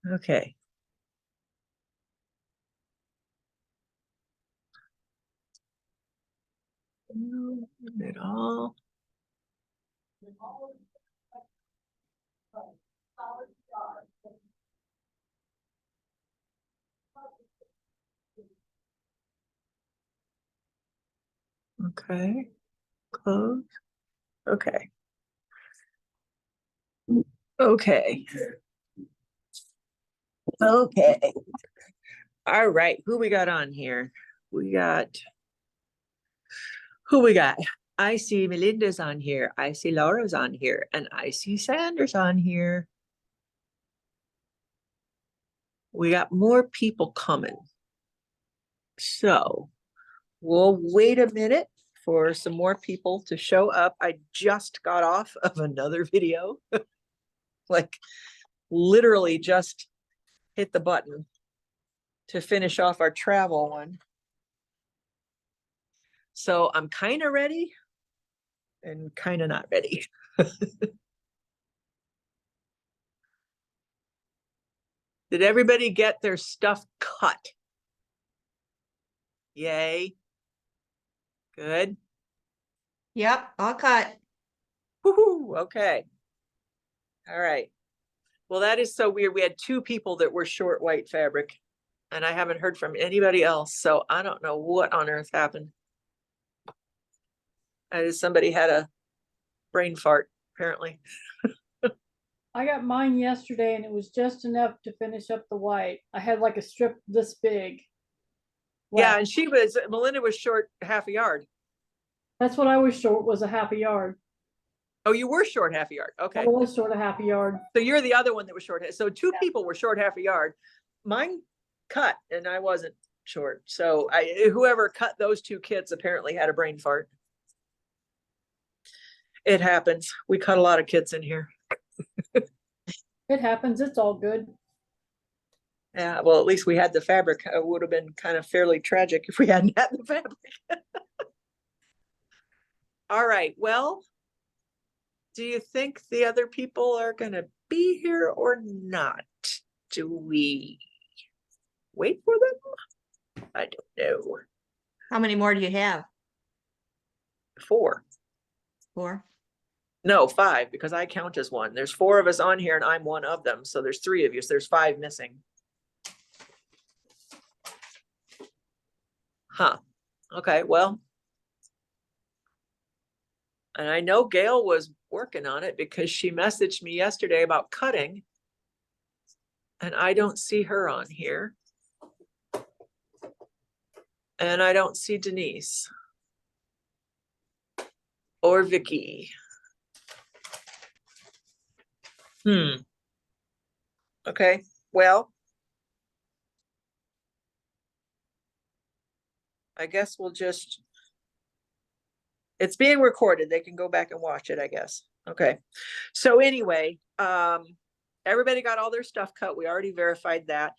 Okay. It all. Okay. Close. Okay. Okay. Okay. All right. Who we got on here? We got who we got? I see Melinda's on here. I see Laura's on here. And I see Sanders on here. We got more people coming. So we'll wait a minute for some more people to show up. I just got off of another video. Like literally just hit the button to finish off our travel one. So I'm kind of ready and kind of not ready. Did everybody get their stuff cut? Yay. Good. Yep, all cut. Woohoo. Okay. All right. Well, that is so weird. We had two people that were short white fabric, and I haven't heard from anybody else. So I don't know what on earth happened. Somebody had a brain fart, apparently. I got mine yesterday and it was just enough to finish up the white. I had like a strip this big. Yeah, and Melinda was short half a yard. That's what I was short, was a half a yard. Oh, you were short half a yard. Okay. I was short a half a yard. So you're the other one that was short. So two people were short half a yard. Mine cut and I wasn't short. So whoever cut those two kids apparently had a brain fart. It happens. We cut a lot of kids in here. It happens. It's all good. Yeah, well, at least we had the fabric. It would have been kind of fairly tragic if we hadn't had the fabric. All right. Well, do you think the other people are going to be here or not? Do we wait for them? I don't know. How many more do you have? 4. 4? No, 5, because I count as one. There's 4 of us on here and I'm one of them. So there's 3 of you. So there's 5 missing. Huh. Okay, well. And I know Gail was working on it because she messaged me yesterday about cutting. And I don't see her on here. And I don't see Denise. Or Vicky. Okay, well. I guess we'll just. It's being recorded. They can go back and watch it, I guess. Okay. So anyway, everybody got all their stuff cut. We already verified that.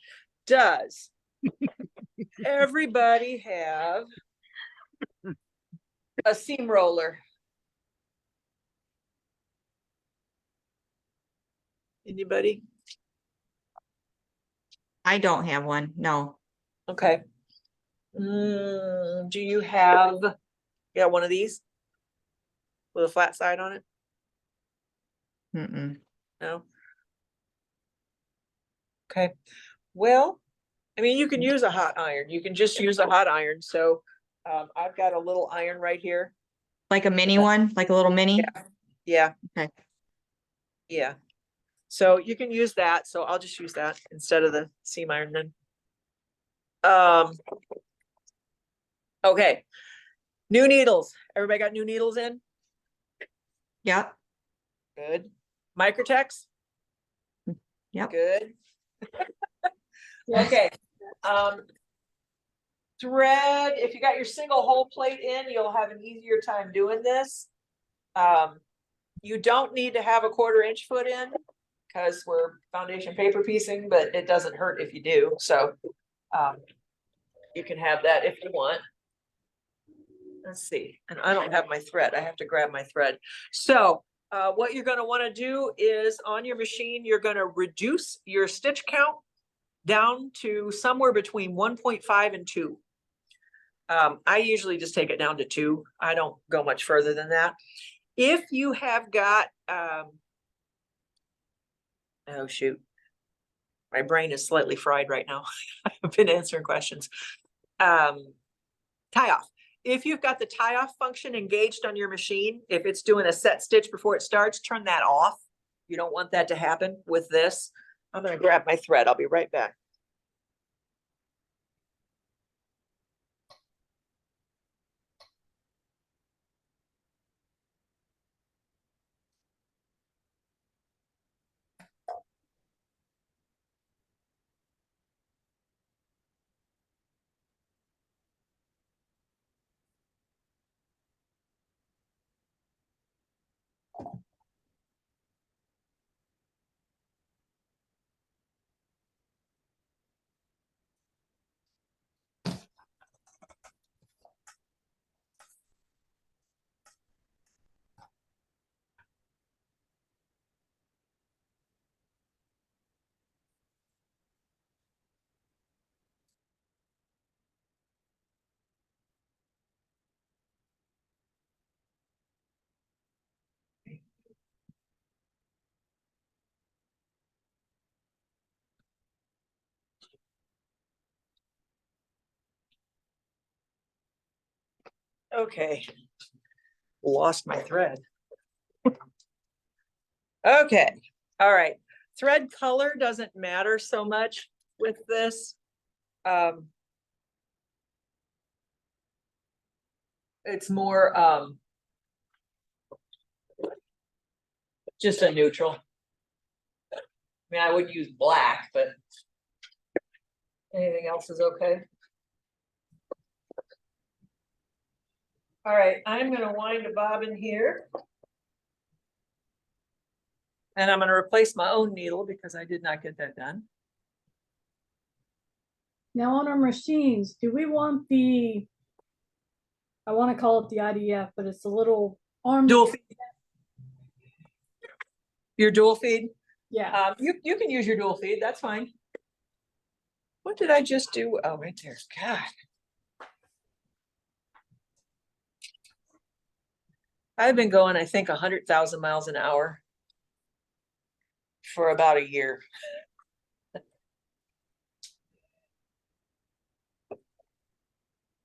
Does everybody have a seam roller? Anybody? I don't have one. No. Okay. Do you have one of these with a flat side on it? No. Okay. Well, I mean, you can use a hot iron. You can just use a hot iron. So I've got a little iron right here. Like a mini one, like a little mini? Yeah. Okay. Yeah. So you can use that. So I'll just use that instead of the seam iron then. Okay. New needles. Everybody got new needles in? Yep. Good. Microtex? Yep. Good. Okay. Thread, if you got your single hole plate in, you'll have an easier time doing this. You don't need to have a 1/4 inch foot in because we're foundation paper piecing, but it doesn't hurt if you do. So you can have that if you want. Let's see. And I don't have my thread. I have to grab my thread. So what you're gonna wanna do is on your machine, you're gonna reduce your stitch count down to somewhere between 1.5 and 2. I usually just take it down to 2. I don't go much further than that. If you have got, oh shoot, my brain is slightly fried right now. I've been answering questions. Tie off. If you've got the tie off function engaged on your machine, if it's doing a set stitch before it starts, turn that off. You don't want that to happen with this. I'm gonna grab my thread. I'll be right back. Okay. Lost my thread. Okay, all right. Thread color doesn't matter so much with this. It's more just a neutral. I mean, I would use black, but anything else is okay. All right, I'm gonna wind a bobbin here. And I'm gonna replace my own needle because I did not get that done. Now on our machines, do we want the, I want to call it the IDF, but it's a little arm. Dual feed. Your dual feed? Yeah, You can use your dual feed, that's fine. What did I just do? Oh, right there, God. I've been going, I think, 100,000 miles an hour for about a year.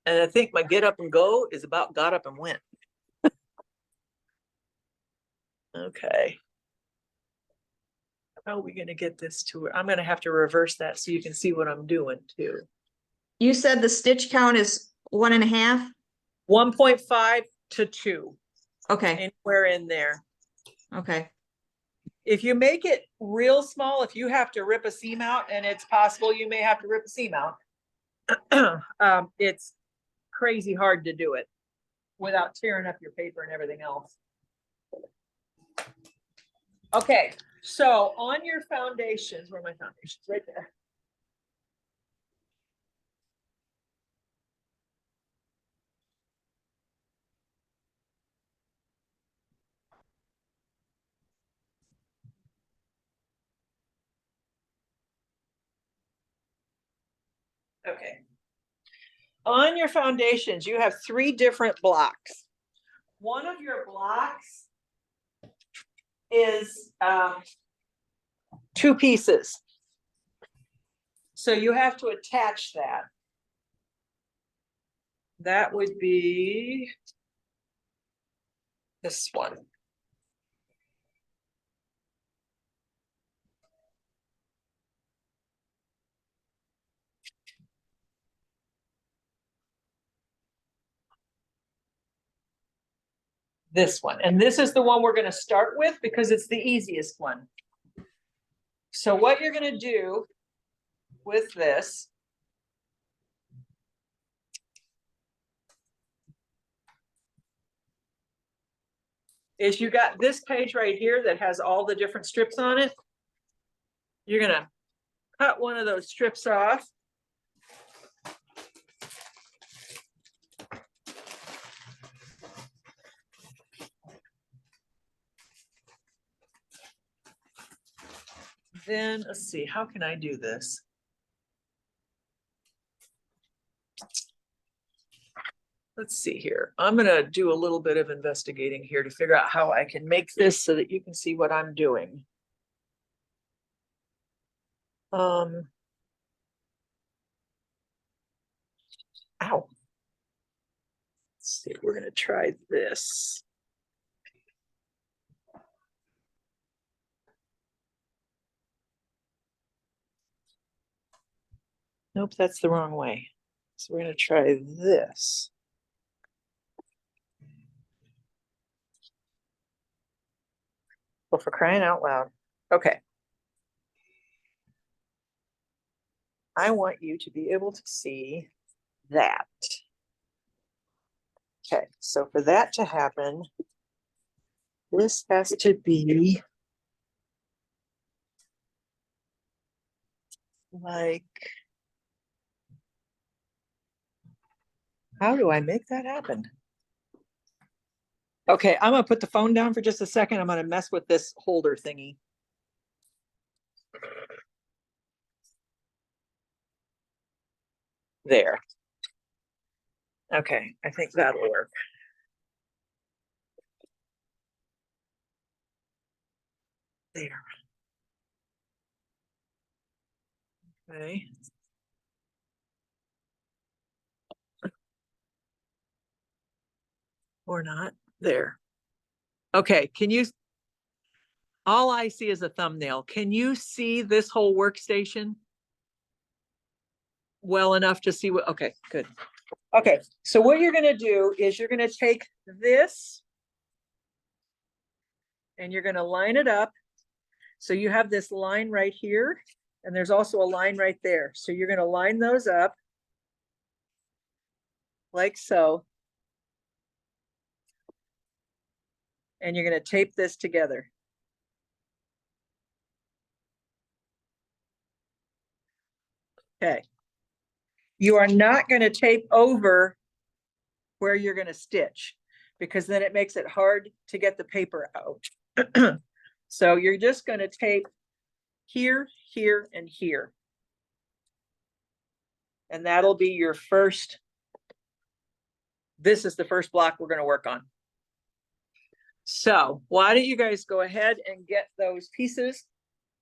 And I think my get up and go is about got up and went. Okay. How are we gonna get this to her? I'm gonna have to reverse that so you can see what I'm doing too. You said the stitch count is 1.5? 1.5 to 2, Okay, anywhere in there. okay. If you make it real small, if you have to rip a seam out, and it's possible you may have to rip a seam out, it's crazy hard to do it without tearing up your paper and everything else. Okay, so on your foundations, where are my foundations? Right there. Okay. On your foundations, you have 3 different blocks. One of your blocks is 2 pieces. So you have to attach that. That would be this one. This one, and this is the one we're going to start with because it's the easiest one. So what you're going to do with this is you got this page right here that has all the different strips on it. You're going to cut one of those strips off. then let's see, how can I do this? Let's see here. I'm gonna do a little bit of investigating here to figure out how I can make this so that you can see what I'm doing. Ow. Let's see, we're gonna try this. Nope, that's the wrong way. So we're gonna try this. Well, for crying out loud. Okay. I want you to be able to see that. Okay, so for that to happen, this has to be like, how do I make that happen? Okay, I'm gonna put the phone down for just a second. I'm gonna mess with this holder thingy. There. Okay, I think that'll work. There. Okay. Or not. There. Okay, can you, all I see is a thumbnail. Can you see this whole workstation? Well enough to see what, okay, good. Okay, so what you're gonna do is you're gonna take this and you're gonna line it up. So you have this line right here, and there's also a line right there. So you're gonna line those up like so. And you're gonna tape this together. Okay. You are not gonna tape over where you're gonna stitch, because then it makes it hard to get the paper out. So you're just gonna tape here, here, and here. And that'll be your first, this is the first block we're gonna work on. So why don't you guys go ahead and get those pieces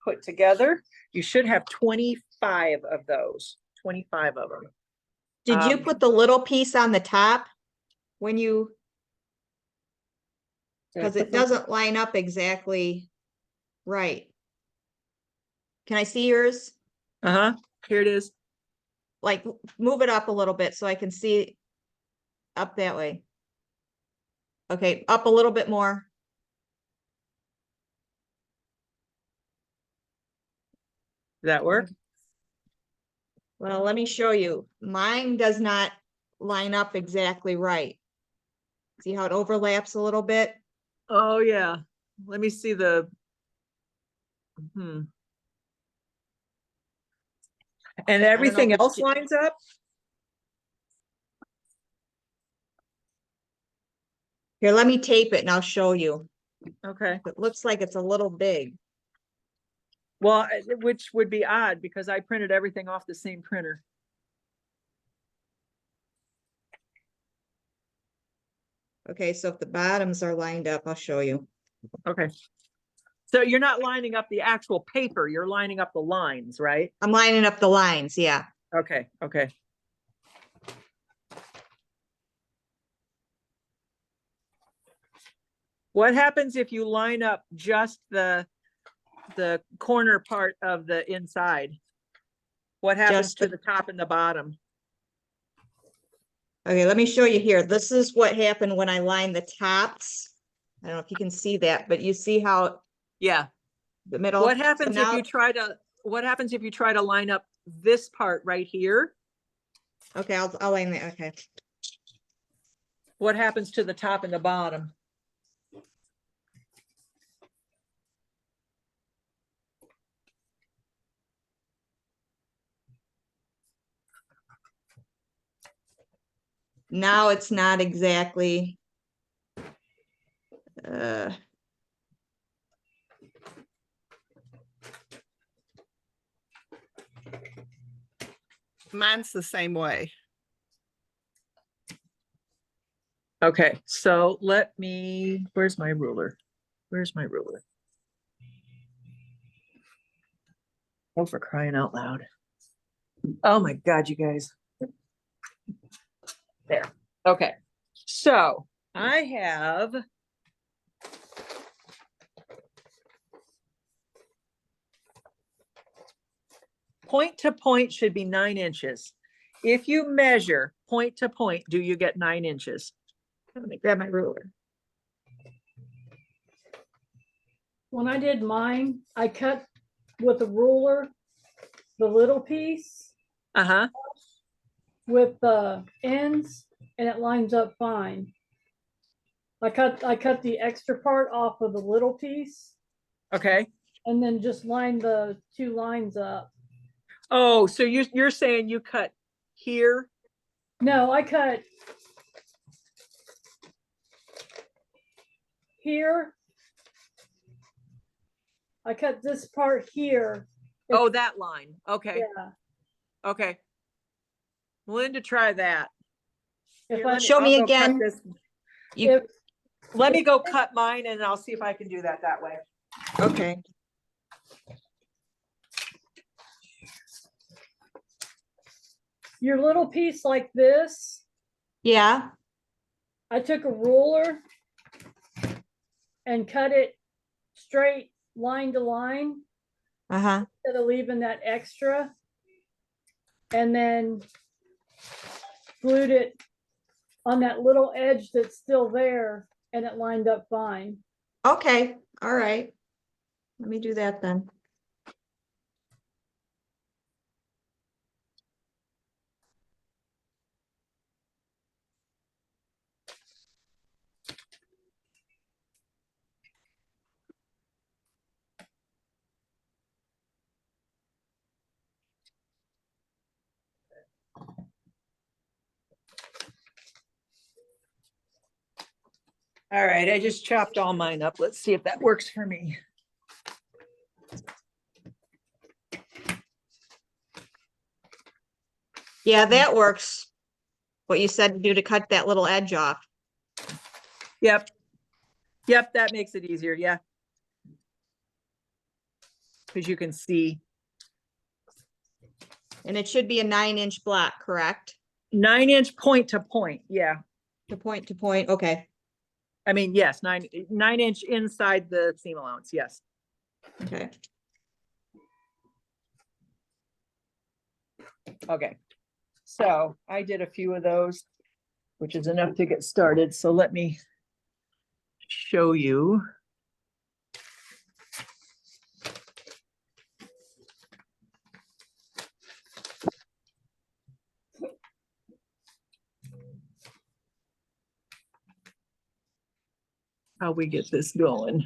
put together? You should have 25 of those, 25 of them. Did you put the little piece on the top when you, because it doesn't line up exactly right. Can I see yours? Uh-huh, here it is. Like, move it up a little bit so I can see up that way. Okay, up a little bit more. Does that work? Well, let me show you. Mine does not line up exactly right. See how it overlaps a little bit? Oh, yeah. Let me see the. And everything if it's else lines up? Here, let me tape it and I'll show you. Okay. It looks like it's a little big. Well, which would be odd because I printed everything off the same printer. Okay, so if the bottoms are lined up, I'll show you. Okay. So you're not lining up the actual paper, you're lining up the lines, right? I'm lining up the lines, yeah. Okay, okay. What happens if you line up just the corner part of the inside? What happens Just to the top and the bottom? Okay, let me show you here. This is what happened when I lined the tops. I don't know if you can see that, but you see how Yeah. the middle. What happens So if now- you try to, what happens if you try to line up this part right here? Okay, I'll line that, okay. What happens to the top and the bottom? Now it's not exactly. Mine's the same way. Okay, so let me, where's my ruler? Where's my ruler? Oh, for crying out loud. Oh my God, you guys. There, okay. So I have point to point should be 9 inches. If you measure point to point, do you get 9 inches? Let me grab my ruler. When I did mine, I cut with a ruler, the little piece Uh-huh, with the ends, and it lines up fine. I cut the extra part off of the little piece okay. and then just line the 2 lines up. Oh, so you're saying you cut here? No, I cut here. I cut this part here. Oh, that line, okay, Yeah. okay. Linda, try that. If Here, I, let Show I'll me go cut again. this. You, if, Let me go cut mine and I'll see if I can do that way. okay. your little piece like this, Yeah, I took a ruler and cut it straight line to line uh-huh. instead of leaving that extra. And then glued it on that little edge that's still there, and it lined up fine. Okay, all right. Let me do that then. All right, I just chopped all mine up. Let's see if that works for me. Yeah, that works. What you said to do to cut that little edge off. Yep. Yep, that makes it easier, yeah. Because you can see And it should be a 9-inch block, correct? 9-inch point to point, yeah. To point, okay, I mean, yes, 9-inch inside the seam allowance, yes. okay. Okay. So I did a few of those, which is enough to get started. So let me show you. How we get this going.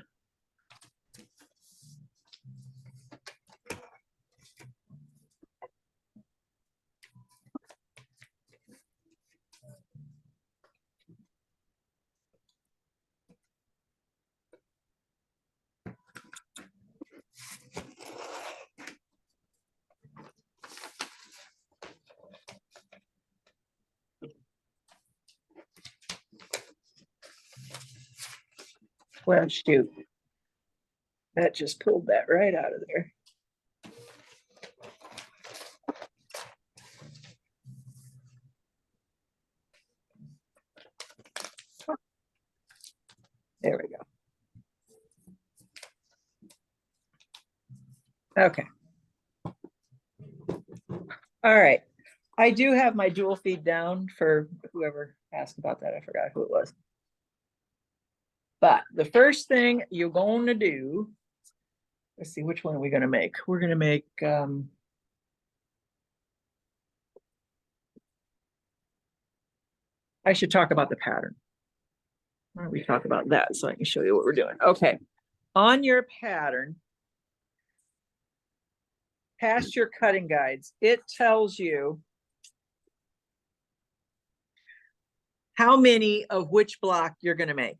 Well, shoot. That just pulled that right out of there. There we go. Okay. All right. I do have my dual feed down for whoever asked about that. I forgot who it was. But the first thing you're going to do, let's see, which one are we going to make? We're going to make, I should talk about the pattern. Why don't we talk about that so I can show you what we're doing? Okay. On your pattern, past your cutting guides, it tells you how many of which block you're going to make.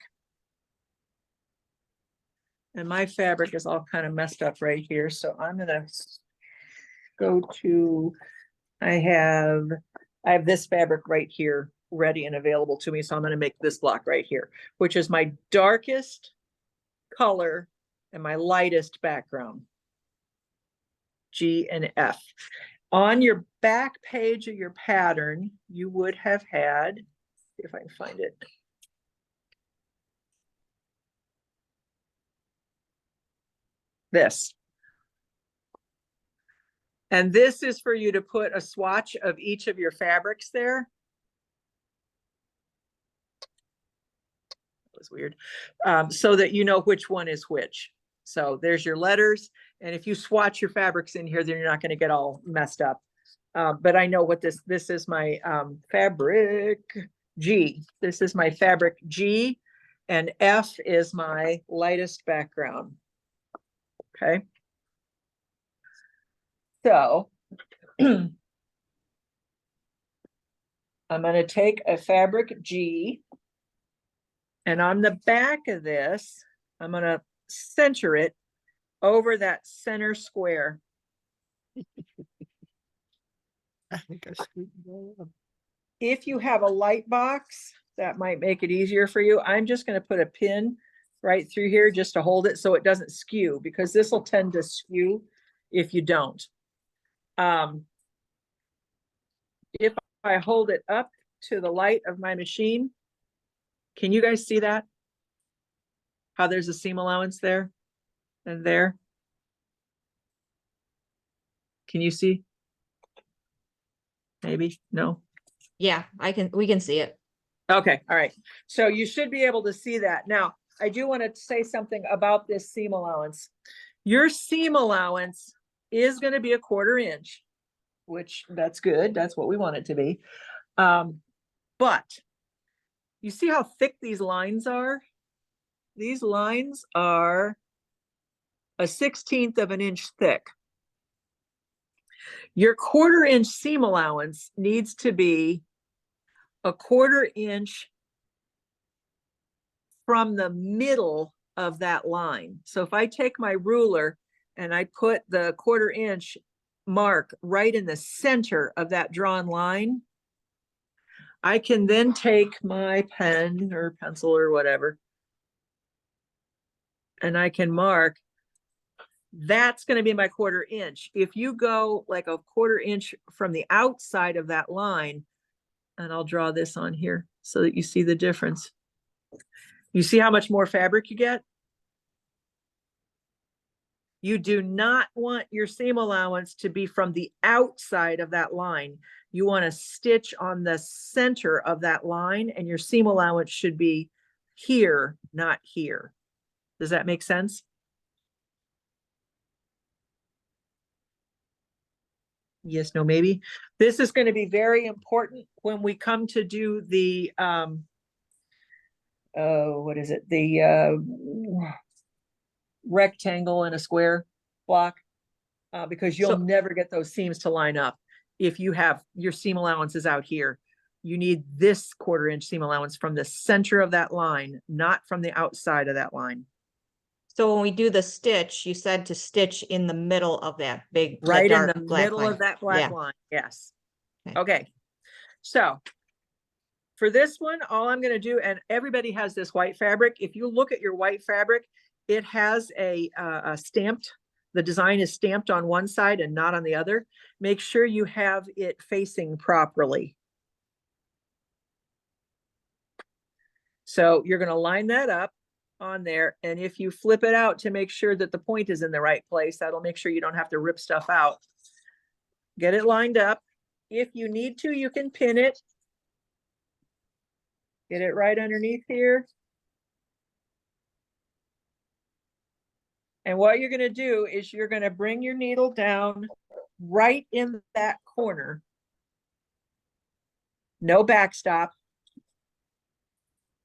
And my fabric is all kind of messed up right here. So I'm going to go to I have this fabric right here, ready and available to me. So I'm going to make this block right here, which is my darkest color and my lightest background. G and F. On your back page of your pattern, you would have had, see if I can find it. This. And this is for you to put a swatch of each of your fabrics there. That was weird. So that you know which one is which. So there's your letters. And if you swatch your fabrics in here, then you're not going to get all messed up. But I know what this is my fabric G. This is my fabric G, and F is my lightest background. Okay. So I'm going to take a fabric G, and on the back of this, I'm going to center it over that center square. I think I screwed it all up. If you have a light box, that might make it easier for you. I'm just going to put a pin right through here just to hold it so it doesn't skew, because this will tend to skew if you don't. If I hold it up to the light of my machine, can you guys see that? How there's a seam allowance there and there? Can you see? Maybe, no? Yeah, we can see it. Okay, all right. So you should be able to see that. Now, I do want to say something about this seam allowance. Your seam allowance is going to be 1/4 inch, which that's good. That's what we want it to be. But you see how thick these lines are? These lines are a 1/16 of an inch thick. Your 1/4 inch seam allowance needs to be 1/4 inch from the middle of that line. So if I take my ruler and I put the 1/4 inch mark right in the center of that drawn line, I can then take my pen or pencil or whatever, and I can mark, that's going to be my 1/4 inch. If you go like a 1/4 inch from the outside of that line, and I'll draw this on here so that you see the difference. You see how much more fabric you get? You do not want your seam allowance to be from the outside of that line. You want to stitch on the center of that line, and your seam allowance should be here, not here. Does that make sense? Yes, no, maybe. This is going to be very important when we come to do the, what is it? The rectangle and a square block, because you'll So- never get those seams to line up. If you have your seam allowances out here, you need this 1/4 inch seam allowance from the center of that line, not from the outside of that line. So when we do the stitch, you said to stitch in the middle of that big, Right in dark the black middle line. of that black Yeah. line, yes. Okay. Okay, so for this one, all I'm gonna do, and everybody has this white fabric. If you look at your white fabric, it has a stamped, the design is stamped on one side and not on the other. Make sure you have it facing properly. So you're gonna line that up on there, and if you flip it out to make sure that the point is in the right place, that'll make sure you don't have to rip stuff out. Get it lined up. If you need to, you can pin it. Get it right underneath here. And what you're going to do is you're going to bring your needle down right in that corner. No backstop.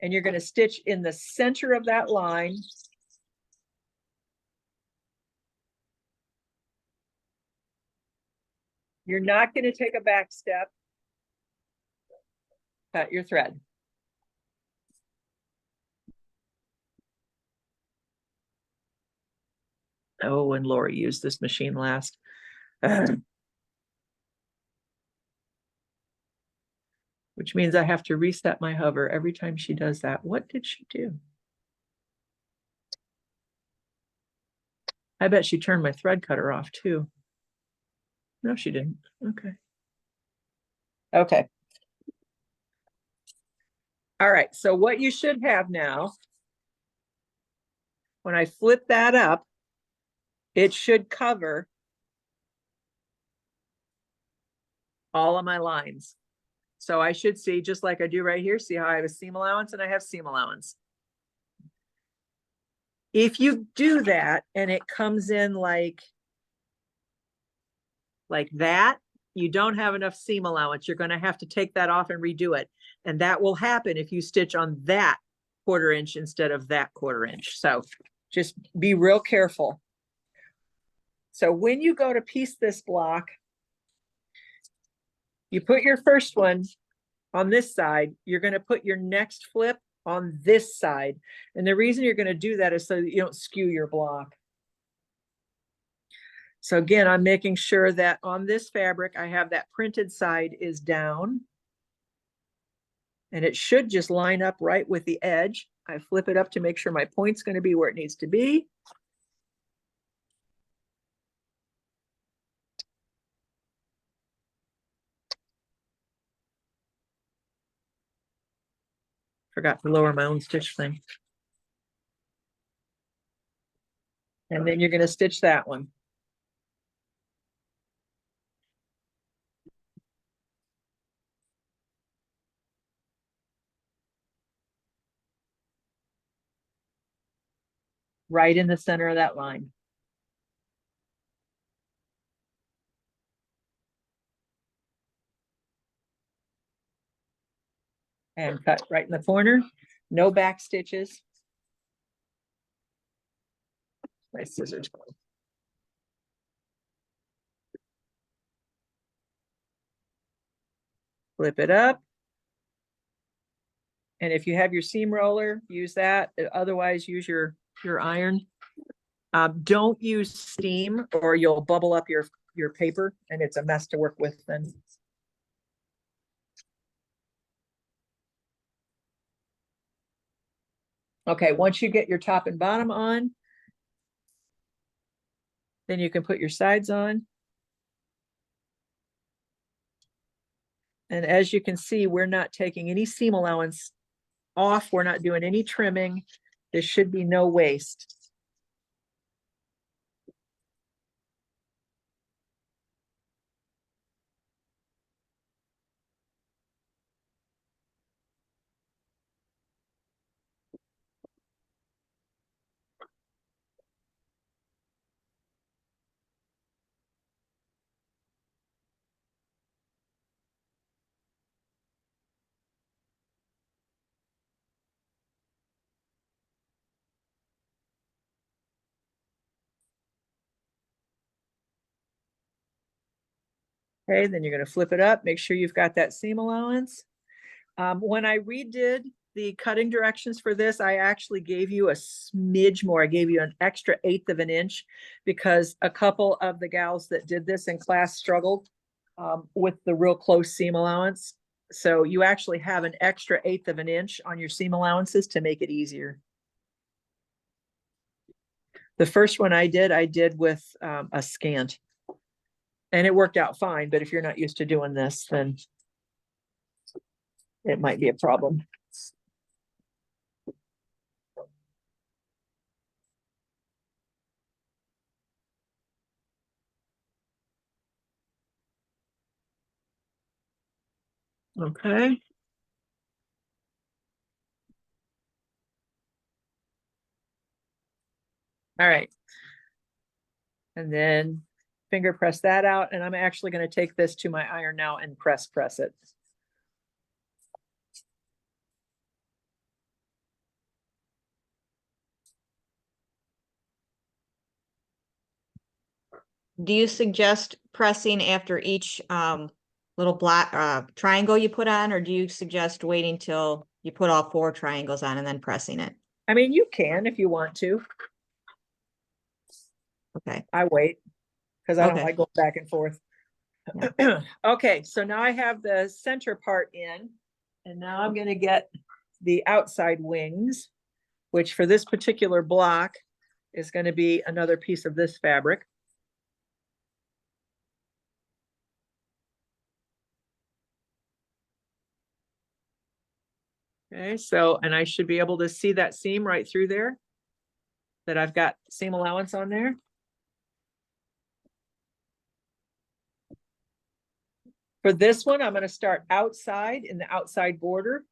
And you're going to stitch in the center of that line. You're not going to take a back step. Cut your thread. Oh, and Lori used this machine last. which means I have to reset my hover every time she does that. What did she do? I bet she turned my thread cutter off too. No, she didn't. Okay. Okay. All right, so what you should have now, when I flip that up, it should cover all of my lines. So I should see, just like I do right here, see how I have a seam allowance and I have seam allowance. If you do that and it comes in like that, you don't have enough seam allowance. You're going to have to take that off and redo it. And that will happen if you stitch on that 1/4 inch instead of that 1/4 inch. So just be real careful. So when you go to piece this block, you put your first one on this side, you're going to put your next flip on this side. And the reason you're going to do that is so that you don't skew your block. So again, I'm making sure that on this fabric, I have that printed side is down. And it should just line up right with the edge. I flip it up to make sure my point's going to be where it needs to be. Forgot to lower my own stitch thing. And then you're going to stitch that one. Right in the center of that line. And cut right in the corner. No back stitches. My scissors. Flip it up. And if you have your seam roller, use that. Otherwise, use your iron. Don't use steam or you'll bubble up your paper and it's a mess to work with then. Okay, once you get your top and bottom on, then you can put your sides on. And as you can see, we're not taking any seam allowance off. We're not doing any trimming. There should be no waste. Okay, then you're going to flip it up. Make sure you've got that seam allowance. When I redid the cutting directions for this, I actually gave you a smidge more. I gave you an extra 1/8 of an inch because a couple of the gals that did this in class struggled with the real close seam allowance. So you actually have an extra 1/8 of an inch on your seam allowances to make it easier. The first one I did with a scant. And it worked out fine, but if you're not used to doing this, then it might be a problem. Okay. All right. And then finger press that out. And I'm actually going to take this to my iron now and press it. Do you suggest pressing after each little black triangle you put on, or do you suggest waiting till you put all 4 triangles on and then pressing it? I mean, you can if you want to. Okay. I wait because I don't Okay. like going back and forth. Okay, so now I have the center part in. And now I'm gonna get the outside wings, which for this particular block is gonna be another piece of this fabric. Okay, so, and I should be able to see that seam right through there. That I've got seam allowance on there. For this one, I'm gonna start outside in the outside border.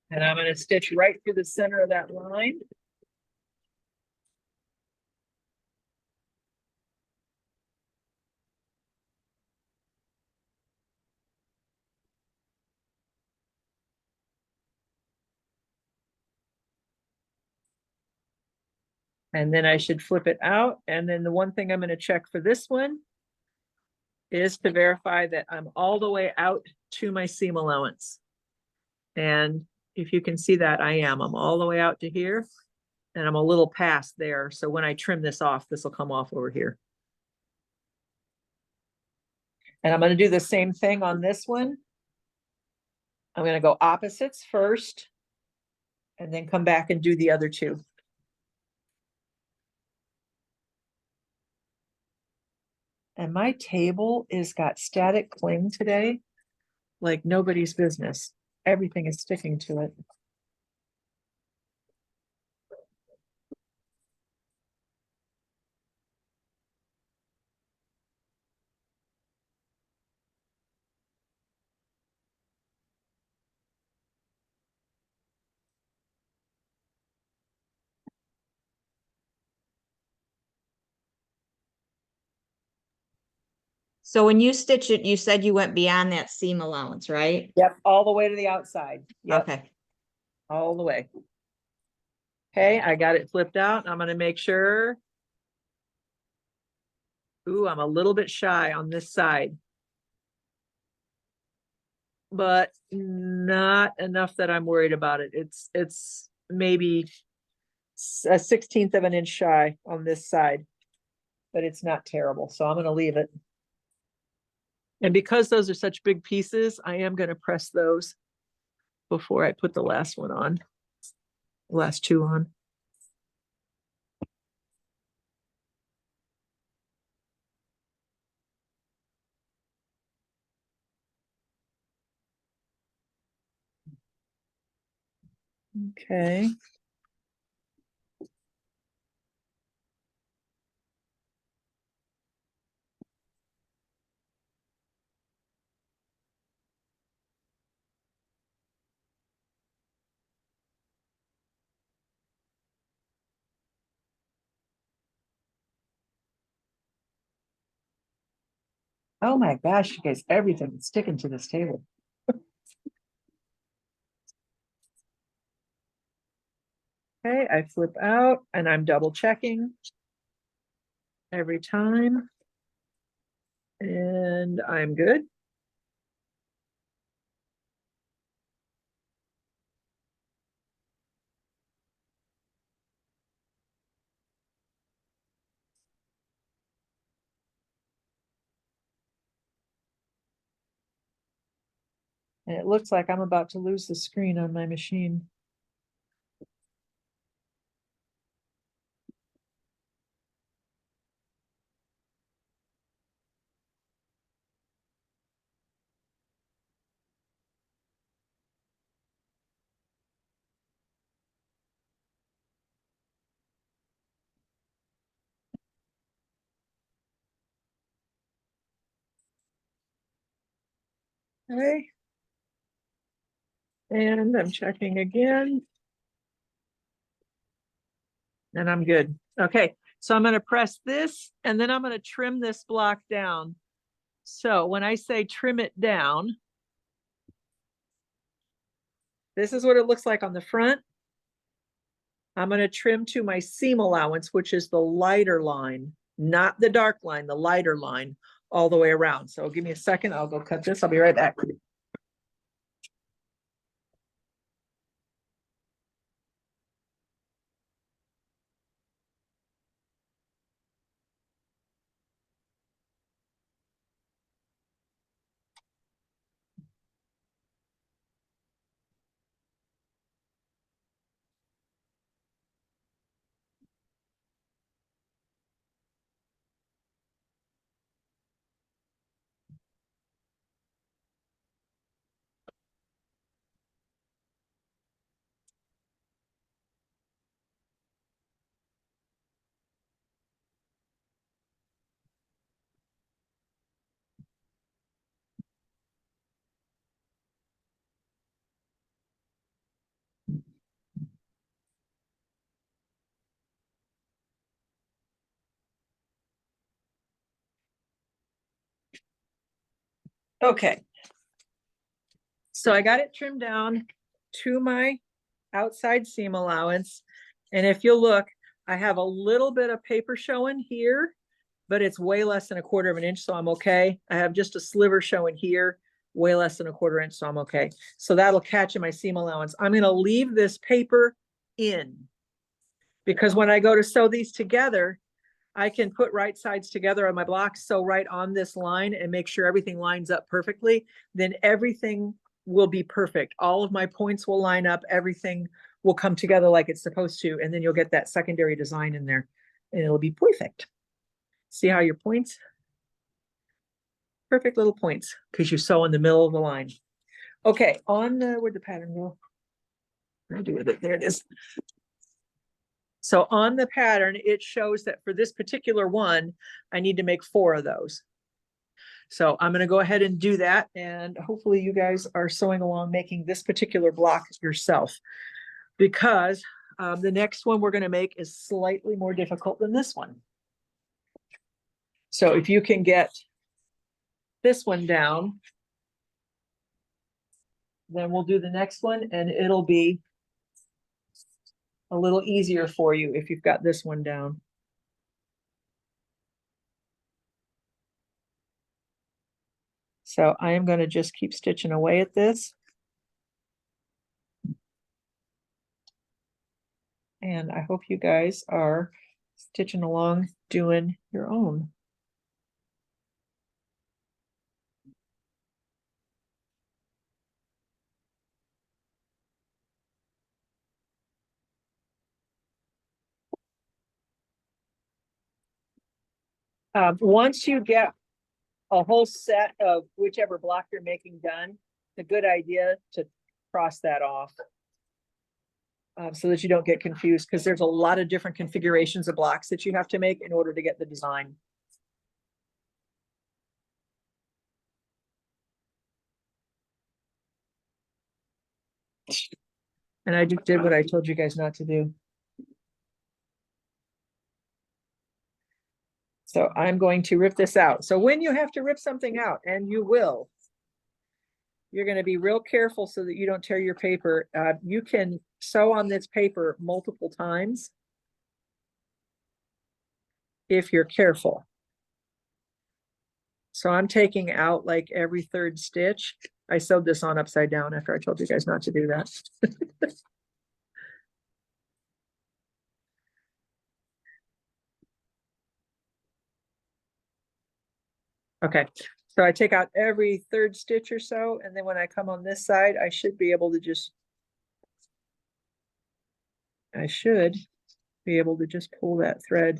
And I'm gonna stitch right through the center of that line. And then I should flip it out. And then the one thing I'm gonna check for this one is to verify that I'm all the way out to my seam allowance. And if you can see that, I am. I'm all the way out to here. And I'm a little past there. So when I trim this off, this will come off over here. And I'm gonna do the same thing on this one. I'm gonna go opposites first. And then come back and do the other two. And my table is got static cling today, like nobody's business. Everything is sticking to it. So when you stitch it, you said you went beyond that seam allowance, right? Yep, all the way to the outside. Yep, Okay. all the way. Okay, I got it flipped out. I'm gonna make sure. Ooh, I'm a little bit shy on this side. But not enough that I'm worried about it. It's maybe a 1/16 of an inch shy on this side. But it's not terrible, so I'm gonna leave it. And because those are such big pieces, I am gonna press those before I put the last one on. Last two on. Okay. Oh my gosh, you guys, everything is sticking to this table. Okay, I flip out and I'm double checking every time. And I'm good. And it looks like I'm about to lose the screen on my machine. Okay. And I'm checking again. And I'm good. Okay, so I'm gonna press this and then I'm gonna trim this block down. So when I say trim it down, this is what it looks like on the front. I'm gonna trim to my seam allowance, which is the lighter line, not the dark line, the lighter line, all the way around. So give me a second, I'll go cut this. I'll be right back. Okay. So I got it trimmed down to my outside seam allowance. And if you'll look, I have a little bit of paper showing here, but it's way less than 1/4 of an inch, so I'm okay. I have just a sliver showing here, way less than 1/4 inch, so I'm okay. So that'll catch in my seam allowance. I'm gonna leave this paper in, because when I go to sew these together, I can put right sides together on my block, sew right on this line and make sure everything lines up perfectly. Then everything will be perfect. All of my points will line up. Everything will come together like it's supposed to. And then you'll get that secondary design in there and it'll be perfect. See how your points? Perfect little points because you sew in the middle of the line. Okay, on the, where'd the pattern go? What do I do with it? There it is. So on the pattern, it shows that for this particular one, I need to make 4 of those. So I'm going to go ahead and do that. And hopefully you guys are sewing along making this particular block yourself, because the next one we're going to make is slightly more difficult than this one. So if you can get this one down, then we'll do the next one and it'll be a little easier for you if you've got this one down. So I am going to just keep stitching away at this. And I hope you guys are stitching along, doing your own. Once you get a whole set of whichever block you're making done, it's a good idea to cross that off. So that you don't get confused, because there's a lot of different configurations of blocks that you have to make in order to get the design. And I just did what I told you guys not to do. So I'm going to rip this out. So when you have to rip something out, and you will, you're going to be real careful so that you don't tear your paper. You can sew on this paper multiple times if you're careful. So I'm taking out like every 3rd stitch. I sewed this on upside down after I told you guys not to do that. Okay, so I take out every 3rd stitch or so, and then when I come on this side, I should be able to just pull that thread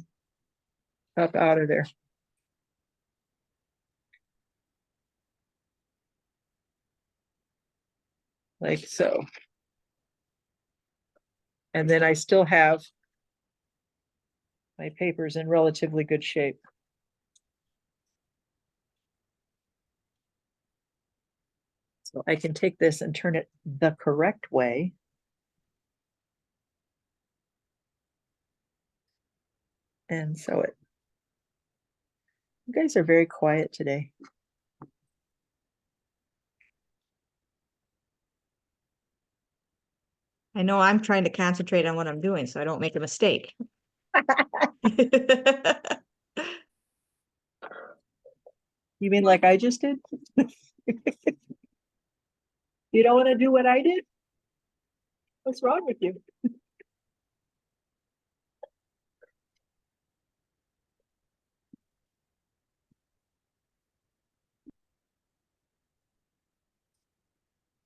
up out of there. Like so. And then I still have my papers in relatively good shape. So I can take this and turn it the correct way. And sew it. You guys are very quiet today. I know I'm trying to concentrate on what I'm doing so I don't make a mistake. You mean like I just did? You don't want to do what I did? What's wrong with you?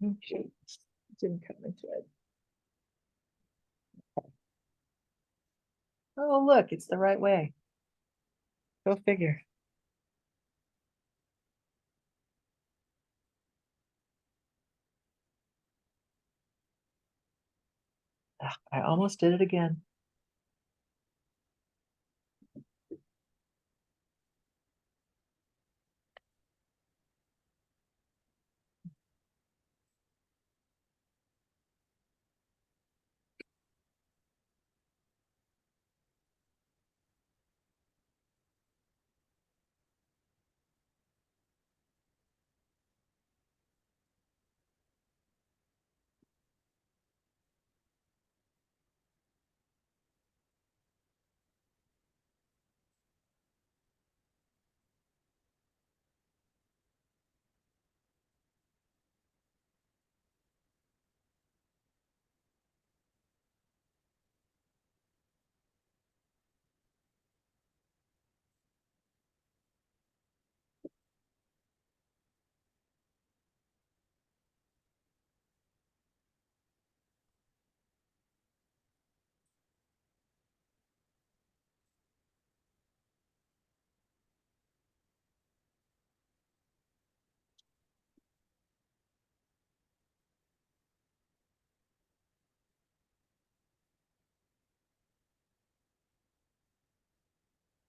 Oh, shoot. Didn't cut my thread. Oh, look, it's the right way. Go figure. Ugh, I almost did it again.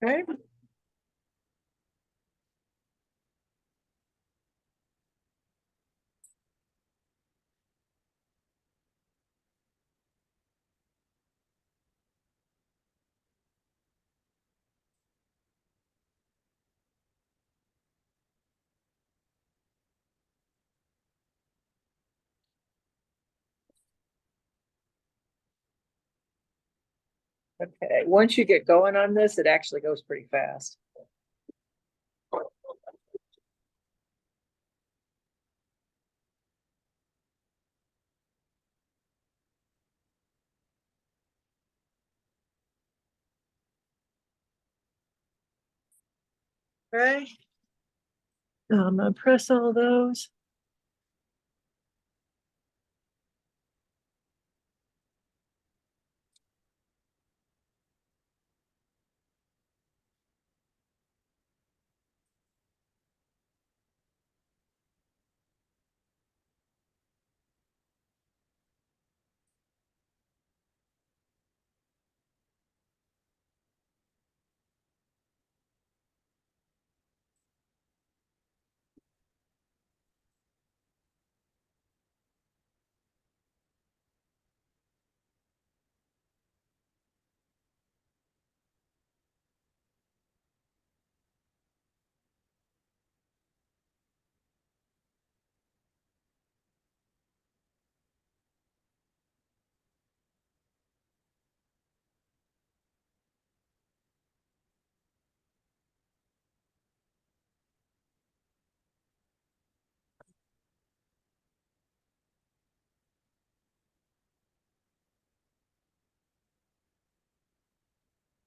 Okay. Okay, once you get going on this, it actually goes pretty fast. Okay. I'm gonna press all those.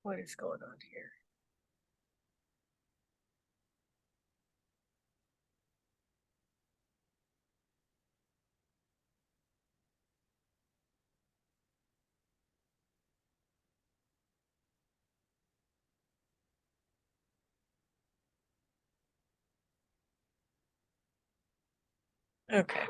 What is going on here? Okay.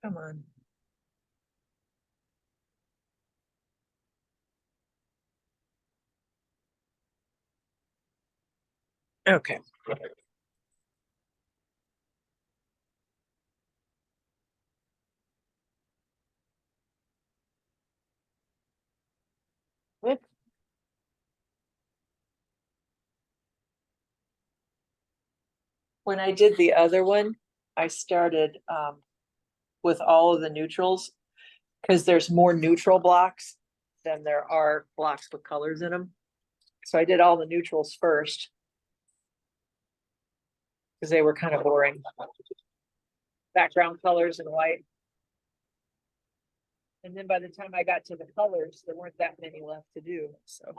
Come on. Okay. What? When I did the other one, I started with all of the neutrals because there's more neutral blocks than there are blocks with colors in them. So I did all the neutrals first because they were kind of boring. Background colors and white. And then by the time I got to the colors, there weren't that many left to do, so.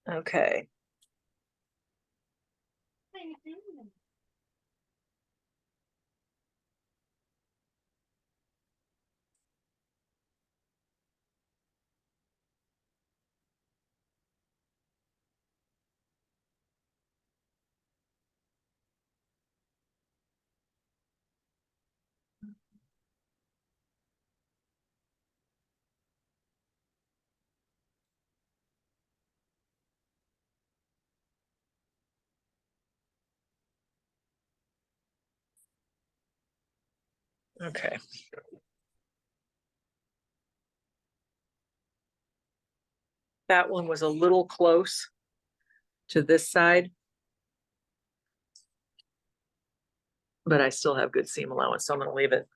Okay. Okay. That one was a little close to this side. But I still have good seam allowance, so I'm gonna leave it.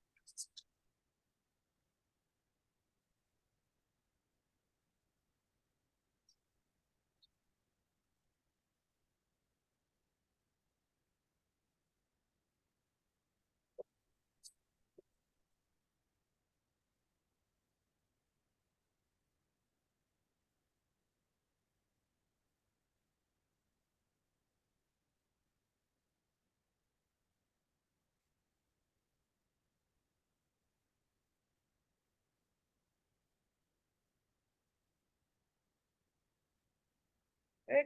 Okay.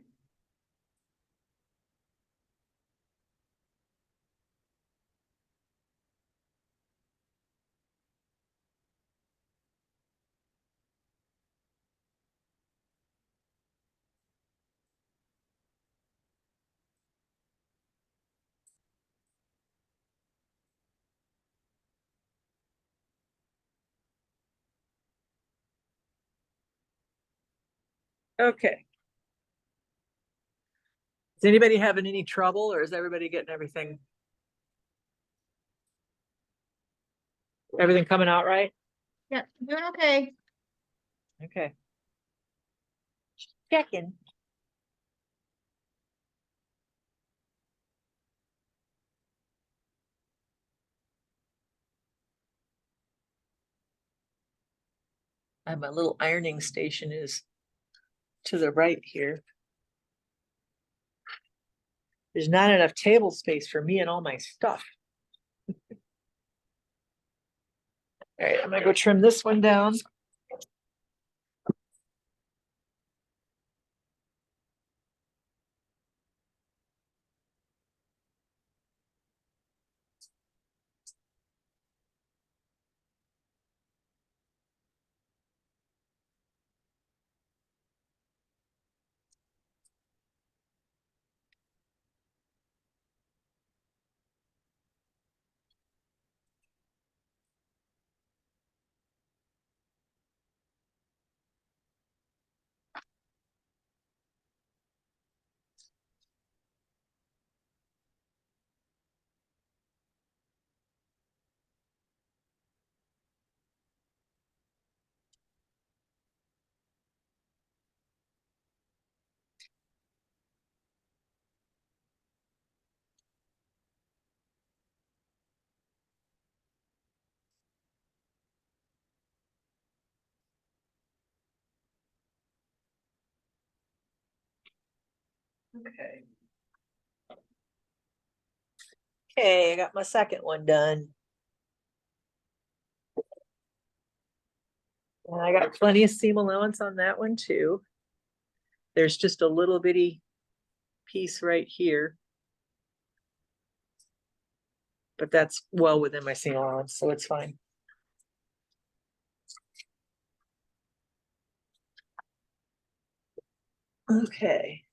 Okay. Is anybody having any trouble or is everybody getting everything coming out right? Yeah, doing okay. Okay. Checking. My little ironing station is to the right here. There's not enough table space for me and all my stuff. All right, I'm gonna go trim this one down. Okay. Okay, I got my second one done. And I got plenty of seam allowance on that one too. There's just a little bitty piece right here. But that's well within my seam allowance, so it's fine. Okay.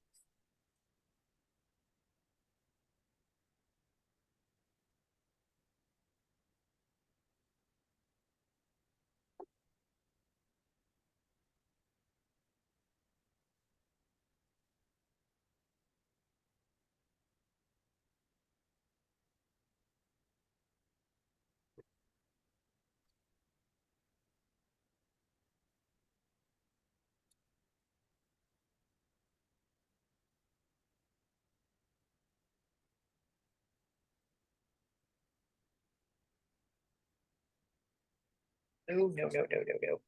No, no, no, no, no, no.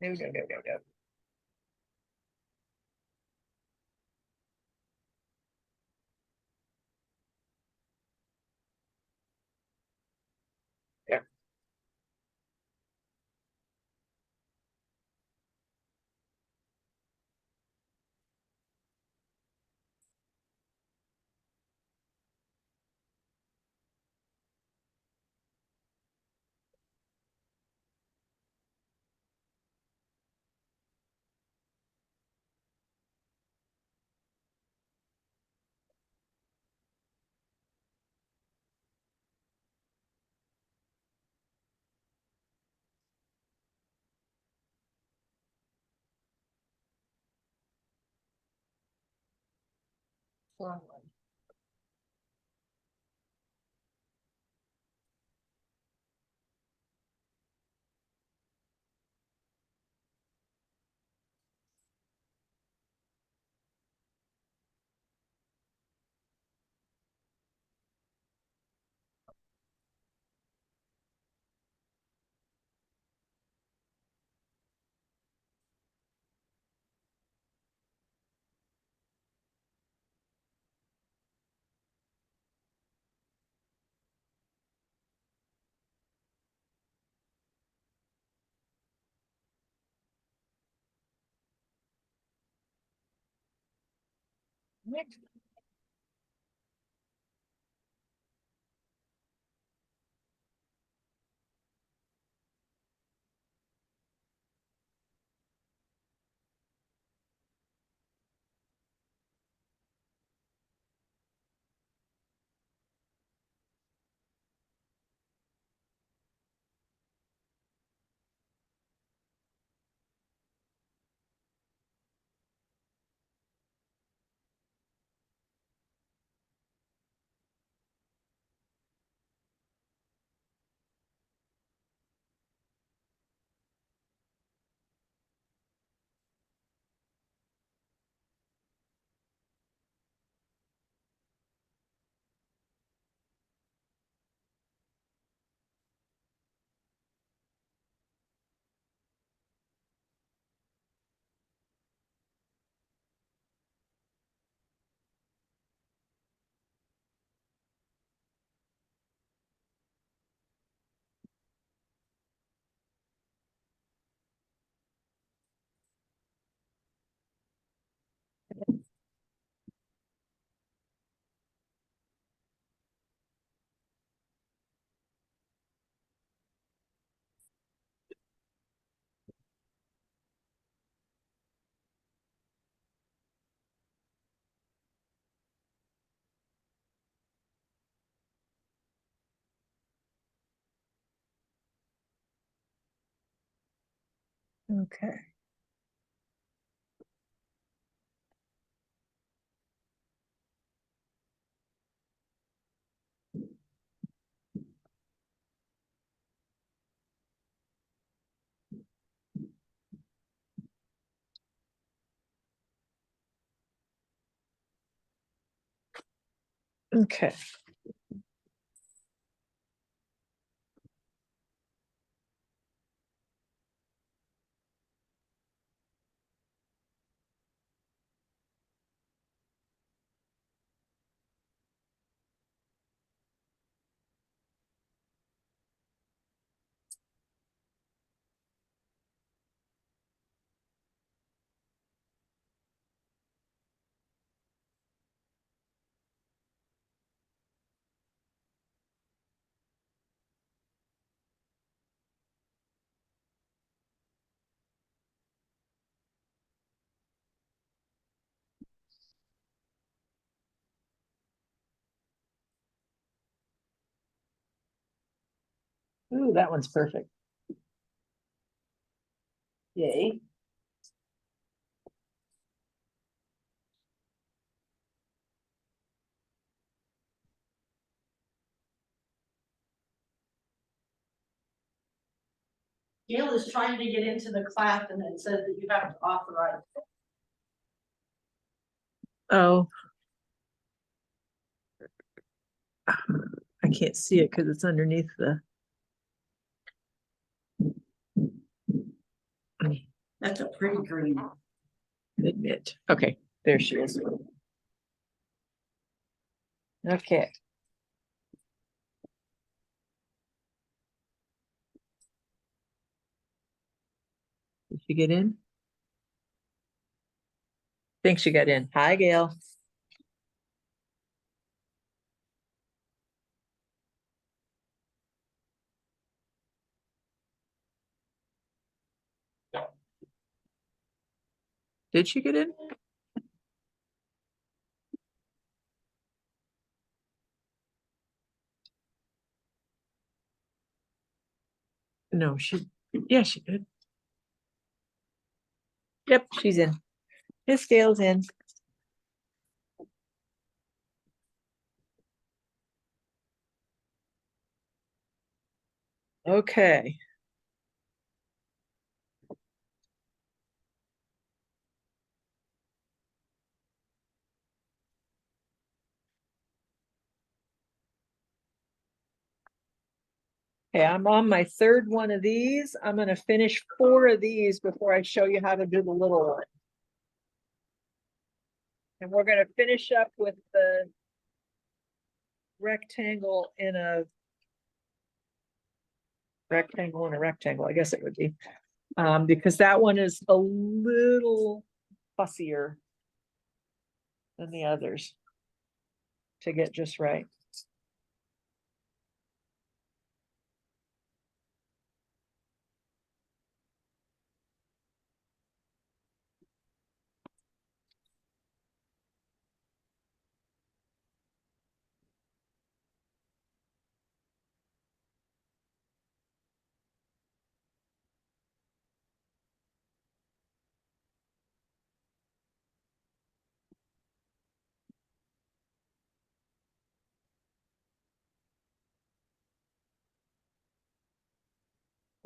No, no, no, no, no. Yeah. Wrong one. Okay. Okay. Ooh, that one's perfect. Yay. Gail is trying to get into the class and it says that you have to authorize. Oh. I can't see it because it's underneath the. That's a pretty green. Admit. Okay, there she is. Okay. Did she get in? Think she got in. Hi, Gail. Did she get in? No, yeah, she did. Yep, she's in. Miss Gail's in. Okay. Okay, I'm on my third one of these. I'm gonna finish 4 of these before I show you how to do the little one. And we're gonna finish up with the rectangle in a rectangle and a rectangle, I guess it would be. Because that one is a little fussier. than the others to get just right.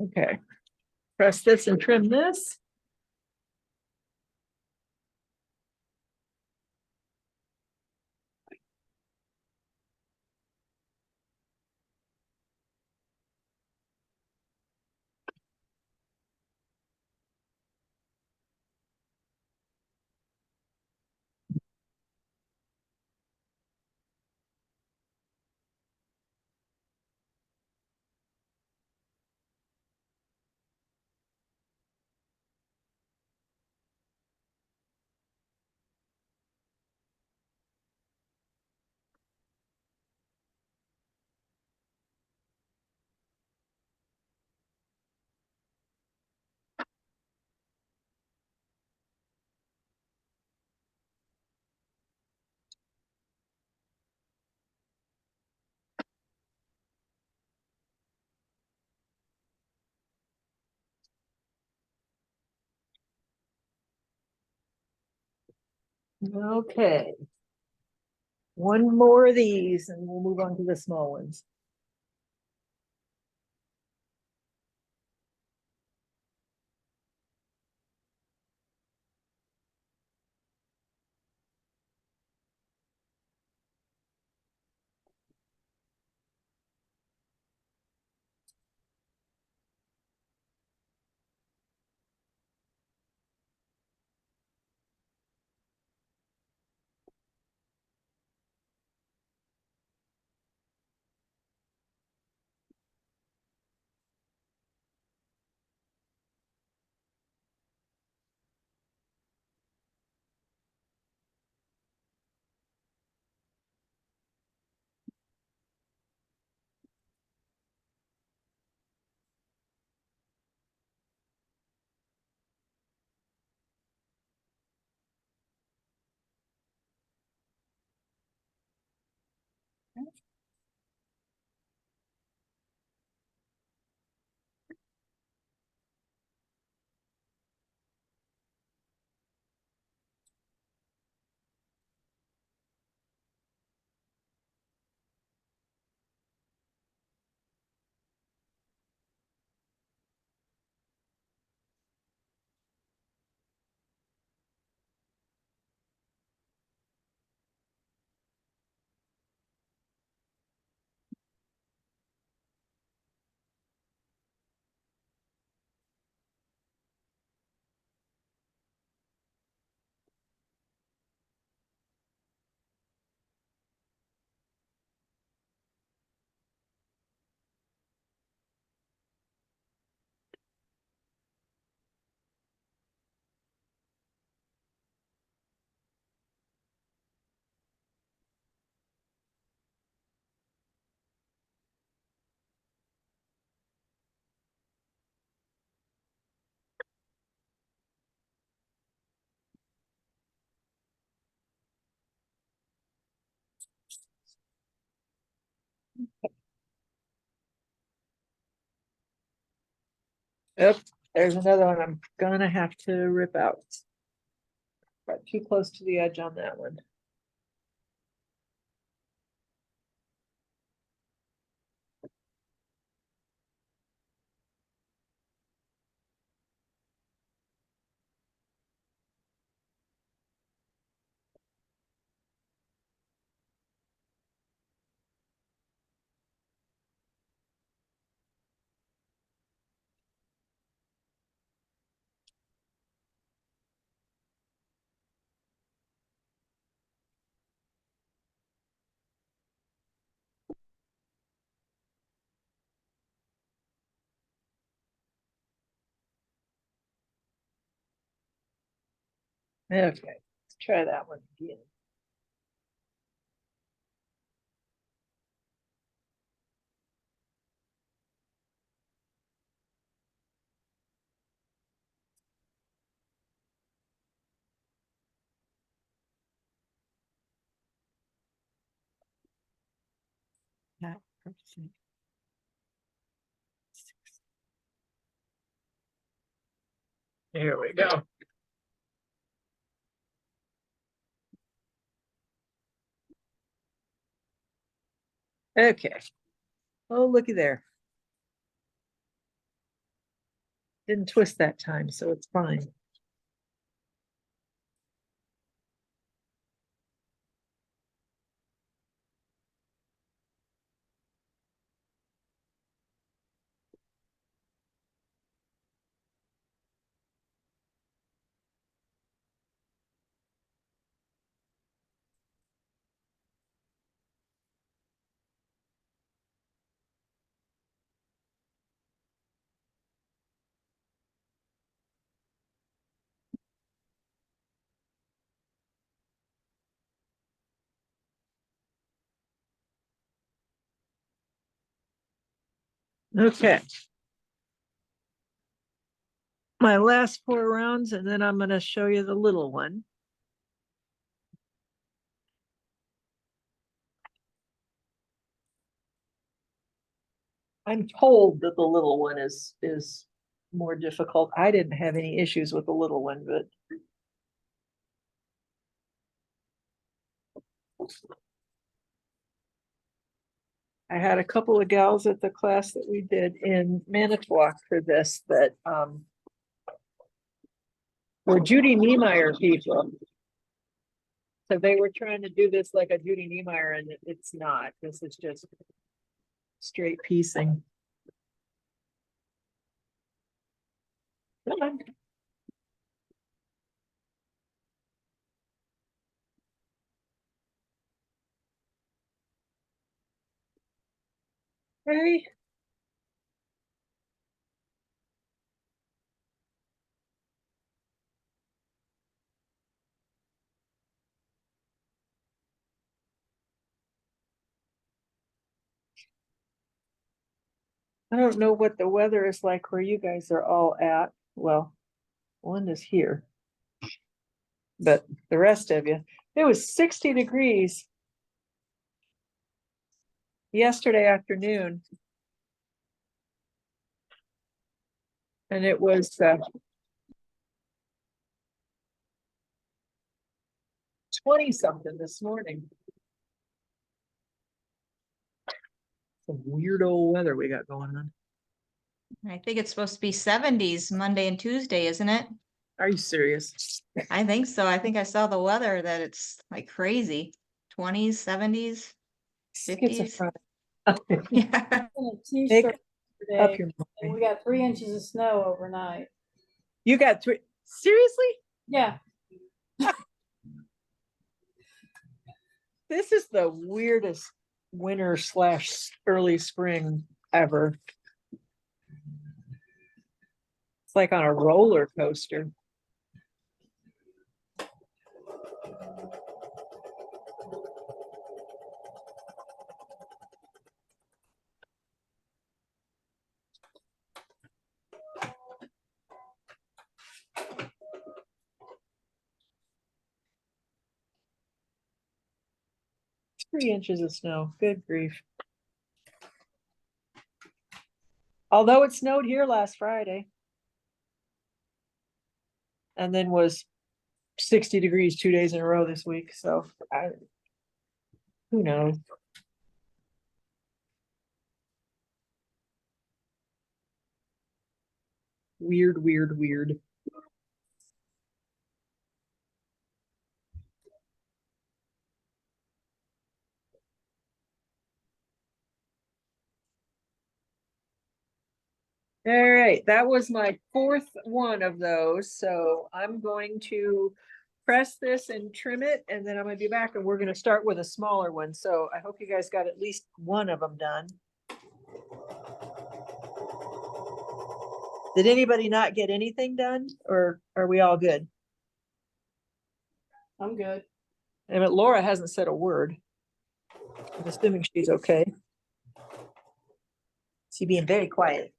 Okay, press this and trim this. Okay. One more of these and we'll move on to the small ones. Yep, there's another one I'm gonna have to rip out. Got too close to the edge on that one. Okay, let's try that one again. Here we go. Okay. Oh, looky there. Didn't twist that time, so it's fine. Okay. My last 4 rounds, and then I'm going to show you the little one. I'm told that the little one is more difficult. I didn't have any issues with the little one, but I had a couple of gals at the class that we did in Manitowoc for this that were Judy Niemeyer people. So they were trying to do this like a Judy Niemeyer, and it's not. This is just straight piecing. Come on. Hey. I don't know what the weather is like where you guys are all at. Well, one is here. But the rest of you, it was 60 degrees yesterday afternoon. And it was 20 something this morning. Some weird old weather we got going on. I think it's supposed to be 70s Monday and Tuesday, isn't it? Are you serious? I think so. I think I saw the weather that it's like crazy. 20s, 70s, 50s. Schizophrenic. Yeah. In a t-shirt Up today, your and mind. we got 3 inches of snow overnight. You got 3. Seriously? Yeah, This is the weirdest winter / early spring ever. It's like on a roller coaster. Three inches of snow. Good grief. Although it snowed here last Friday. And then was 60 degrees 2 days in a row this week. So who knows? Weird, weird, weird. All right, that was my 4th one of those. So I'm going to press this and trim it, and then I'm gonna be back and we're gonna start with a smaller one. So I hope you guys got at least one of them done. Did anybody not get anything done, or are we all good? I'm good. And Laura hasn't said a word. I'm assuming she's okay. She's being very quiet.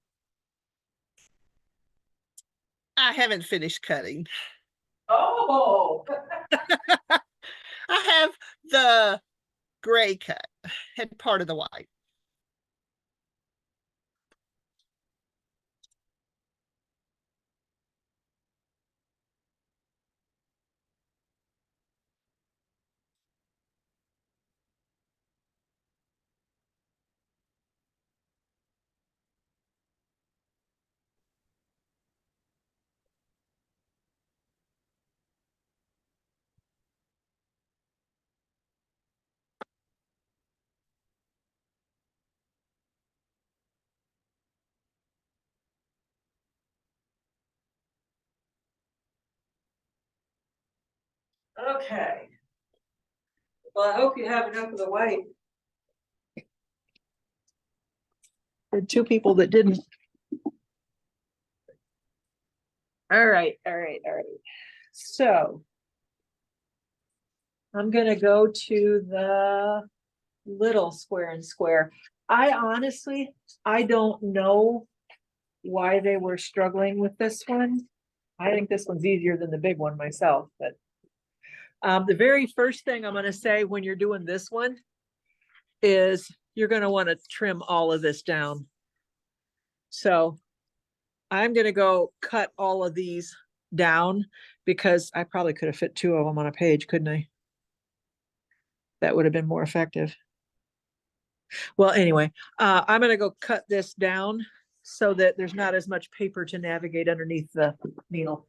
I haven't finished cutting. Oh, I have the gray cut and part of the white. Okay. Well, I hope you have enough of the white. There are two people that didn't. All right. So. I'm gonna go to the little square and square. I honestly, I don't know why they were struggling with this one. I think this one's easier than the big one myself, but the very first thing I'm gonna say when you're doing this one is you're gonna want to trim all of this down. So I'm gonna go cut all of these down because I probably could have fit two of them on a page, couldn't I? That would have been more effective. Well, anyway, I'm gonna go cut this down so that there's not as much paper to navigate underneath the needle.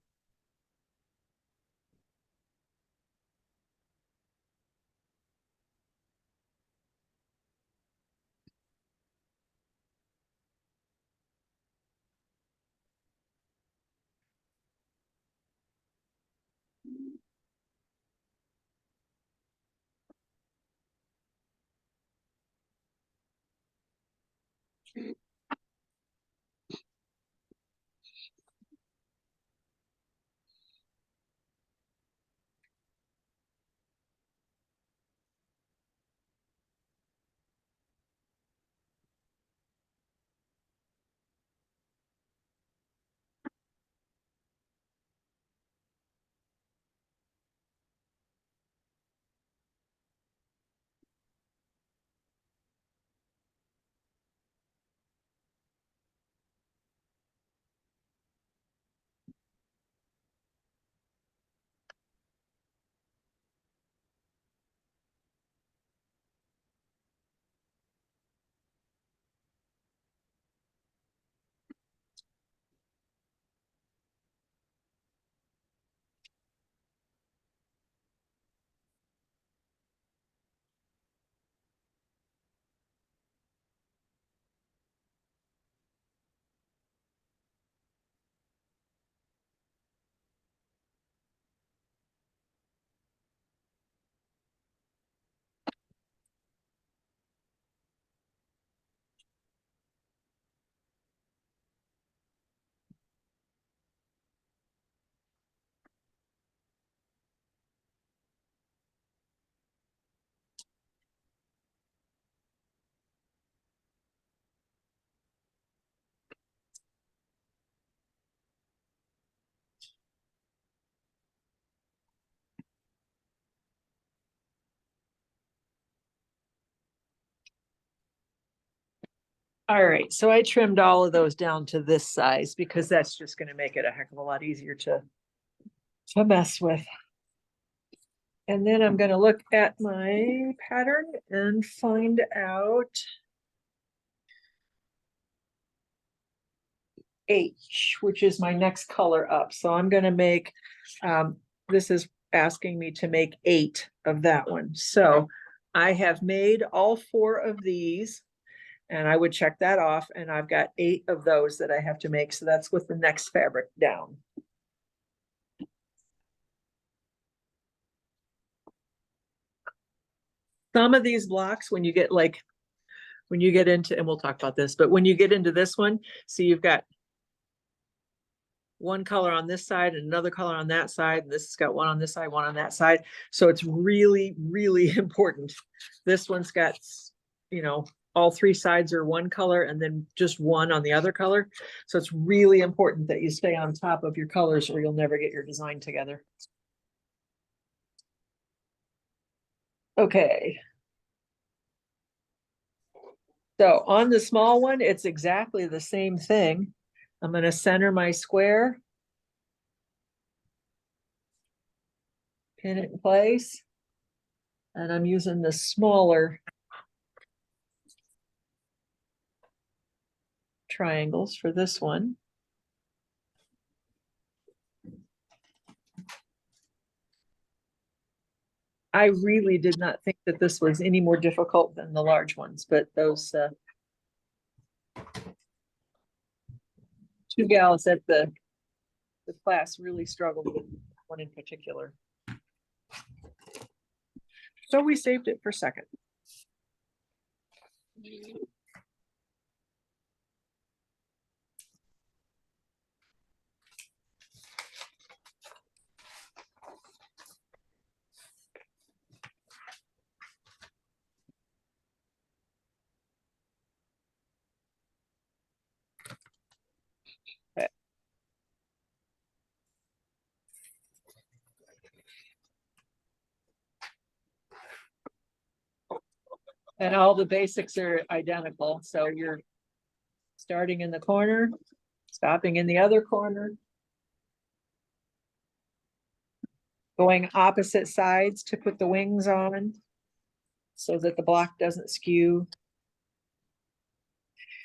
All right, so I trimmed all of those down to this size because that's just gonna make it a heck of a lot easier to mess with. And then I'm gonna look at my pattern and find out H, which is my next color up. So I'm gonna make, this is asking me to make 8 of that one. So I have made all 4 of these. And I would check that off, and I've got 8 of those that I have to make. So that's with the next fabric down. Some of these blocks, when you get into, and we'll talk about this, but when you get into this one, see you've got one color on this side and another color on that side, and this has got one on this side, one on that side. So it's really, really important. This one's got, all 3 sides are one color and then just one on the other color. So it's really important that you stay on top of your colors or you'll never get your design together. Okay. So on the small one, it's exactly the same thing. I'm going to center my square. Pin it in place. And I'm using the smaller triangles for this one. I really did not think that this was any more difficult than the large ones, but those 2 gals at the class really struggled with one in particular. So we saved it for second. And all the basics are identical, so you're starting in the corner, stopping in the other corner. Going opposite sides to put the wings on so that the block doesn't skew.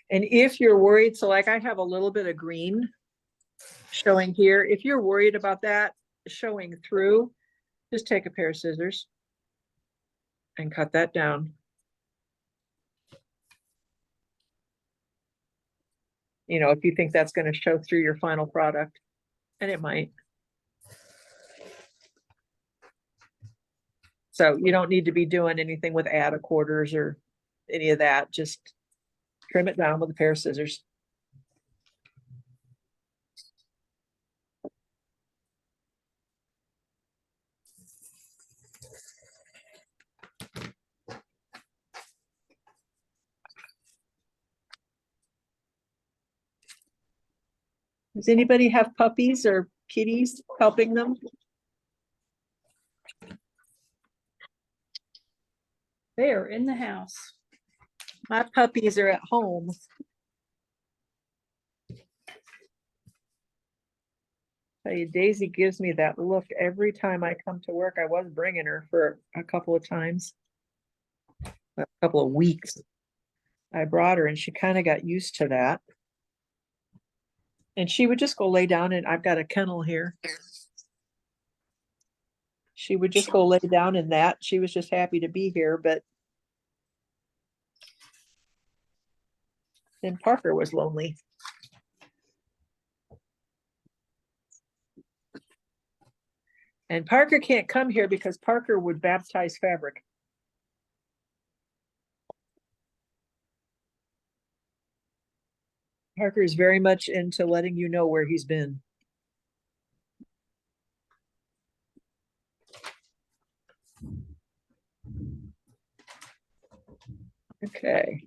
And if you're worried, so like I have a little bit of green showing here, if you're worried about that showing through, just take a pair of scissors and cut that down. You know, if you think that's going to show through your final product, and it might. So you don't need to be doing anything with add a quarters or any of that. Just trim it down with a pair of scissors. Does anybody have puppies or kitties helping them? They are in the house. My puppies are at home. Tell you, Daisy gives me that look every time I come to work. I was bringing her for a couple of times. A couple of weeks. I brought her and she kind of got used to that. And she would just go lay down, and I've got a kennel here. She would just go lay down in that. She was just happy to be here, but then Parker was lonely. And Parker can't come here because Parker would baptize fabric. Parker is very much into letting you know where he's been. Okay.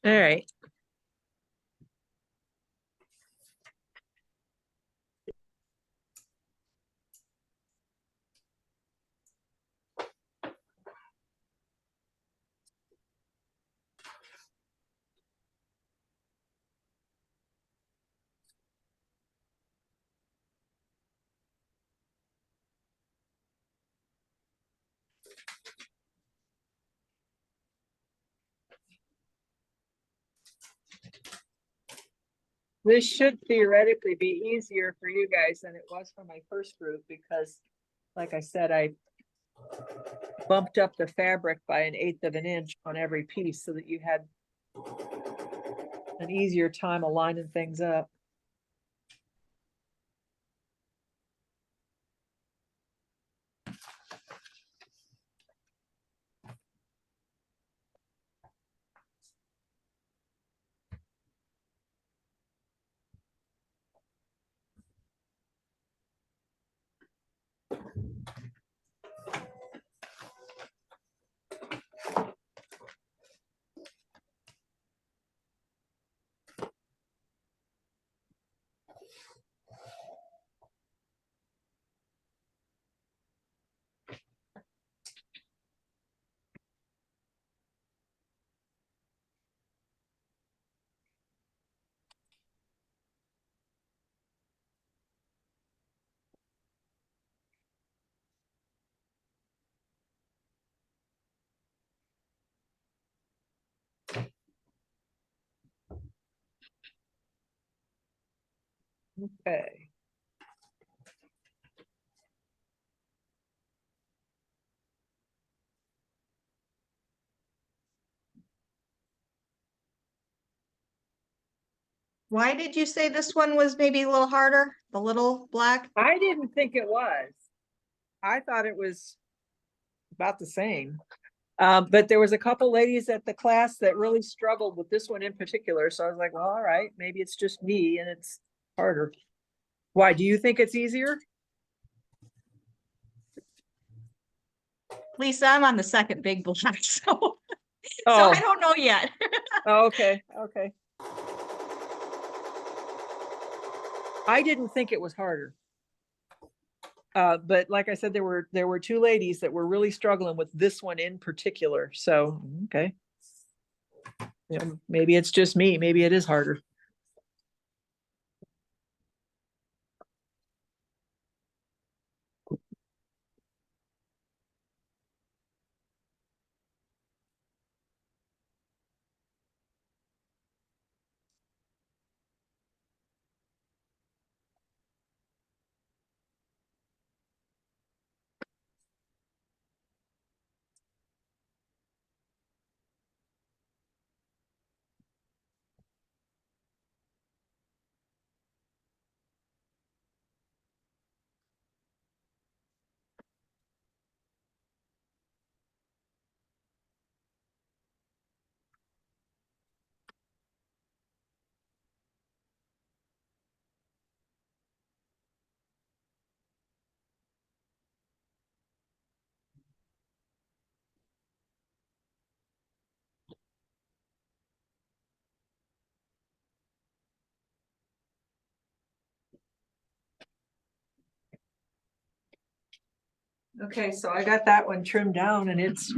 All right. This should theoretically be easier for you guys than it was for my first group because, like I said, I bumped up the fabric by 1/8 of an inch on every piece so that you had an easier time aligning things up. Okay. Why did you say this one was maybe a little harder? The little black? I didn't think it was. I thought it was about the same. But there was a couple ladies at the class that really struggled with this one in particular. So I was like, well, all right, maybe it's just me and it's harder. Why, do you think it's easier? Lisa, I'm on the second big black, so Oh, I don't know yet. okay, okay. I didn't think it was harder. But like I said, there were two ladies that were really struggling with this one in particular. So, okay. Yeah, maybe it's just me. Maybe it is harder. Okay, so I got that one trimmed down and it's,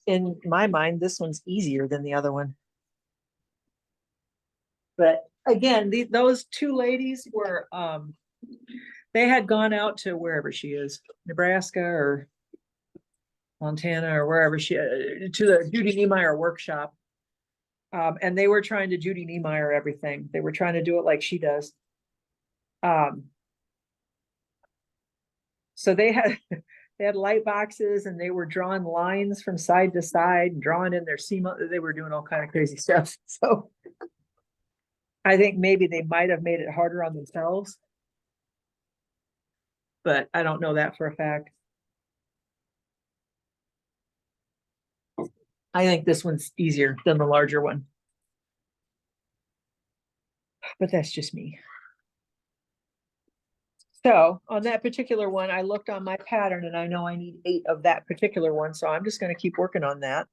in my mind, this one's easier than the other one. But again, those two ladies were, they had gone out to wherever she is, Nebraska or Montana or wherever she, to the Judy Niemeyer workshop. And they were trying to Judy Niemeyer everything. They were trying to do it like she does. So they had they had light boxes and they were drawing lines from side to side, drawing in their seam. They were doing all kind of crazy stuff. So I think maybe they might have made it harder on themselves, but I don't know that for a fact. I think this one's easier than the larger one, but that's just me. So on that particular one, I looked on my pattern and I know I need 8 of that particular one. So I'm just going to keep working on that.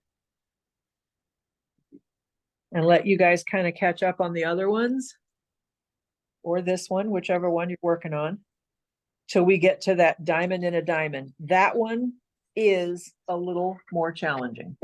And let you guys kind of catch up on the other ones. Or this one, whichever one you're working on. Till we get to that diamond in a diamond. That one is a little more challenging.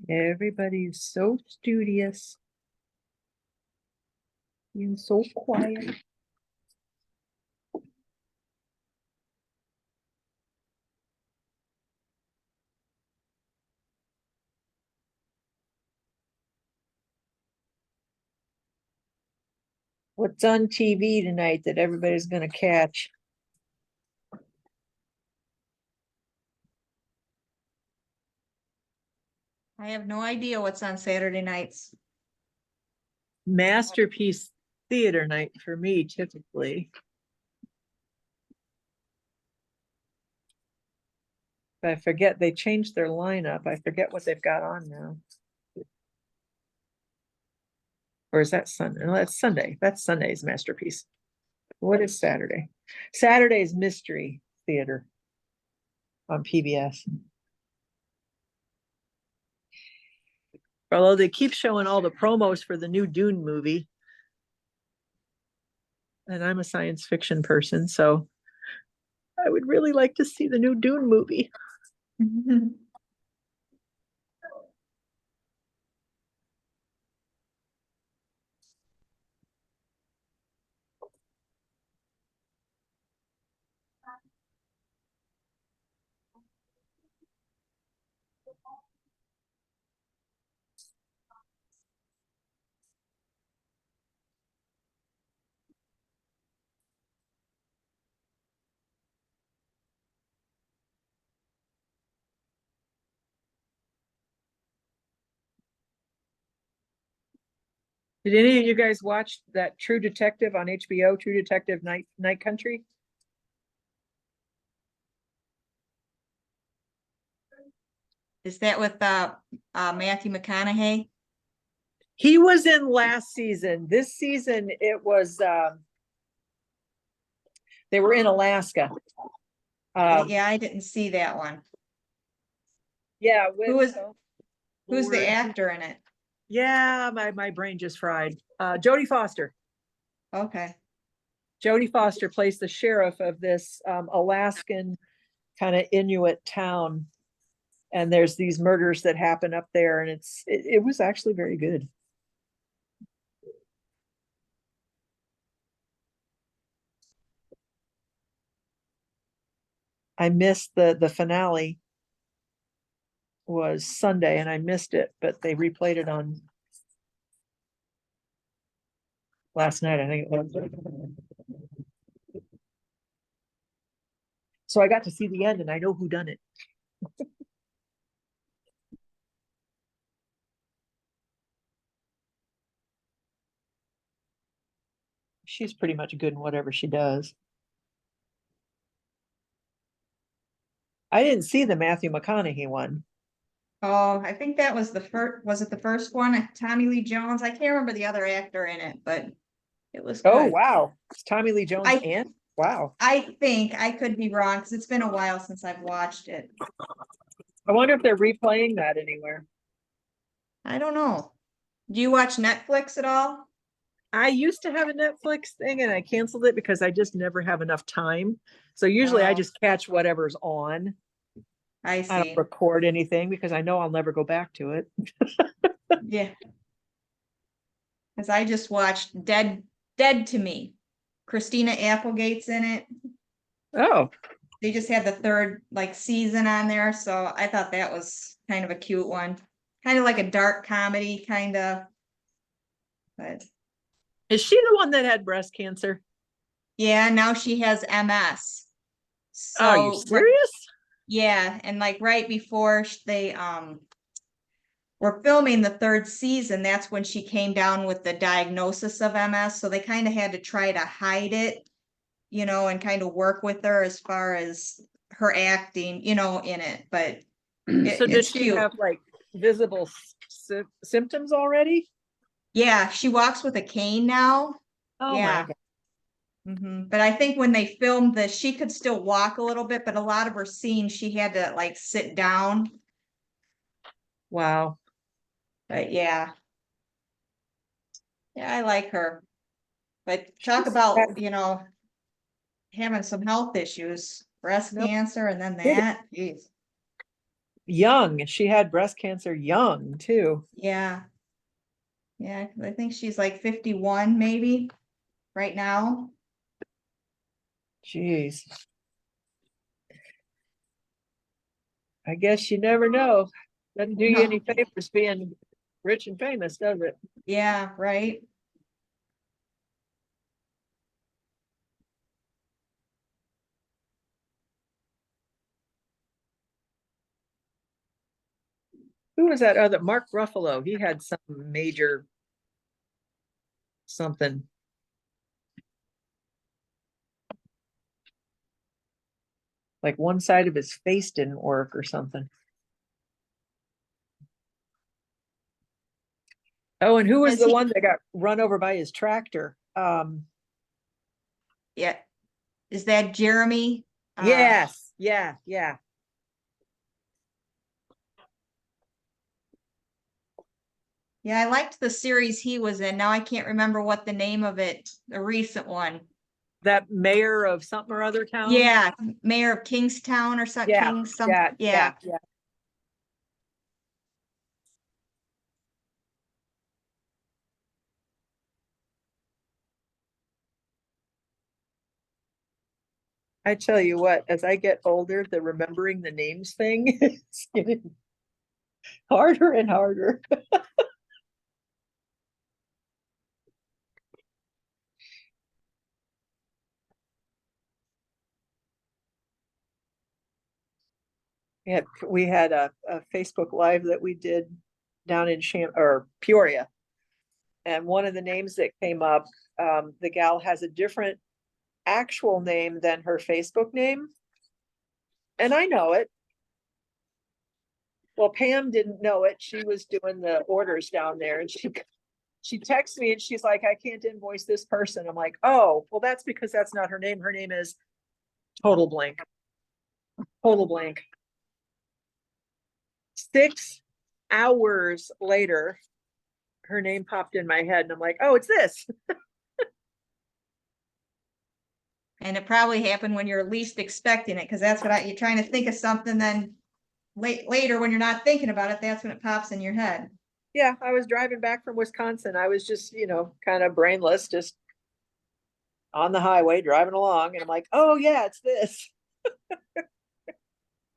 Everybody's so studious. Being so quiet. What's on TV tonight that everybody's gonna catch? I have no idea what's on Saturday nights. Masterpiece theater night for me typically. I forget, they changed their lineup. I forget what they've got on now. Or is that Sunday? No, that's Sunday. That's Sunday's masterpiece. What is Saturday? Saturday's Mystery Theater on PBS. Although they keep showing all the promos for the new Dune movie. And I'm a science fiction person, so I would really like to see the new Dune movie. Did any of you guys watch that True Detective on HBO, True Detective Night Country? Is that with Matthew McConaughey? He was in last season. This season it was they were in Alaska. Yeah, I didn't see that one. Yeah, Who's Lord. the actor in it? Yeah, my brain just fried. Jodie Foster. Okay. Jodie Foster plays the sheriff of this Alaskan kind of Inuit town. And there's these murders that happen up there, and it was actually very good. I missed the finale was Sunday and I missed it, but they replayed it on last night, I think it was. So I got to see the end and I know who done it. She's pretty much good in whatever she does. I didn't see the Matthew McConaughey one. Oh, I think that was the first, was it the first one? Tommy Lee Jones? I can't remember the other actor in it, but it was Oh, good. wow. It's Tommy Lee Jones and wow. I think, I could be wrong, because it's been a while since I've watched it. I wonder if they're replaying that anywhere. I don't know. Do you watch Netflix at all? I used to have a Netflix thing and I canceled it because I just never have enough time. So usually I Oh. just catch whatever's on. I I see. don't record anything because I know I'll never go back to it. Yeah. Because I just watched Dead to Me. Christina Applegate's in it. Oh, They just had the third like season on there, so I thought that was kind of a cute one. Kind of like a dark comedy, kind of. But is she the one that had breast cancer? yeah, now she has MS. Are you So serious? yeah, and like right before they were filming the third season, that's when she came down with the diagnosis of MS. So they kind of had to try to hide it, you know, and kind of work with her as far as her acting, you know, in it. But So does it's she cute. have like visible symptoms already? Yeah, she walks with a cane now. Oh Yeah. my God. But I think when they filmed this, she could still walk a little bit, but a lot of her scenes she had to like sit down. Wow. But yeah. Yeah, I like her. But talk about, you know, having some health issues, breast Nope. cancer and then Did it. that. Jeez. young. She had breast cancer young too. Yeah. Yeah, 'cause I think she's like 51 maybe right now. Jeez. I guess you never know. Doesn't do you any No. favors being rich and famous, does it? Yeah, right. Who was that other? Mark Ruffalo. He had some major something. Like one side of his face didn't work or something. Oh, and who was Has the he- one that got run over by his tractor? Yeah. Is that Jeremy? Yes. Yeah. Yeah. Yeah, I liked the series he was in. Now I can't remember what the name of it, the recent one. That mayor of something or other town. Yeah, Mayor of Kingstown or something. Yeah. Yeah. Yeah. Yeah. I tell you what, as I get older, the remembering the names thing is getting harder and harder. We had a Facebook Live that we did down in Peoria. And one of the names that came up, the gal has a different actual name than her Facebook name. And I know it. Well, Pam didn't know it. She was doing the orders down there and she texts me and she's like, I can't invoice this person. I'm like, oh, well, that's because that's not her name. Her name is total blank. Total blank. 6 hours later, her name popped in my head and I'm like, oh, it's this. And it probably happened when you're least expecting it, because that's what you're trying to think of something, then later when you're not thinking about it, that's when it pops in your head. Yeah, I was driving back from Wisconsin. I was just, kind of brainless, just on the highway driving along. And I'm like, oh, yeah, it's this.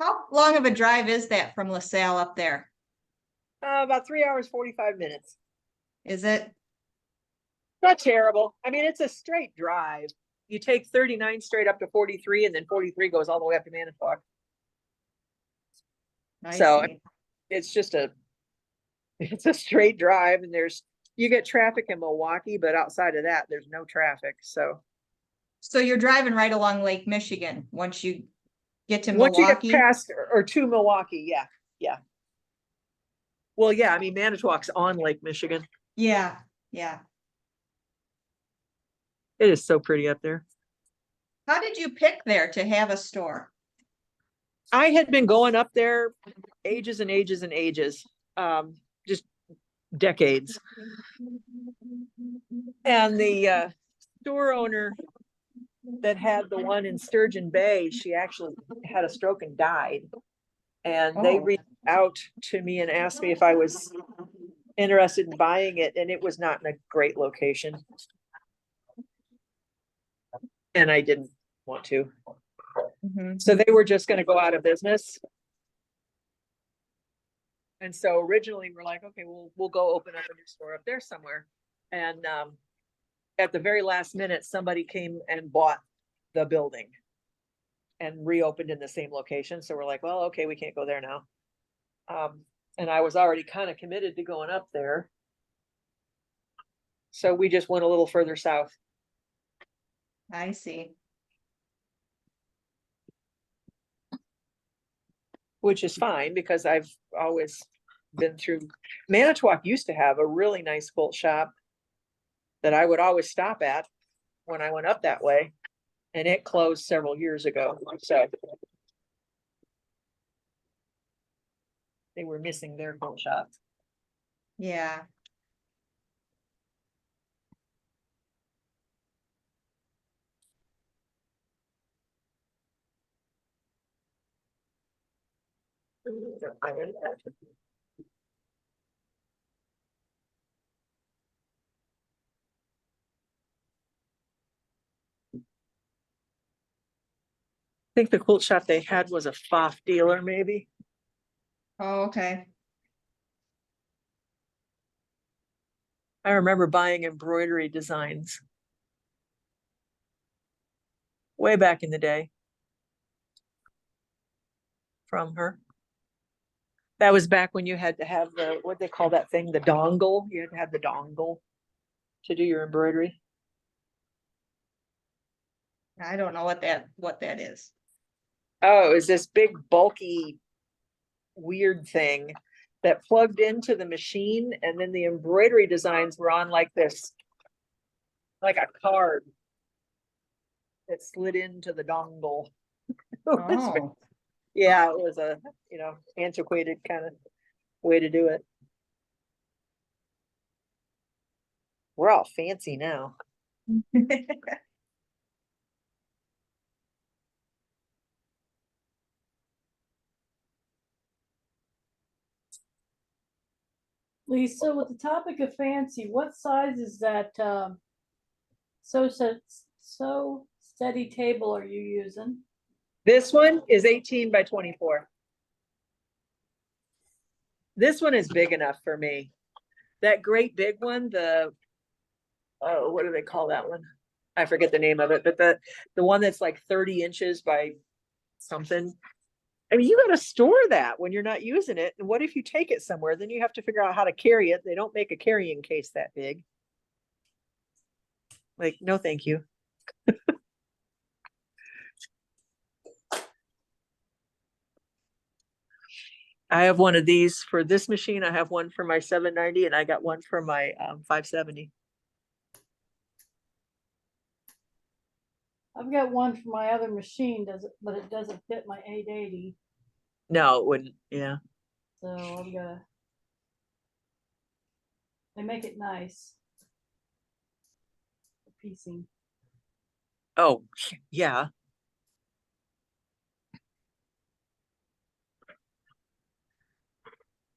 How long of a drive is that from LaSalle up there? About 3 hours, 45 minutes. Is it? Not terrible. I mean, it's a straight drive. You take 39 straight up to 43, and then 43 goes all the way up to Manitowoc. I So see. it's just it's a straight drive, and you get traffic in Milwaukee, but outside of that, there's no traffic. So So you're driving right along Lake Michigan once you get to once you get Milwaukee? past or to Milwaukee, yeah, yeah. Well, yeah, I mean, Manitowoc's on Lake Michigan. Yeah, yeah. It is so pretty up there. How did you pick there to have a store? I had been going up there ages and ages and ages, just decades. And the store owner that had the one in Sturgeon Bay, she actually had a stroke and died. And they Oh. reached out to me and asked me if I was interested in buying it, and it was not in a great location. And I didn't want to. Mhm. So they were just going to go out of business. And so originally we're like, okay, we'll go open up a new store up there somewhere. And at the very last minute, somebody came and bought the building and reopened in the same location. So we're like, well, okay, we can't go there now. And I was already kind of committed to going up there. So we just went a little further south. I see. Which is fine because I've always been through. Manitowoc used to have a really nice quilt shop that I would always stop at when I went up that way, and it closed several years ago. So they were missing their quilt shop. Yeah. I think the quilt shop they had was a FOF dealer, maybe. Oh, okay. I remember buying embroidery designs way back in the day from her. That was back when you had to have the, what they call that thing, the dongle. You had to have the dongle to do your embroidery. I don't know what that is. Oh, it was this big bulky weird thing that plugged into the machine, and then the embroidery designs were on like this, like a card that slid into the dongle. Oh, Yeah, it was a, antiquated kind of way to do it. We're all fancy now. Lisa, with the topic of fancy, what size is that, so steady table are you using? This one is 18 by 24. This one is big enough for me. That great big one, oh, what do they call that one? I forget the name of it, but the one that's like 30 inches by something. I mean, you got to store that when you're not using it. And what if you take it somewhere? Then you have to figure out how to carry it. They don't make a carrying case that big. Like, no, thank you. I have one of these for this machine. I have one for my 790, and I got one for my 570. I've got one for my other machine, but it doesn't fit my 880, No, it wouldn't. Yeah. so I've gotta. They make it nice. For piecing. Oh, yeah.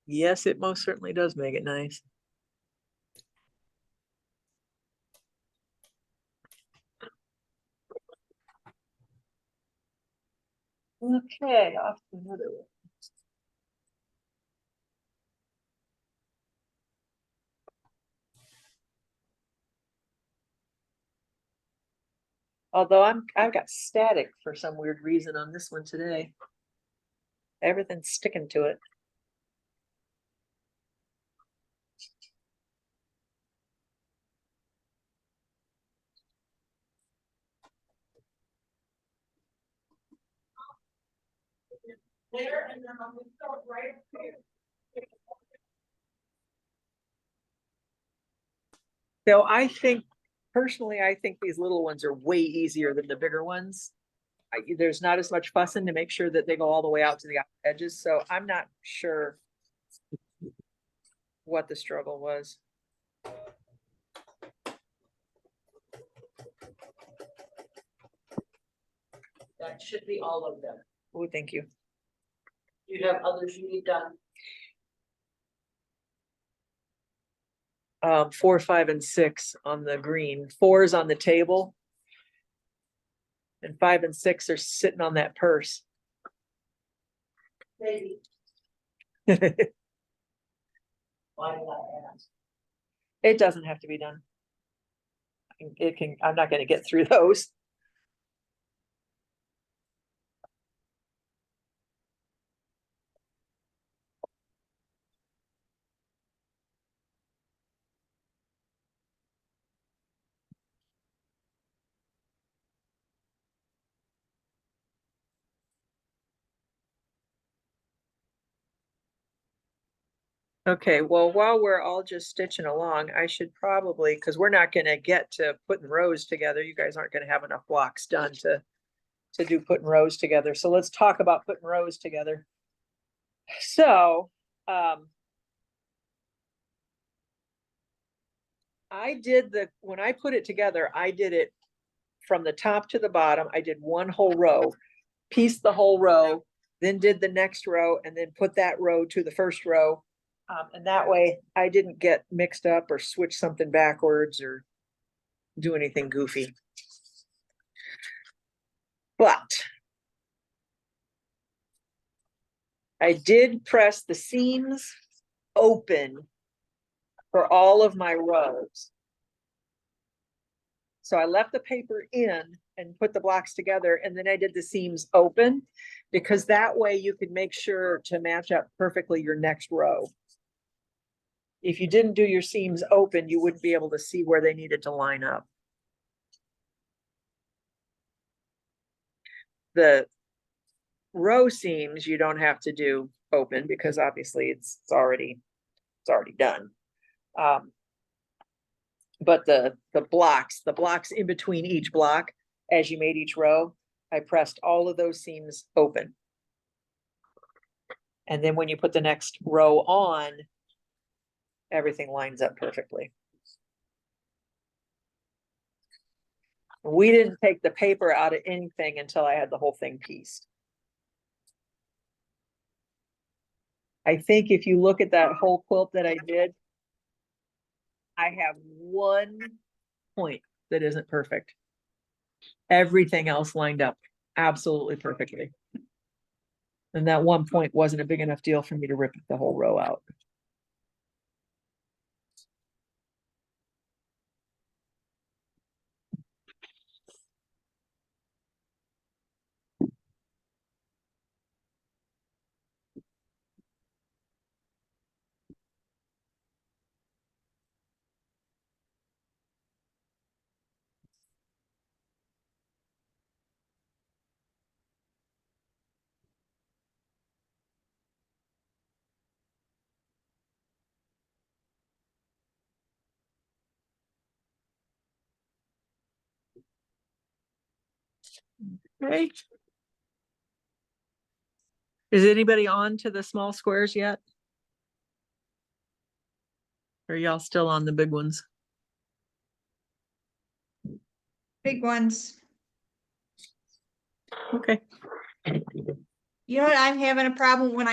Yes, it most certainly does make it nice. Okay, off to another one. Although I've got static for some weird reason on this one today. Everything's sticking to it. There, and then I'm gonna go right here. So personally, I think these little ones are way easier than the bigger ones. There's not as much fussing to make sure that they go all the way out to the edges, so I'm not sure what the struggle was. That should be all of them. Oh, thank you. You have others you need done. 4, 5, and 6 on the green. 4 is on the table. And 5 and 6 are sitting on that purse. Maybe. It Why did I ask? doesn't have to be done. I'm not gonna get through those. Okay, well, while we're all just stitching along, I should probably, because we're not gonna get to putting rows together. You guys aren't gonna have enough blocks done to do putting rows together. So let's talk about putting rows together. So, when I put it together, I did it from the top to the bottom. I did one whole row, pieced the whole row, then did the next row, and then put that row to the first row. And that way I didn't get mixed up or switch something backwards or do anything goofy. But I did press the seams open for all of my rows. So I left the paper in and put the blocks together, and then I did the seams open, because that way you could make sure to match up perfectly your next row. If you didn't do your seams open, you wouldn't be able to see where they needed to line up. The row seams you don't have to do open, because obviously it's already done. But the blocks in between each block, as you made each row, I pressed all of those seams open. And then when you put the next row on, everything lines up perfectly. We didn't take the paper out of anything until I had the whole thing pieced. I think if you look at that whole quilt that I did, I have one point that isn't perfect. Everything else lined up absolutely perfectly. And that one point wasn't a big enough deal for me to rip the whole row out. Right. Is anybody on to the small squares yet? Or are y'all still on the big ones? Big ones. Okay. You know what, I'm having a problem when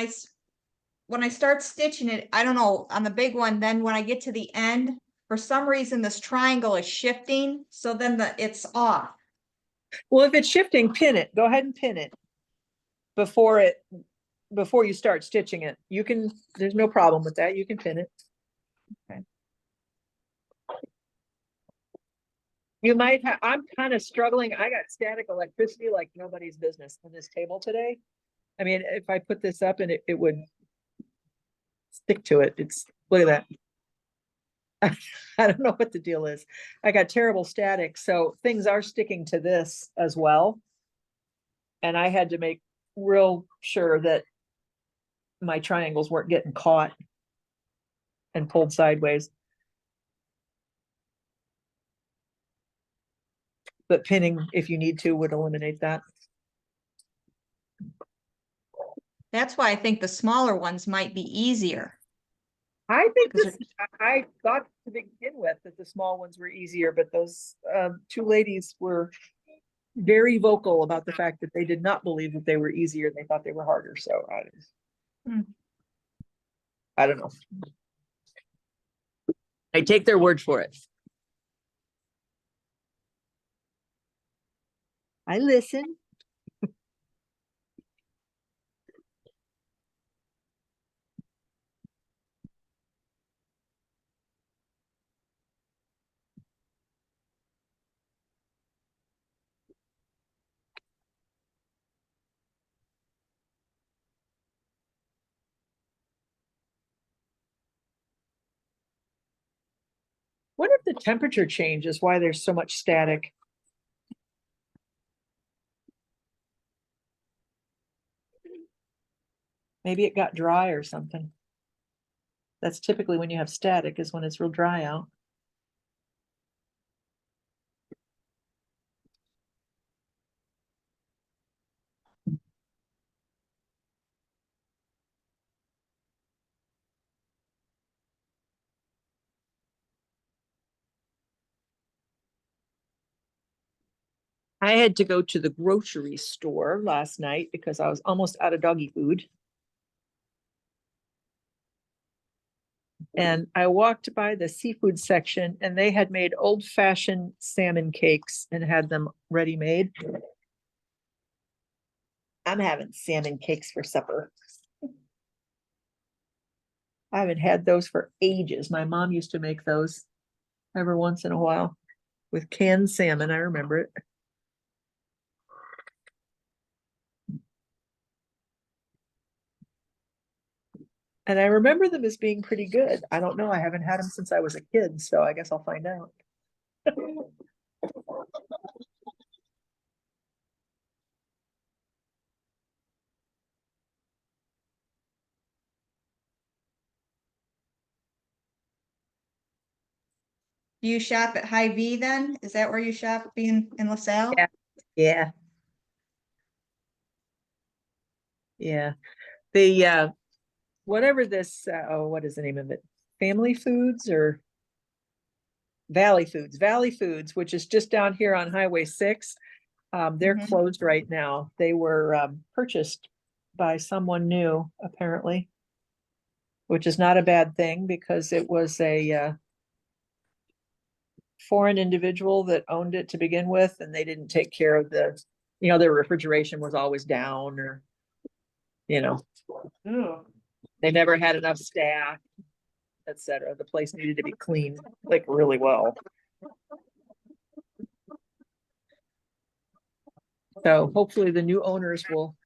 when I start stitching it, I don't know, on the big one, then when I get to the end, for some reason, this triangle is shifting, so then it's off. Well, if it's shifting, pin it. Go ahead and pin it before you start stitching it. You can, there's no problem with that. You can pin it. Okay. You might have, I'm kind of struggling. I got static electricity like nobody's business on this table today. I mean, if I put this up and it would stick to it. Look at that. I don't know what the deal is. I got terrible static. So things are sticking to this as well. And I had to make real sure that my triangles weren't getting caught and pulled sideways. But pinning, if you need to, would eliminate that. That's why I think the smaller ones might be easier. I think 'Cause this, I thought to begin with that the small ones were easier, but those two ladies were very vocal about the fact that they did not believe that they were easier. They thought they were harder. So I don't know. I take their word for it. I listen. What if the temperature change is why there's so much static? Maybe it got dry or something. That's typically when you have static, is when it's real dry out. I had to go to the grocery store last night because I was almost out of doggy food. And I walked by the seafood section and they had made old-fashioned salmon cakes and had them ready-made. I'm having salmon cakes for supper. I haven't had those for ages. My mom used to make those every once in a while with canned salmon. I remember it. And I remember them as being pretty good. I don't know. I haven't had them since I was a kid, so I guess I'll find out. Do you shop at Hy-Vee then? Is that where you shop being in LaSalle? Yeah. Yeah. Yeah. The whatever this oh, what is the name of it? Family Foods or Valley Foods, which is just down here on Highway 6. They're Mhm. closed right now. They were purchased by someone new, apparently, which is not a bad thing because it was a foreign individual that owned it to begin with, and they didn't take care of their refrigeration was always down, or Ooh. they never had enough staff, etc. The place needed to be cleaned like really well. So hopefully the new owners will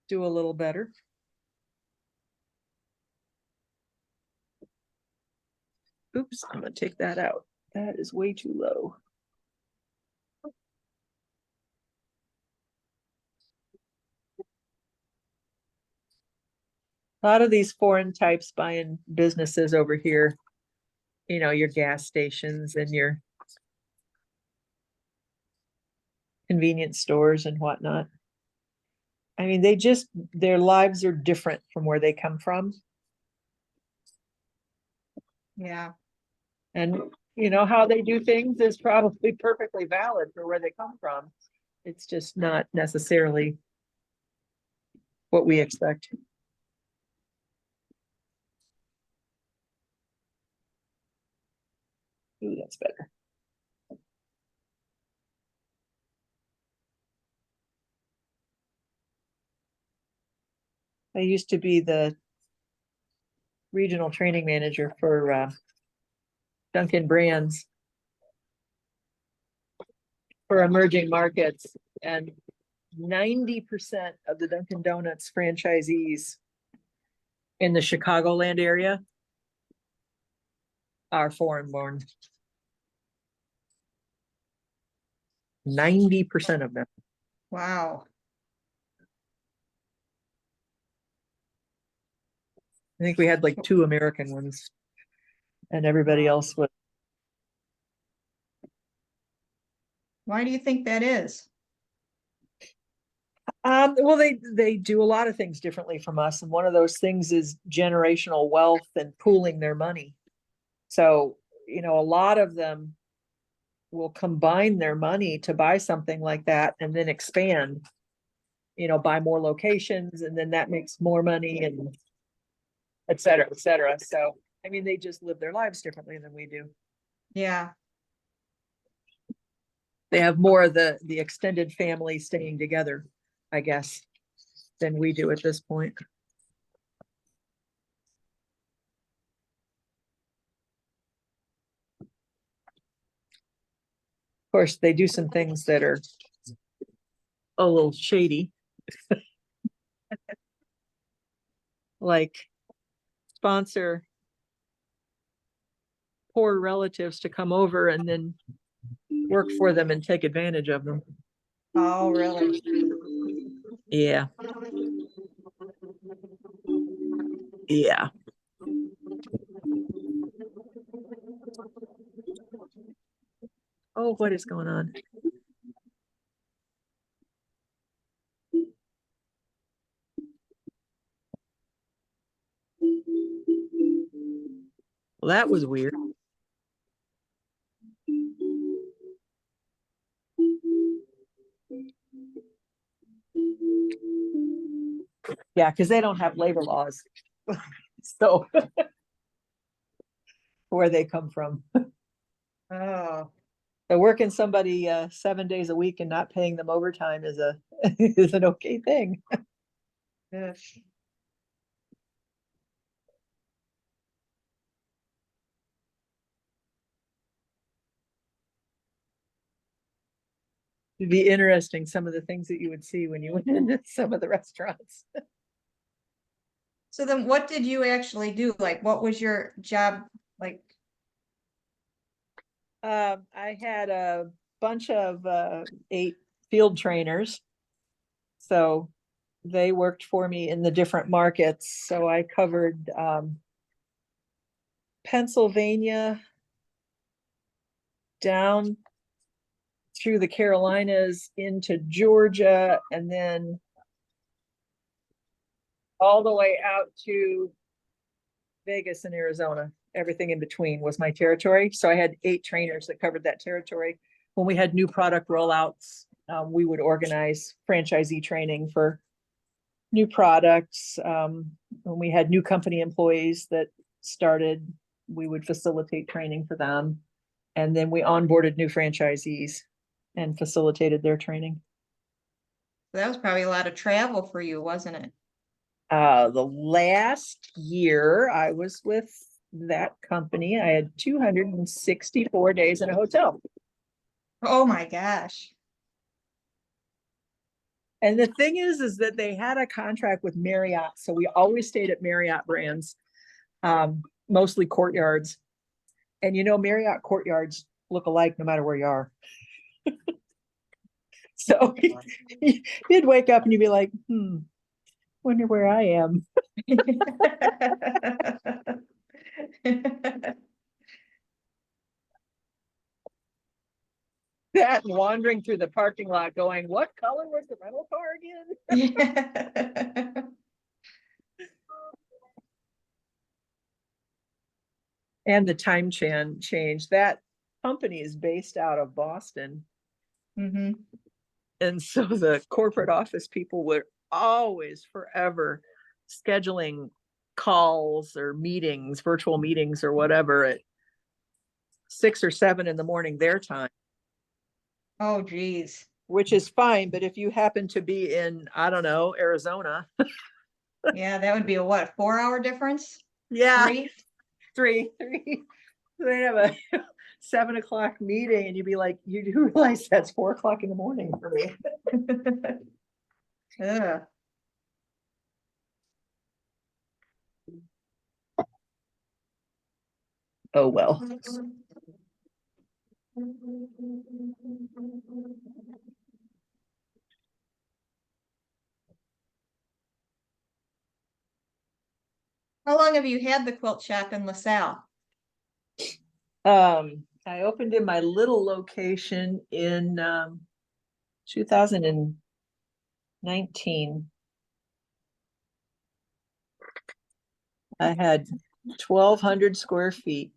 do a little better. Oops, I'm gonna take that out. That is way too low. A lot of these foreign types buying businesses over here, your gas stations and your convenience stores and whatnot. I mean, their lives are different from where they come from. Yeah. And how they do things is probably perfectly valid for where they come from. It's just not necessarily what we expect. Ooh, that's better. I used to be the regional training manager for Dunkin' Brands for emerging markets, and 90% of the Dunkin' Donuts franchisees in the Chicagoland area are foreign born. 90% of them. Wow. I think we had like 2 American ones, and everybody else was. Why do you think that is? Well, they do a lot of things differently from us, and one of those things is generational wealth and pooling their money. So, a lot of them will combine their money to buy something like that and then expand, buy more locations, and then that makes more money, and et cetera, et cetera. So, I mean, they just live their lives differently than we do. Yeah. They have more of the extended family staying together, I guess, than we do at this point. Of course, they do some things that are a little shady. Like sponsor poor relatives to come over and then work for them and take advantage of them. Oh, really? Yeah. Yeah. Oh, what is going on? Well, that was weird. Yeah, because they don't have labor laws. So where they come from. Oh, So working somebody 7 days a week and not paying them overtime is a is an okay thing. gosh. It'd be interesting, some of the things that you would see when you went into some of the restaurants. So then what did you actually do? Like, what was your job like? I had a bunch of 8 field trainers. So they worked for me in the different markets. So I covered Pennsylvania down through the Carolinas into Georgia, and then all the way out to Vegas and Arizona. Everything in between was my territory. So I had 8 trainers that covered that territory. When we had new product rollouts, we would organize franchisee training for new products. When we had new company employees that started, we would facilitate training for them. And then we onboarded new franchisees and facilitated their training. That was probably a lot of travel for you, wasn't it? The last year I was with that company, I had 264 days in a hotel. Oh my gosh. And the thing is that they had a contract with Marriott. So we always stayed at Marriott brands, mostly Courtyards. And you know, Marriott Courtyards look alike no matter where you are. So you'd wake up and you'd be like, wonder where I am. That and wandering through the parking lot going, what color was the rental car again? And the time change. That company is based out of Boston. Mhm. And so the corporate office people were always forever scheduling calls or meetings, virtual meetings or whatever at 6 or 7 in the morning their time, Oh geez. which is fine. But if you happen to be in, I don't know, Arizona, Yeah, that would be a what, 4-hour difference? yeah, 3? three. They have a 7 o'clock meeting, and you'd be like, you do realize that's 4 o'clock in the morning for me. Ugh. Oh well. How long have you had the quilt shop in LaSalle? I opened in my little location in 2019. I had 1,200 square feet.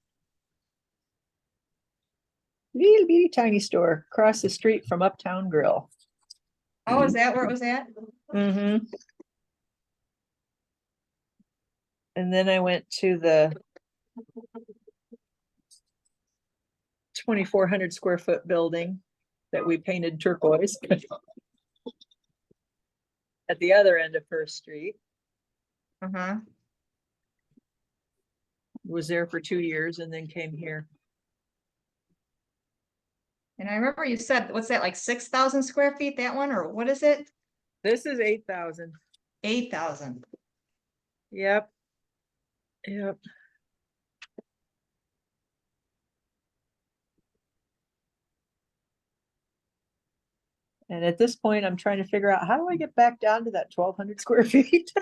Little bitty tiny store across the street from Uptown Grill. Oh, is that where it was at? Mm-hmm. And then I went to the 2,400 square foot building that we painted turquoise at the other end of First Street. Uh-huh. Was there for 2 years and then came here. And I remember you said, what's that, like 6,000 square feet, that one, or what is it? This is 8,000. 8,000. Yep. Yep. And at this point, I'm trying to figure out, how do I get back down to that 1,200 square feet?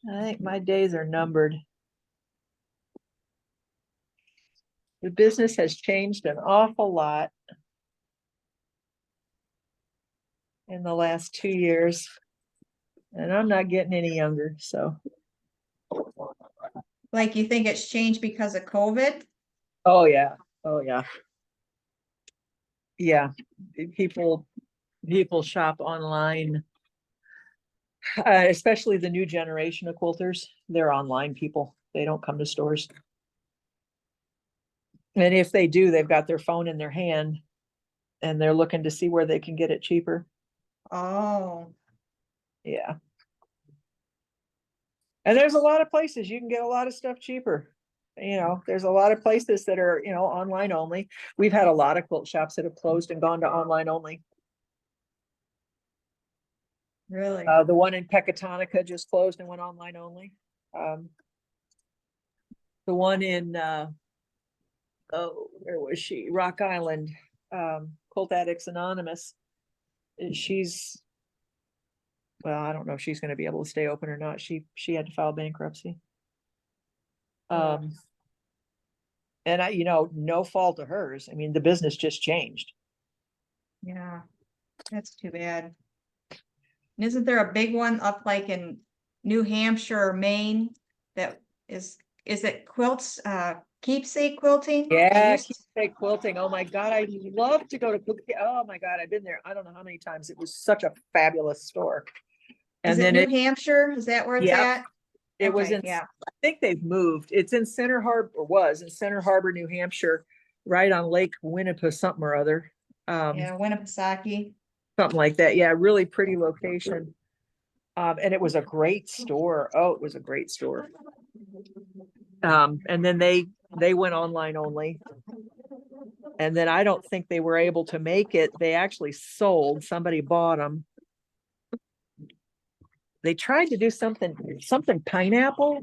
I think my days are numbered. The business has changed an awful lot in the last 2 years. And I'm not getting any younger, so. Like you think it's changed because of COVID? Oh, yeah. Oh, yeah. yeah, people shop online. Especially the new generation of quilters, they're online people. They don't come to stores. And if they do, they've got their phone in their hand and they're looking to see where they can get it cheaper. Oh, Yeah. And there's a lot of places you can get a lot of stuff cheaper. You know, there's a lot of places that are, you know, online only. We've had a lot of quilt shops that have closed and gone to online only. really? The one in Pecatonica just closed and went online only. The one in, oh, where was she? Rock Island, Quilt Addicts Anonymous. She's, well, I don't know if she's gonna be able to stay open or not. She had to file bankruptcy. And I, you know, no fault of hers. I mean, the business just changed. Yeah, that's too bad. And isn't there a big one up like in New Hampshire or Maine that is it quilts, Keepsake Quilting? They Yeah, used- keepsake quilting. Oh my God, I love to go to oh my God, I've been there. I don't know how many times. It was such a fabulous store. Is And it then New Hampshire? Is that where it's Yep. at? it was Okay, in, yeah. I think they've moved. It's in Center Harbor, or was in Center Harbor, New Hampshire, right on Lake Winnipesaukee, something or other. Yeah, Winnipesaukee. Something like that. Yeah, really pretty location. And it was a great store. Oh, it was a great store. And then they went online only. And then I don't think they were able to make it. They actually sold, somebody bought them. They tried to do something pineapple,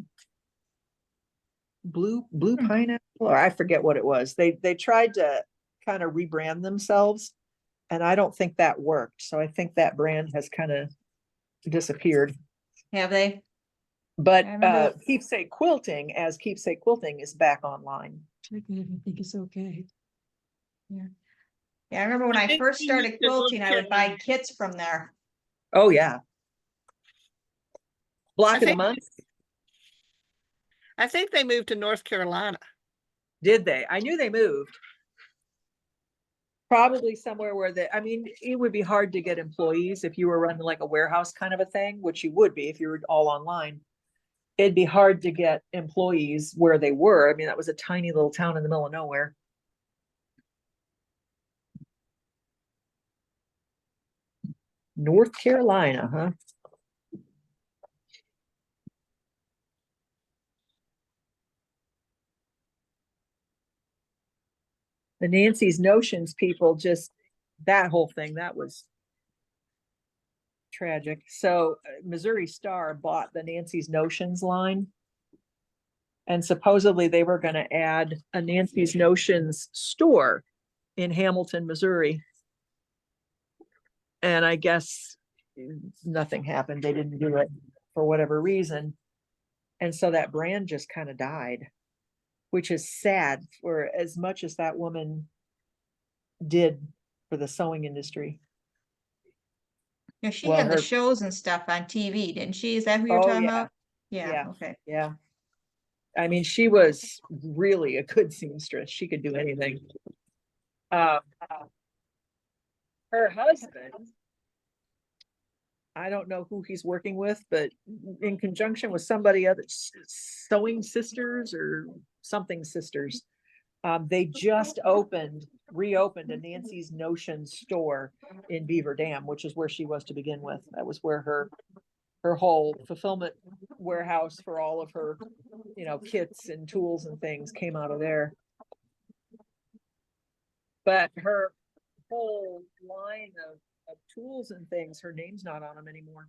blue pineapple, or I forget what it was. They tried to kind of rebrand themselves, and I don't think that worked. So I think that brand has kind of disappeared. Have they? But I remember- Keepsake Quilting, as Keepsake Quilting, is back online. I think it's okay. Yeah. Yeah, I remember when I first started quilting, I would buy kits from there. Oh yeah. Block of the think- month. I think they moved to North Carolina. Did they? I knew they moved. Probably somewhere where I mean, it would be hard to get employees if you were running like a warehouse kind of a thing, which you would be if you were all online. It'd be hard to get employees where they were. I mean, that was a tiny little town in the middle of nowhere. North Carolina, huh? The Nancy's Notions people, just that whole thing, that was tragic. So Missouri Star bought the Nancy's Notions line. And supposedly they were going to add a Nancy's Notions store in Hamilton, Missouri. And I guess nothing happened. They didn't do it for whatever reason. And so that brand just kind of died, which is sad for as much as that woman did for the sewing industry. Yeah, she Well, had the her- shows and stuff on TV, didn't she? Is that who you're Oh, talking yeah. about? Yeah, Yeah. okay. Yeah. I mean, she was really a good seamstress. She could do anything. Her husband, I don't know who he's working with, but in conjunction with somebody other sewing sisters or something sisters, they just reopened a Nancy's Notion store in Beaver Dam, which is where she was to begin with. That was where her whole fulfillment warehouse for all of her, you know, kits and tools and things came out of there. But her whole line of tools and things, her name's not on them anymore.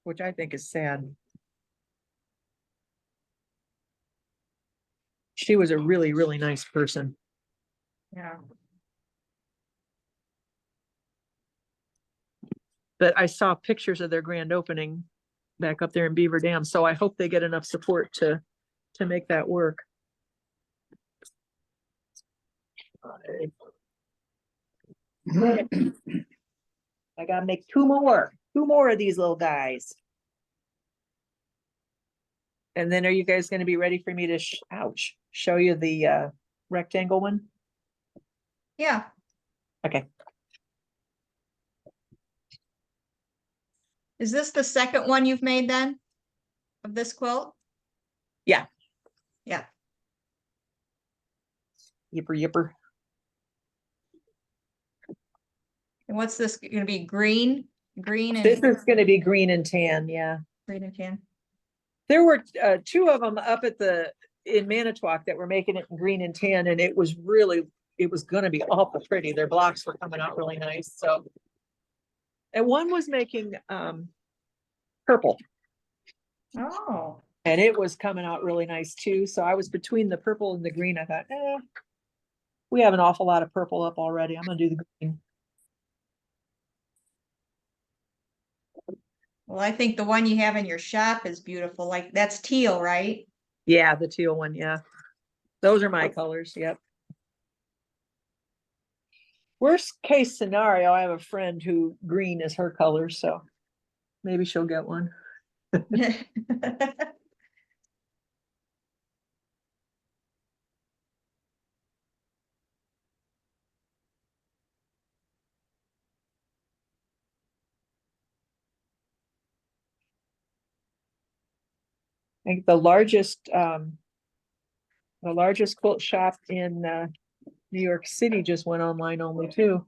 Which I think is sad. She was a really, really nice person. Yeah. But I saw pictures of their grand opening back up there in Beaver Dam, so I hope they get enough support to make that work. I gotta make two more of these little guys. And then are you guys gonna be ready for me to show you the rectangle one? Yeah, Okay. is this the second one you've made then? Of this quilt? Yeah. Yeah. Yipper yipper. And what's this gonna be? Green? Green This and is gonna be green and tan, yeah. green and tan? There were two of them up at in Manitowoc that were making it in green and tan, and it was gonna be awful pretty. Their blocks were coming out really nice, so. And one was making purple, Oh, and it was coming out really nice too. So I was between the purple and the green. I thought, we have an awful lot of purple up already. I'm gonna do the green. well, I think the one you have in your shop is beautiful. Like, that's teal, right? Yeah, the teal one, yeah. Those are my colors, yep. Worst case scenario, I have a friend who green is her color, so maybe she'll get one. I think the largest quilt shop in New York City just went online only too.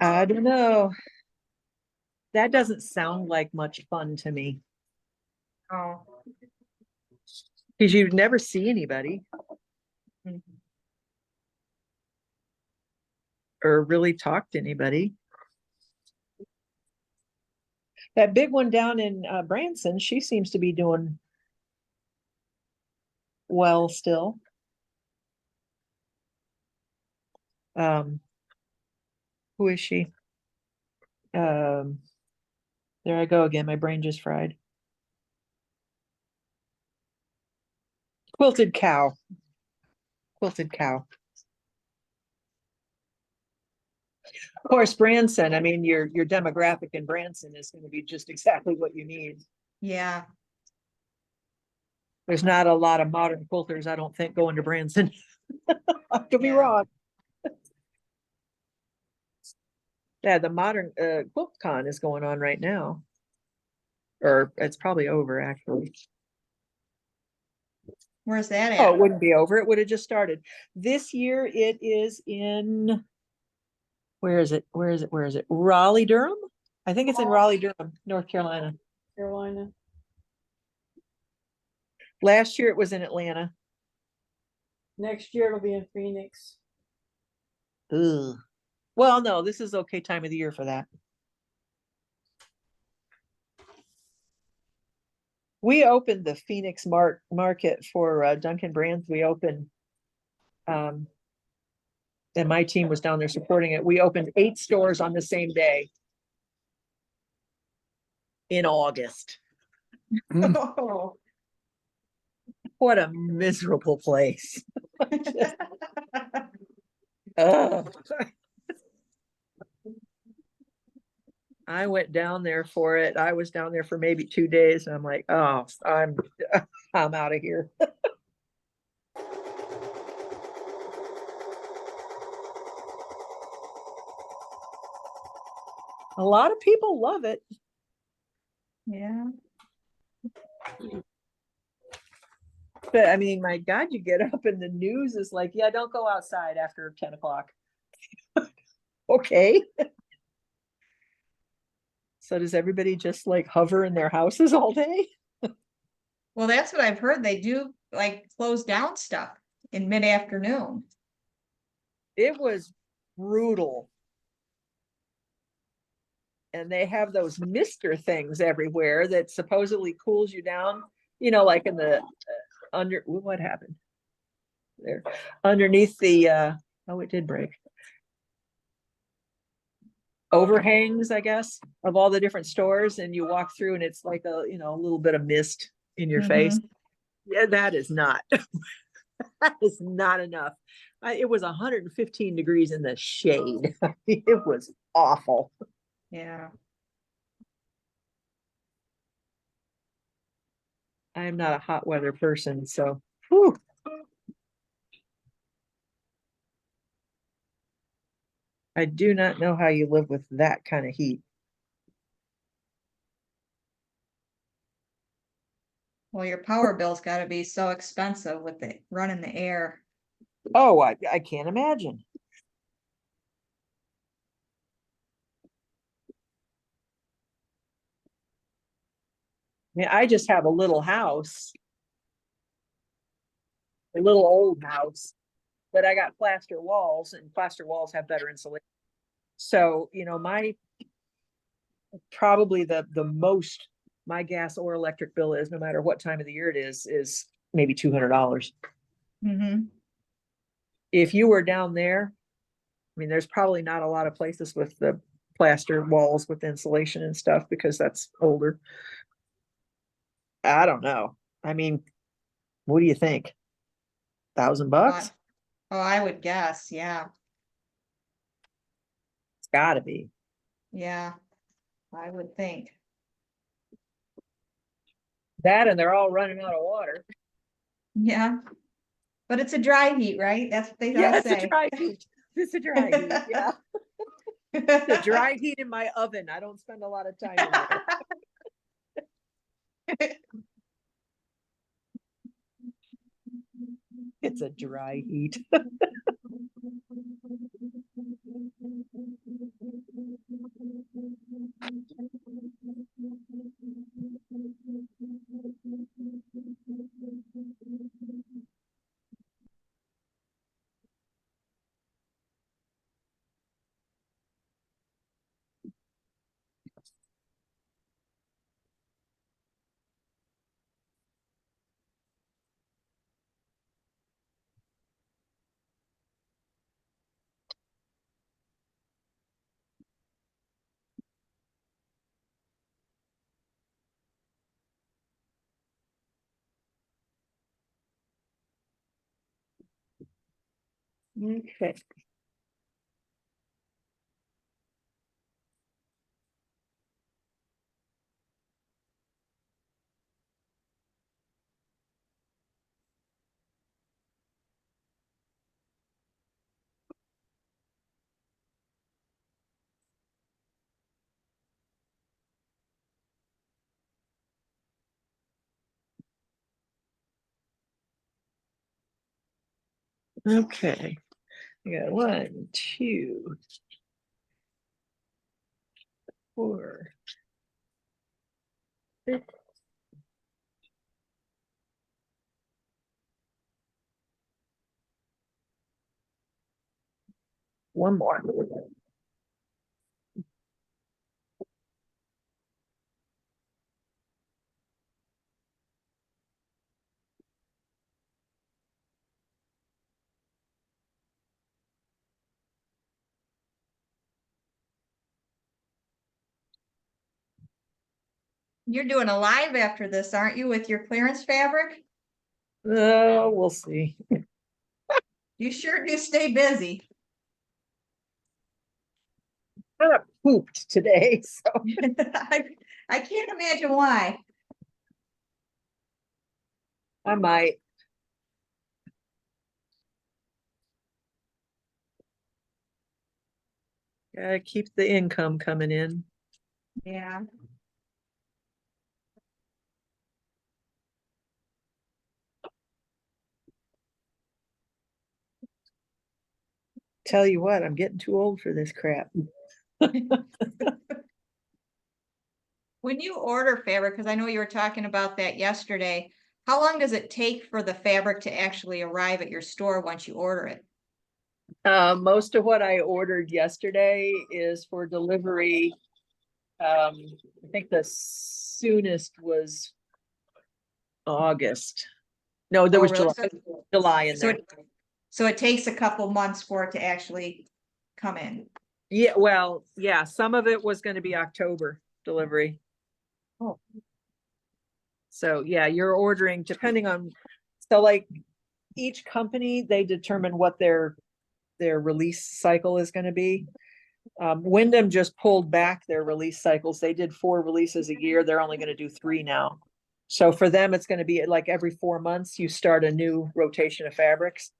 I don't know. That doesn't sound like much fun to me, Oh. because you'd never see anybody Mhm. or really talk to anybody. That big one down in Branson, she seems to be doing well still. Who is she? There I go again. My brain just fried. Quilted Cow. Quilted Cow. Of course, Branson, I mean, your demographic in Branson is going to be just exactly what you need. Yeah, There's not a lot of modern quilters, I don't think, going to Branson. I could be Yeah. wrong. Yeah, the modern QuiltCon is going on right now. Or it's probably over, actually. where's that Oh, at? it wouldn't be over. It would have just started. This year it is in, where is it? Where is it? Where is it? Raleigh, Durham? I think it's in Raleigh, Durham, North Carolina. Carolina. Last year it was in Atlanta. Next year it'll be in Phoenix. Ugh. Well, no, this is okay time of the year for that. We opened the Phoenix market for Duncan Brands. We opened, and my team was down there supporting it. We opened 8 stores on the same day in August. Oh. What a miserable place. Ugh. I went down there for it. I was down there for maybe 2 days, and I'm like, oh, I'm out of here. A lot of people love it. Yeah. But I mean, my God, you get up and the news is like, yeah, don't go outside after 10 o'clock. Okay. So does everybody just like hover in their houses all day? Well, that's what I've heard. They do like close down stuff in mid-afternoon. It was brutal. And they have those mister things everywhere that supposedly cools you down, you know, like in the under, what happened there? Underneath the, oh, it did break. Overhangs, I guess, of all the different stores, and you walk through and it's like a, you know, a little bit of mist in your face. Yeah, that is not, that is not enough. It was 115 degrees in the shade. It was awful. Yeah. I'm not a hot weather person, so. Whew. I do not know how you live with that kind of heat. Well, your power bill's gotta be so expensive with it running the air. Oh, I can't imagine. I mean, I just have a little house. A little old house, but I got plaster walls, and plaster walls have better insulation. So, you know, probably the most my gas or electric bill is, no matter what time of the year it is maybe $200. Mm-hmm. If you were down there, I mean, there's probably not a lot of places with the plaster walls with insulation and stuff because that's older. I don't know. I mean, what do you think? $1,000? Oh, I would guess, yeah, It's gotta be. yeah, I would think. That and they're all running out of water. Yeah, but it's a dry heat, right? That's what they all Yeah, it's a say. dry heat. It's a dry heat, yeah. The dry heat in my oven. I don't spend a lot of time in there. It's a dry heat. Okay. Okay. I got 1, 2, 4, 6. One more. You're doing a live after this, aren't you, with your clearance fabric? Oh, we'll see. You sure do stay busy. Kind of pooped today, so I can't imagine why. I might. Gotta keep the income coming in. Yeah. Tell you what, I'm getting too old for this crap. When you order fabric, because I know you were talking about that yesterday, how long does it take for the fabric to actually arrive at your store once you order it? Most of what I ordered yesterday is for delivery. I think the soonest was August. No, there Oh, was really? July in So there. so it takes a couple months for it to actually come in. Yeah, well, yeah, some of it was gonna be October delivery. Oh. So, yeah, you're ordering depending on, so like each company, they determine what their release cycle is gonna be. Wyndham just pulled back their release cycles. They did 4 releases a year. They're only gonna do 3 now. So for them, it's gonna be like every 4 months, you start a new rotation of fabrics.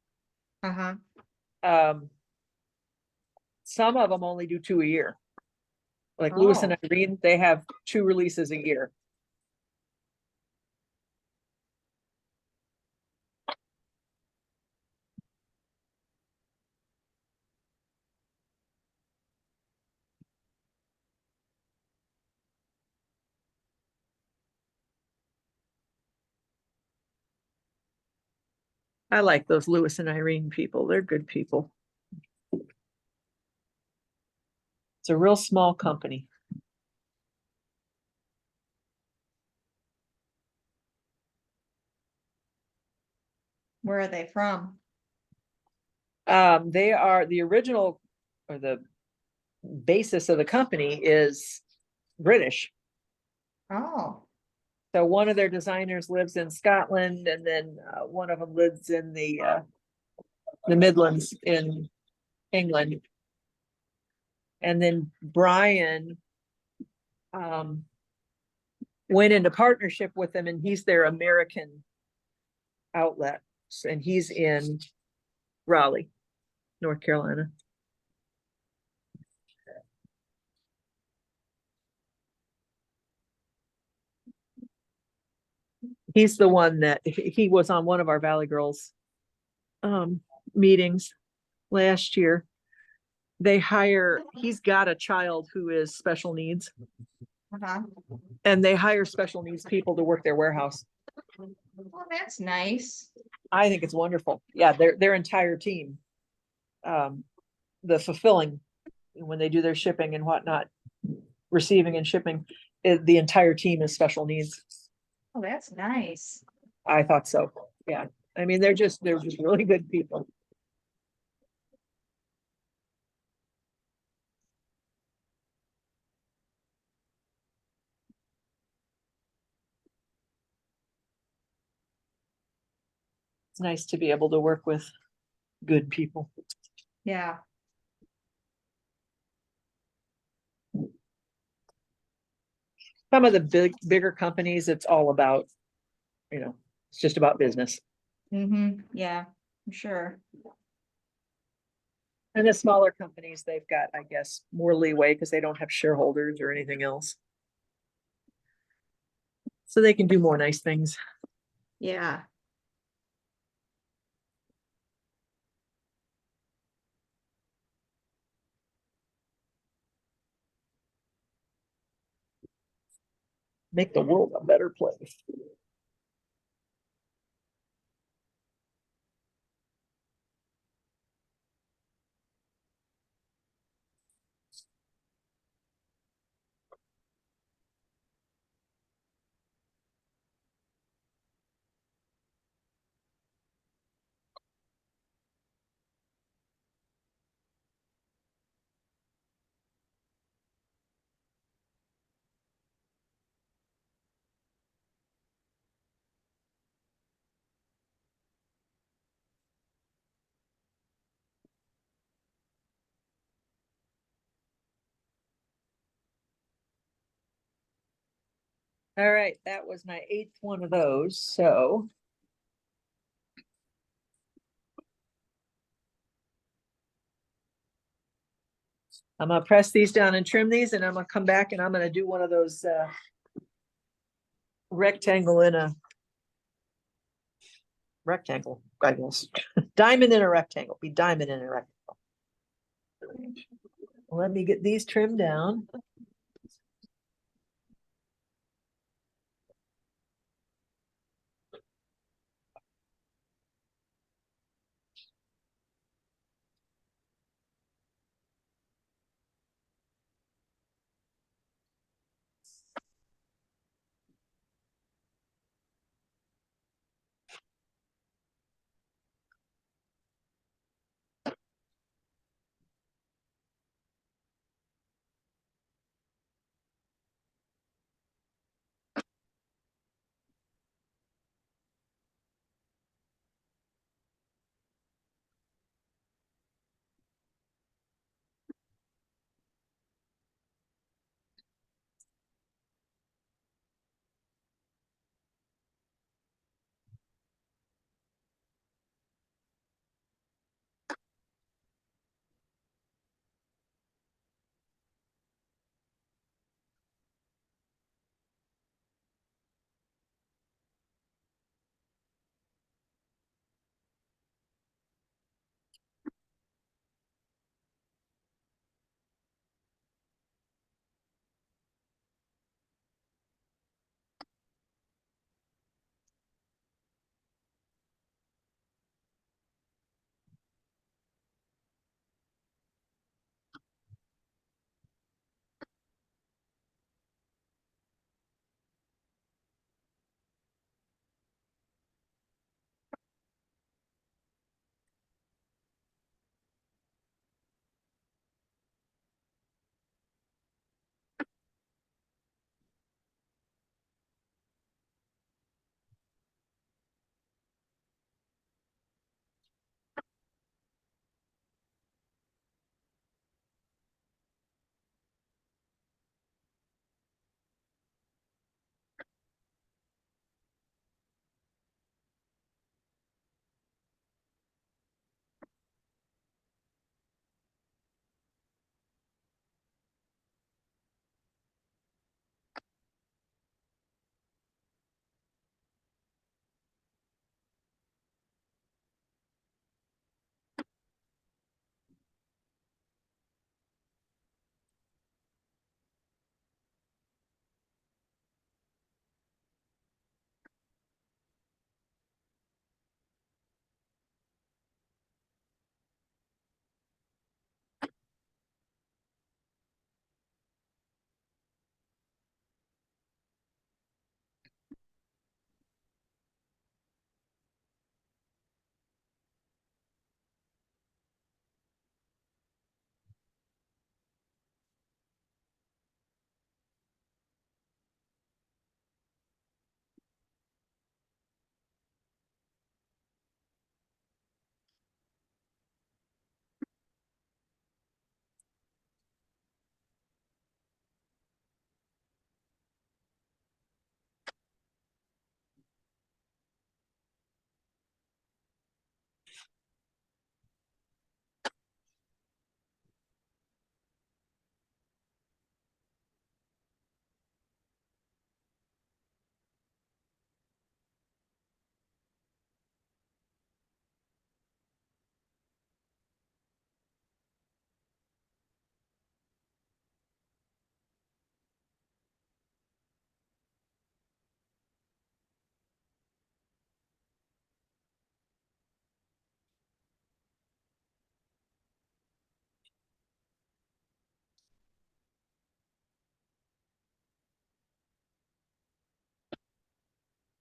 Uh-huh. Um. Some of them only do 2 a year. Like Lewis and Oh. Irene, they have 2 releases a year. I like those Lewis and Irene people. They're good people. It's a real small company. Where are they from? They are the original or the basis of the company is British. Oh, So one of their designers lives in Scotland, and then one of them lives in the Midlands in England. And then Brian went into partnership with them, and he's their American outlet, and he's in Raleigh, North Carolina. He's the one that he was on one of our Valley Girls meetings last year. He's got a child who is special needs, uh-huh. and they hire special needs people to work their warehouse. Well, that's nice. I think it's wonderful. Yeah, their entire team. The fulfilling, when they do their shipping and whatnot, receiving and shipping, the entire team is special needs. Oh, that's nice. I thought so. Yeah. I mean, they're just really good people. It's nice to be able to work with good people. Yeah. Some of the bigger companies, it's all about, it's just about business. Mm-hmm. Yeah, I'm sure. And the smaller companies, they've got, I guess, more leeway because they don't have shareholders or anything else. So they can do more nice things. Yeah. Make the world a better place. All right, that was my 8th one of those, so. I'm gonna press these down and trim these, and I'm gonna come back and I'm gonna do one of those rectangle in a rectangle, I guess. Diamond in a rectangle, be diamond in a rectangle. Let me get these trimmed down.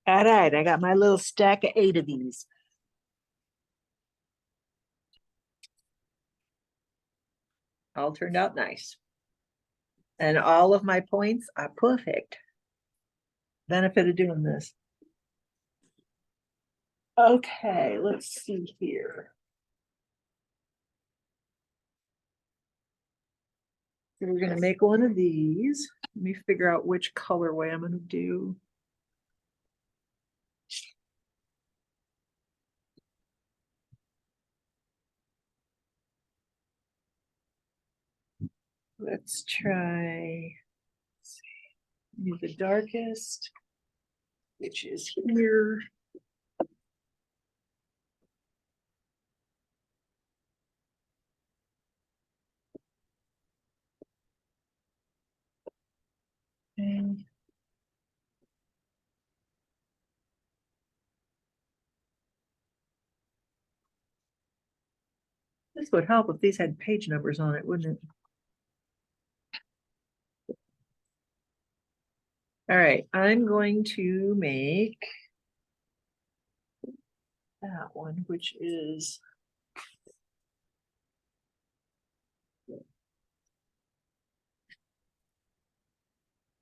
All right, I got my little stack of 8 of these. All turned out nice. And all of my points are perfect. Benefit of doing this. Okay, let's see here. So we're gonna make one of these. Let me figure out which colorway I'm gonna do. Let's try. Use the darkest, which is here. Okay. This would help if these had page numbers on it, wouldn't it? All right, I'm going to make that one, which is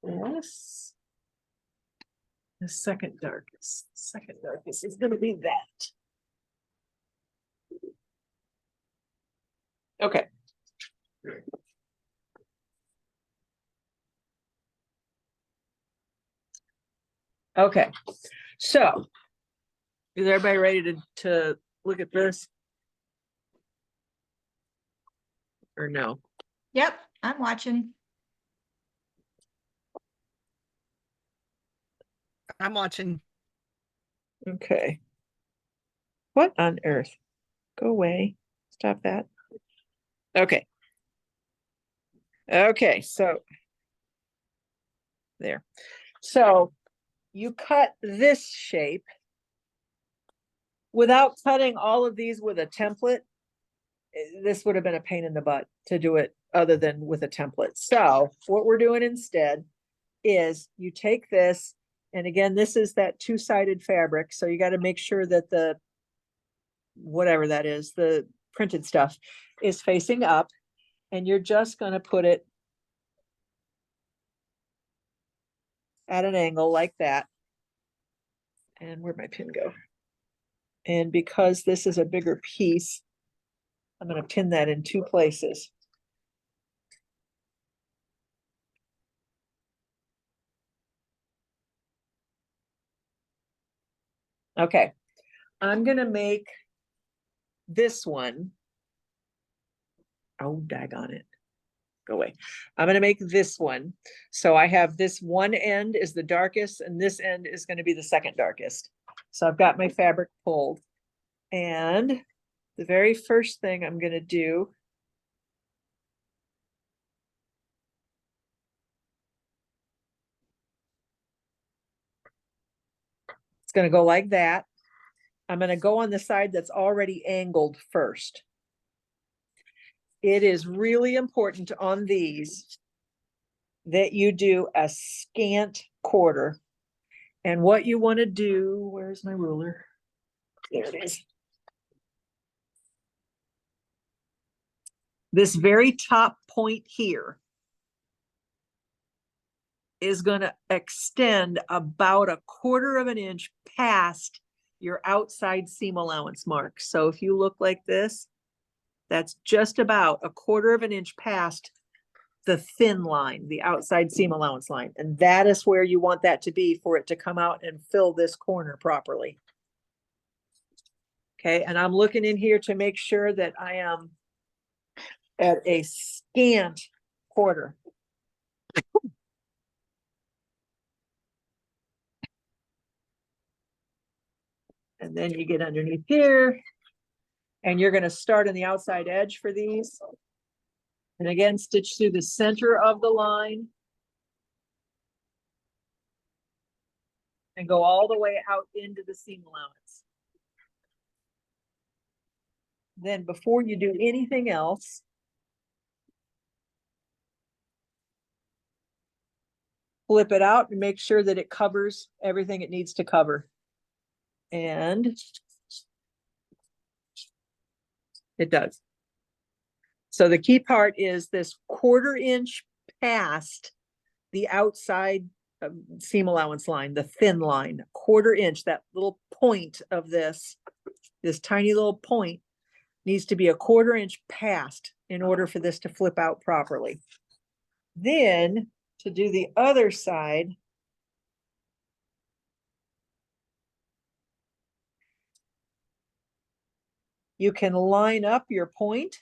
this. The second darkest. Second darkest is gonna be that. Okay. Okay, so is everybody ready to look at this? Or no? Yep, I'm watching. I'm watching. Okay. What on earth? Go away. Stop that. Okay. Okay, so there. So you cut this shape without cutting all of these with a template. This would have been a pain in the butt to do it other than with a template. So what we're doing instead is you take this, and again, this is that two-sided fabric. So you got to make sure that the, whatever that is, the printed stuff is facing up, and you're just going to put it at an angle like that. And where'd my pin go? And because this is a bigger piece, I'm going to pin that in 2 places. Okay, I'm going to make this one. Oh, daggone it. Go away. I'm going to make this one. So I have this one end is the darkest, and this end is going to be the second darkest. So I've got my fabric pulled. And the very first thing I'm going to do it's going to go like that. I'm going to go on the side that's already angled first. It is really important on these that you do a scant quarter. And what you want to do, where's my ruler? There it is. This very top point here is going to extend about 1/4 of an inch past your outside seam allowance mark. So if you look like this, that's just about 1/4 of an inch past the thin line, the outside seam allowance line. And that is where you want that to be for it to come out and fill this corner properly. Okay, and I'm looking in here to make sure that I am at a scant quarter. And then you get underneath here, and you're going to start on the outside edge for these. And again, stitch through the center of the line. And go all the way out into the seam allowance. Then before you do anything else, flip it out and make sure that it covers everything it needs to cover. And it does. So the key part is this 1/4 inch past the outside seam allowance line, the thin line, 1/4 inch, that little point of this tiny little point needs to be a 1/4 inch past in order for this to flip out properly. Then to do the other side, you can line up your point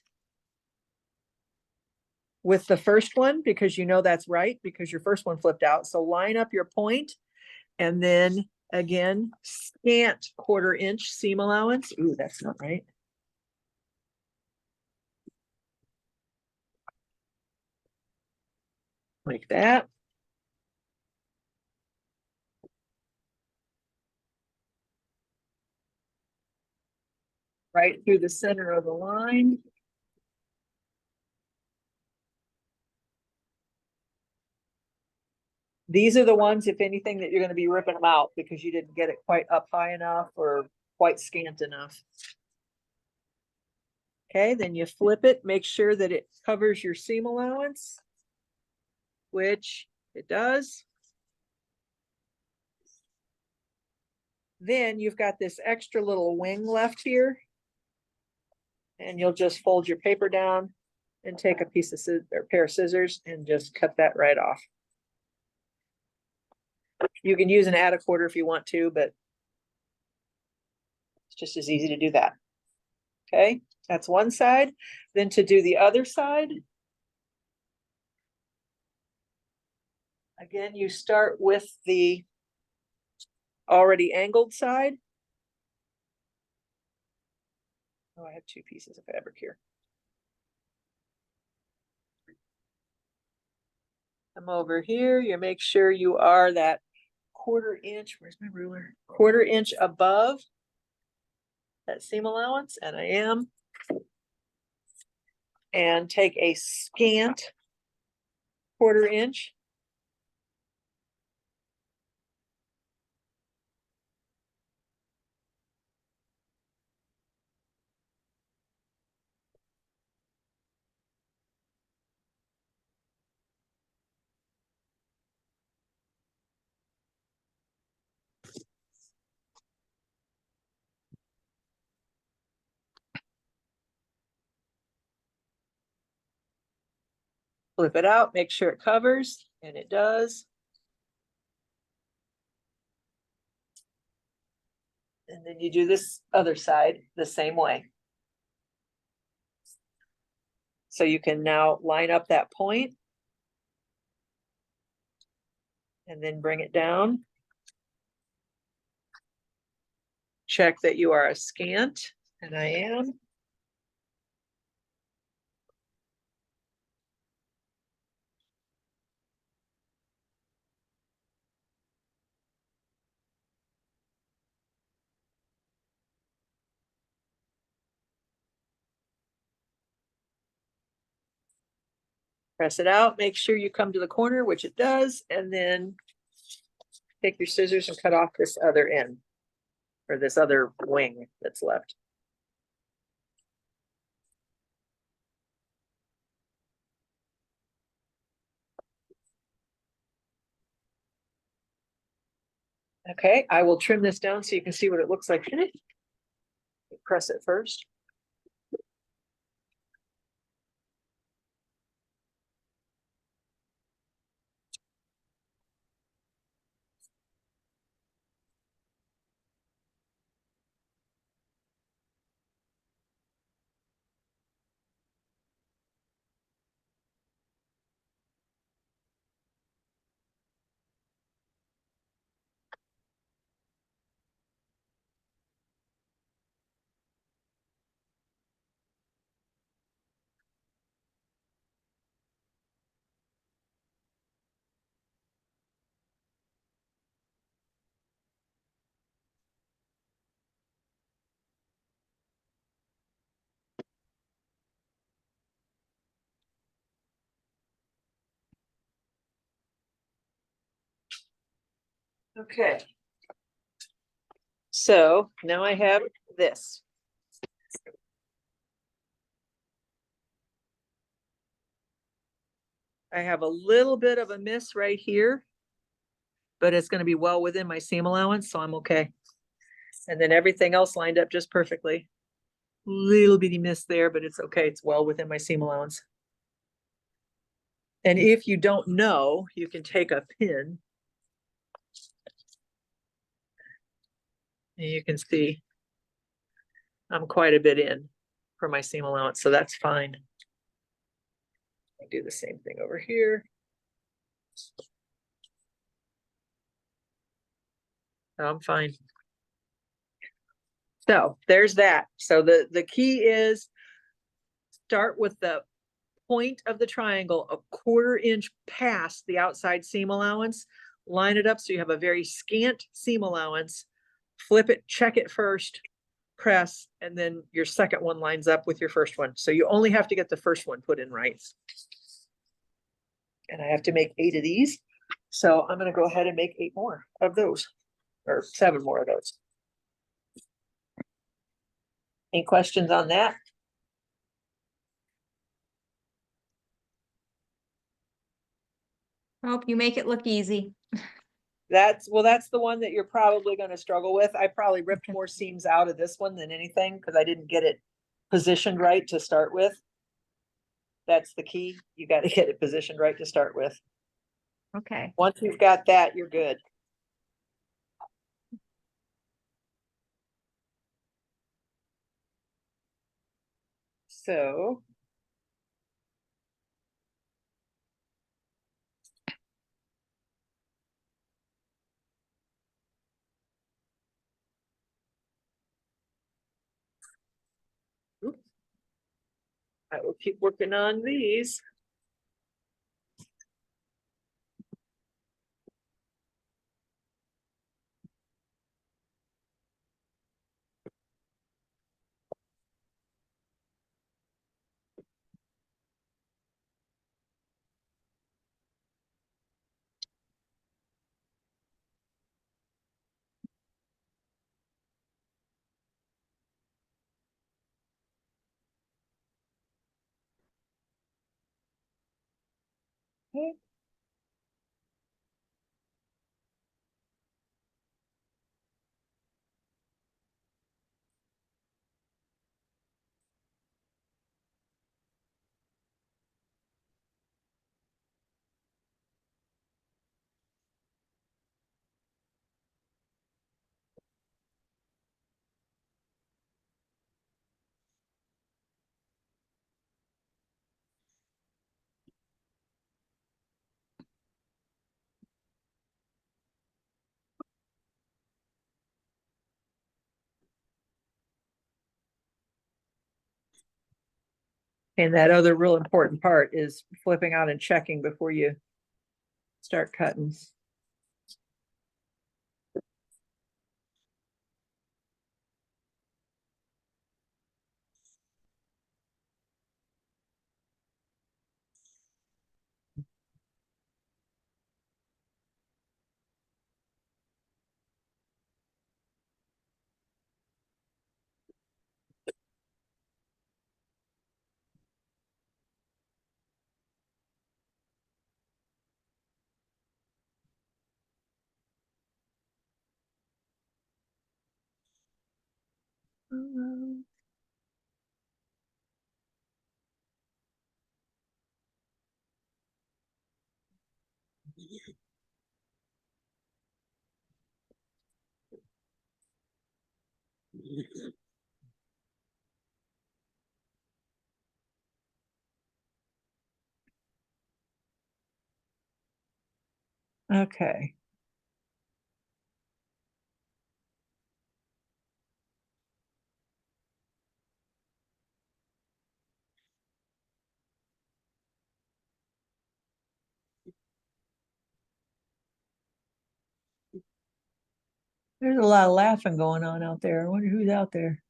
with the first one because you know that's right because your first one flipped out. So line up your point and then again, scant 1/4 inch seam allowance. Ooh, that's not right. Like that. Right through the center of the line. These are the ones, if anything, that you're gonna be ripping them out because you didn't get it quite up high enough or quite scant enough. Okay, then you flip it, make sure that it covers your seam allowance, which it does. Then you've got this extra little wing left here. And you'll just fold your paper down and take a piece of or pair of scissors and just cut that right off. You can use an add a 1/4 if you want to, but it's just as easy to do that. Okay, that's one side. Then to do the other side, again, you start with the already angled side. Oh, I have 2 pieces of fabric here. Come over here, you make sure you are that 1/4 inch, where's my ruler? 1/4 inch above that seam allowance, and I am. And take a scant 1/4 inch. Flip it out, make sure it covers, and it does. And then you do this other side the same way. So you can now line up that point. And then bring it down. Check that you are a scant, and I am. Press it out, make sure you come to the corner, which it does, and then take your scissors and cut off this other end, or this other wing that's left. Okay, I will trim this down so you can see what it looks like finished. Press it first. Okay. So now I have this. I have a little bit of a miss right here, but it's gonna be well within my seam allowance, so I'm okay. And then everything else lined up just perfectly. Little bitty miss there, but it's okay. It's well within my seam allowance. And if you don't know, you can take a pin. And you can see I'm quite a bit in for my seam allowance, so that's fine. I do the same thing over here. I'm fine. So there's that. So the key is start with the point of the triangle a quarter inch past the outside seam allowance. Line it up so you have a very scant seam allowance. Flip it, check it first, press, and then your second one lines up with your first one. So you only have to get the first one put in right. And I have to make 8 of these. So I'm gonna go ahead and make 8 more of those, or 7 more of those. Any questions on that? Hope you make it look easy. That's the one that you're probably gonna struggle with. I probably ripped Okay. more seams out of this one than anything, because I didn't get it positioned right to start with. That's the key. You gotta get it positioned right to start with. Okay. Once you've got that, you're good. So. Oops. I will keep working on these. Okay. And that other real important part is flipping out and checking before you start cutting. Okay. There's a lot of laughing going on out there. I wonder who's out there.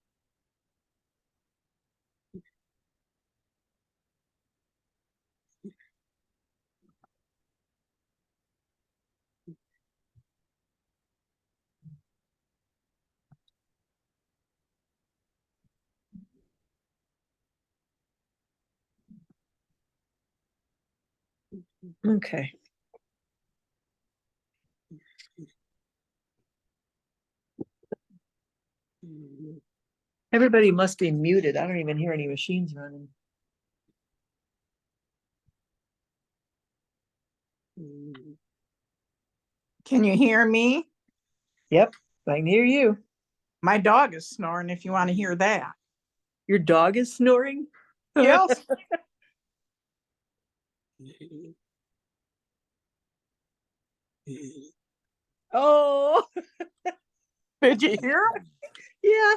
Okay. Everybody must be muted. I don't even hear any machines running. Can you hear me? Yep, I can hear you. My dog is snoring if you want to hear that. Your dog is snoring? Yes. Oh, Did you hear it? yeah.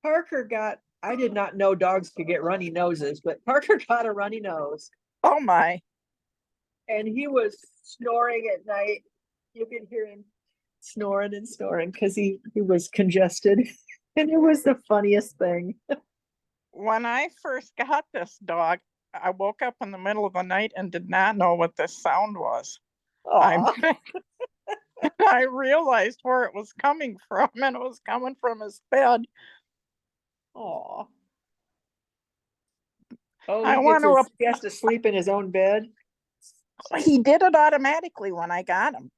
Parker got, I did not know dogs could get runny noses, but Parker got a runny nose Oh my. and he was snoring at night. You could hear him snoring and snoring because he was congested. And it was the funniest thing. When I first got this dog, I woke up in the middle of the night and did not know what this sound was. Aw. I realized where it was coming from, and it was coming from his bed. Aw. Oh, I want he has to sleep in his own bed. He did it automatically when I got him.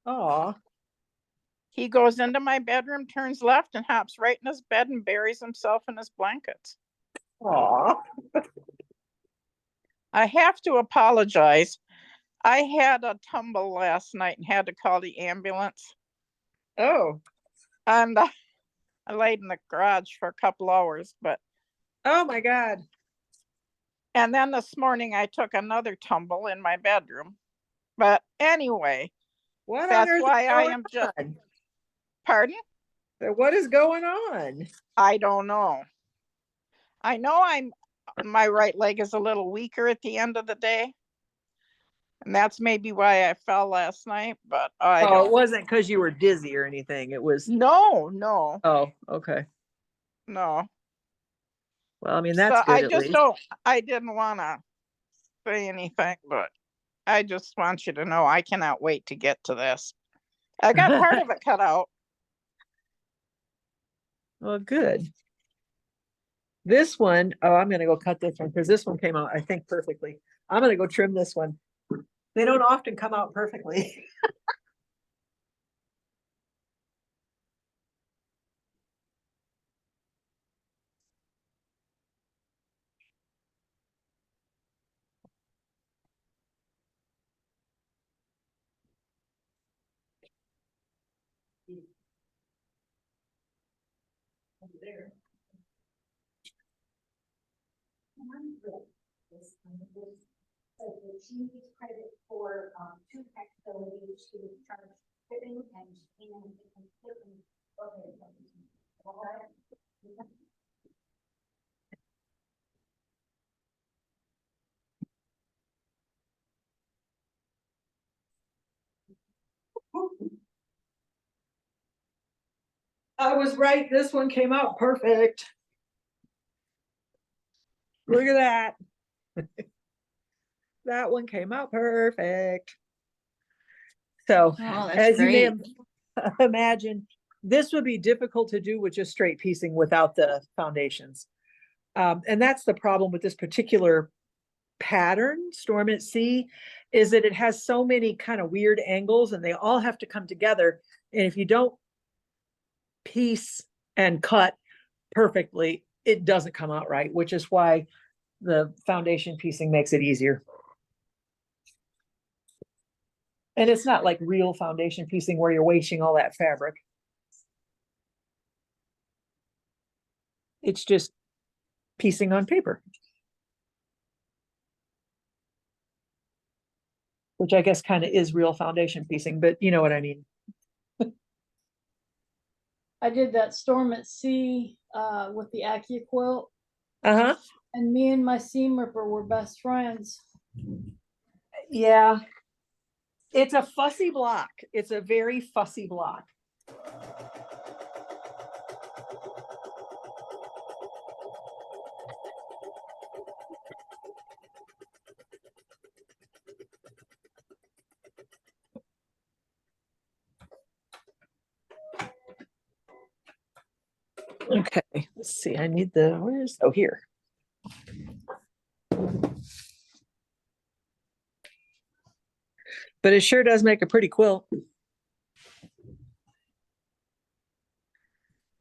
Aw. He goes into my bedroom, turns left, and hops right in his bed and buries himself in his blankets. Aw. I have to apologize. I had a tumble last night and had to call the ambulance. Oh. And I laid in the garage for a couple hours, Oh my God. and then this morning I took another tumble in my bedroom. But anyway, What on that's earth is why I going am just, on? pardon? So what is going on? I don't know. I know my right leg is a little weaker at the end of the day. And that's maybe why I fell last night, but I Oh, don't. it wasn't because you were dizzy or anything. It was, No, oh, okay. no. Well, I mean, So that's good I at just least. don't, I didn't want to say anything, but I just want you to know I cannot wait to get to this. I got part of it cut out. Well, good. This one, oh, I'm gonna go cut this one because this one came out, I think, perfectly. I'm gonna go trim this one. They don't often come out perfectly. There. So that she needs credit for two facilities, she was charged shipping and shipping. I was right. This one came out perfect. Look at that. That one came out perfect. So, Oh, that's as you may great. imagine, this would be difficult to do with just straight piecing without the foundations. And that's the problem with this particular pattern, Storm at Sea, is that it has so many kind of weird angles and they all have to come together. And if you don't piece and cut perfectly, it doesn't come out right, which is why the foundation piecing makes it easier. And it's not like real foundation piecing where you're wasting all that fabric. It's just piecing on paper. Which I guess kind of is real foundation piecing, but you know what I mean. I did that Storm at Sea with the Akia quilt, Uh-huh. and me and my seam ripper were best friends. Yeah. It's a fussy block. It's a very fussy block. Okay, let's see, I need the, where's, oh, here. But it sure does make a pretty quilt.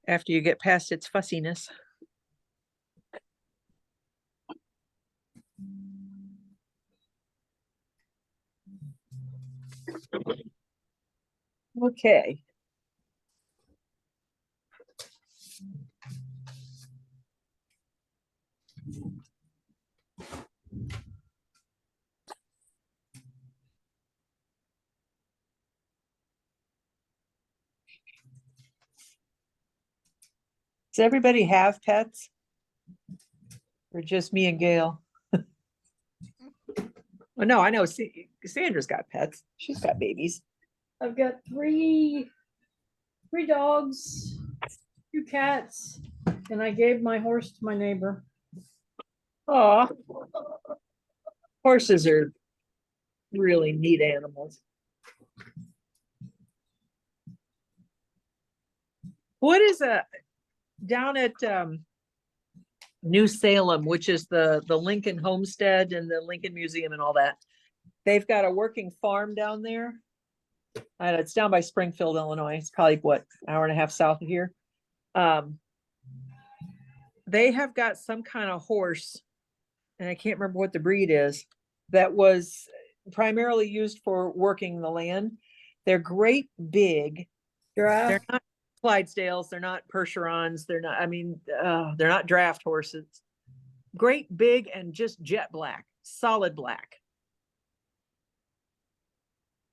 After you get past its fussiness. Okay. Does everybody have pets? Or just me and Gail? Oh, no, I know Sandra's got pets. She's got babies. I've got three dogs, 2 cats, and I gave my horse to my neighbor. Oh, horses are really neat animals. What is down at New Salem, which is the Lincoln Homestead and the Lincoln Museum and all that? They've got a working farm down there. It's down by Springfield, Illinois. It's probably what, hour and a half south of here. They have got some kind of horse, and I can't remember what the breed is, that was primarily used for working the land. They're great big. Giraffe. They're not Clydesdales, they're not Percherons, they're not, I mean, they're not draft horses. Great big and just jet black, solid black.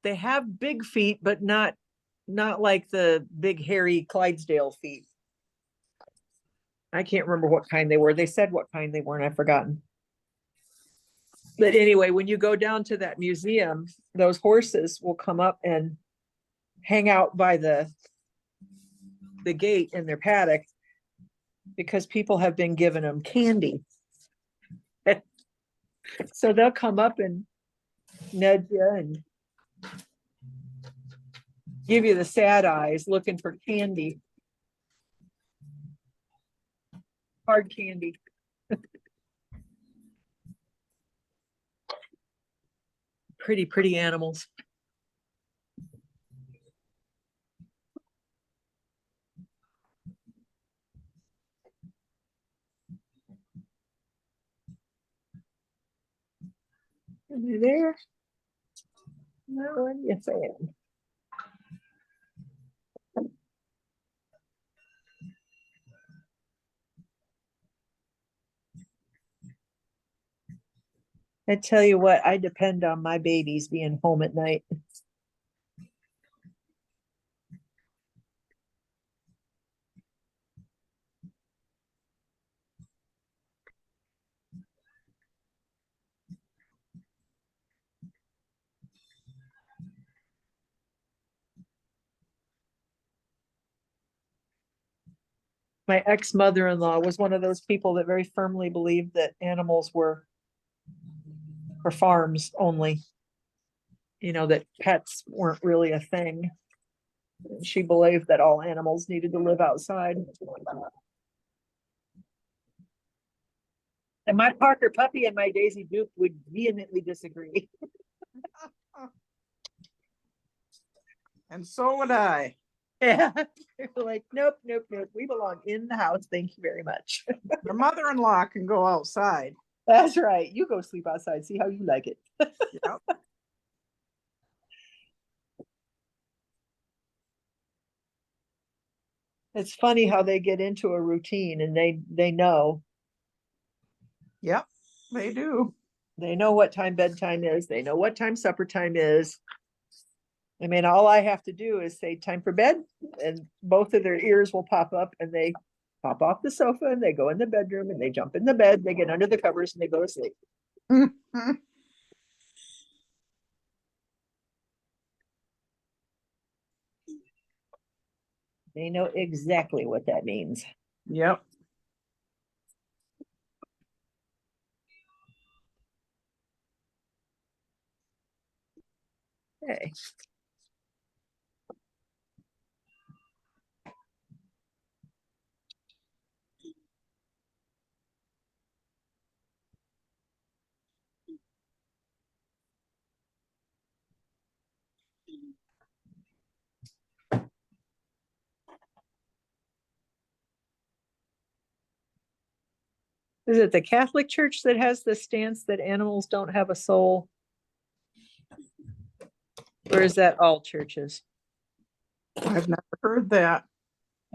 They have big feet, but not like the big hairy Clydesdale feet. I can't remember what kind they were. They said what kind they were, and I've forgotten. But anyway, when you go down to that museum, those horses will come up and hang out by the gate in their paddock because people have been giving them candy. So they'll come up and nudge you and give you the sad eyes looking for candy. Hard candy. Pretty animals. Are you there? No, yes, I am. I tell you what, I depend on my babies being home at night. My ex-mother-in-law was one of those people that very firmly believed that animals were for farms only. You know, that pets weren't really a thing. She believed that all animals needed to live outside. And my Parker puppy and my Daisy Duke would vehemently disagree. And so would I. Yeah, they're like, nope. We belong in the house. Thank you very much. The mother-in-law can go outside. That's right. You go sleep outside. See how you like it. Yep. It's funny how they get into a routine and they know. Yep, they do. They know what time bedtime is. They know what time supper time is. I mean, all I have to do is say time for bed, and both of their ears will pop up and they pop off the sofa and they go in the bedroom and they jump in the bed, they get under the covers and they go to sleep. They know exactly what that means. Yep. Okay. Is it the Catholic Church that has the stance that animals don't have a soul? Or is that all churches? I've never heard that.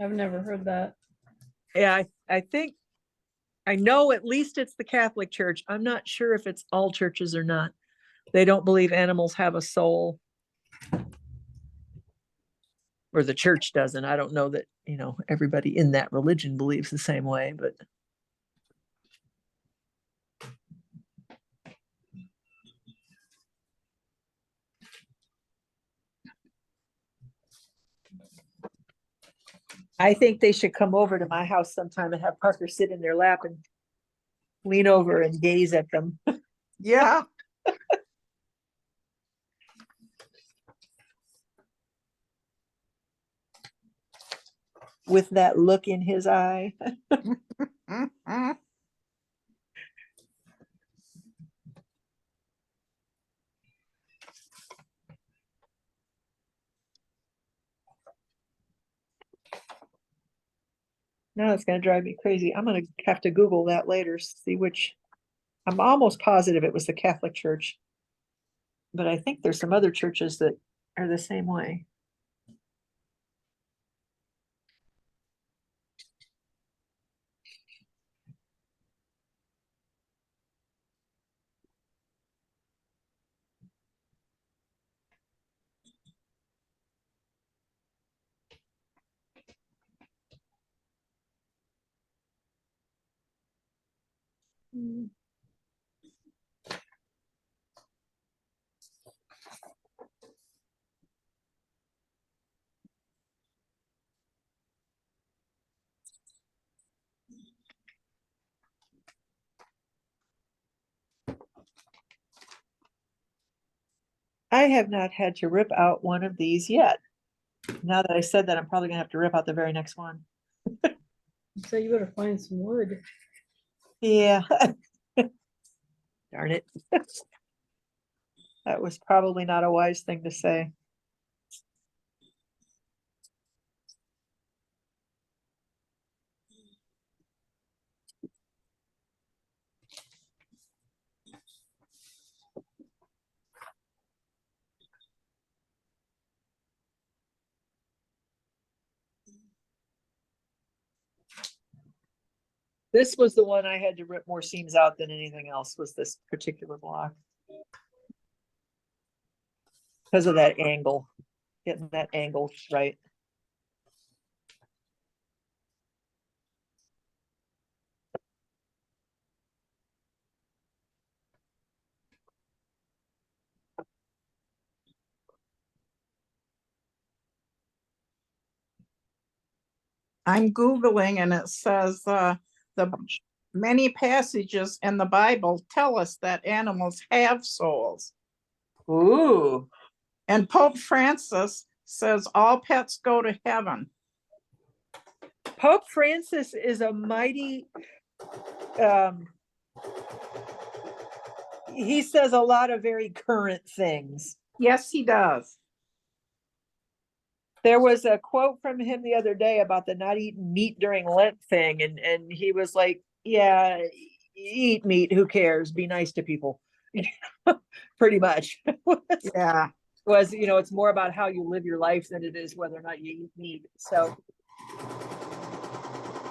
I've never heard that. Yeah, I think, I know at least it's the Catholic Church. I'm not sure if it's all churches or not. They don't believe animals have a soul. Or the church doesn't. I don't know that, everybody in that religion believes the same way, but. I think they should come over to my house sometime and have Parker sit in their lap and lean over and gaze at them. Yeah. With that look in his eye. Mhm. Now it's gonna drive me crazy. I'm gonna have to Google that later, see which. I'm almost positive it was the Catholic Church. But I think there's some other churches that are the same way. I have not had to rip out one of these yet. Now that I said that, I'm probably gonna have to rip out the very next one. So you better find some wood. Yeah. Darn it. That was probably not a wise thing to say. This was the one I had to rip more seams out than anything else, was this particular block. Because of that angle, getting that angle right. I'm Googling and it says the many passages in the Bible tell us that animals have souls. Ooh, And Pope Francis says all pets go to heaven. Pope Francis is a mighty, he says a lot of very current things. Yes, he does. There was a quote from him the other day about the not eating meat during Lent thing, and he was like, yeah, eat meat, who cares? Be nice to people. Pretty much. Yeah. Was, it's more about how you live your life than it is whether or not you eat meat. So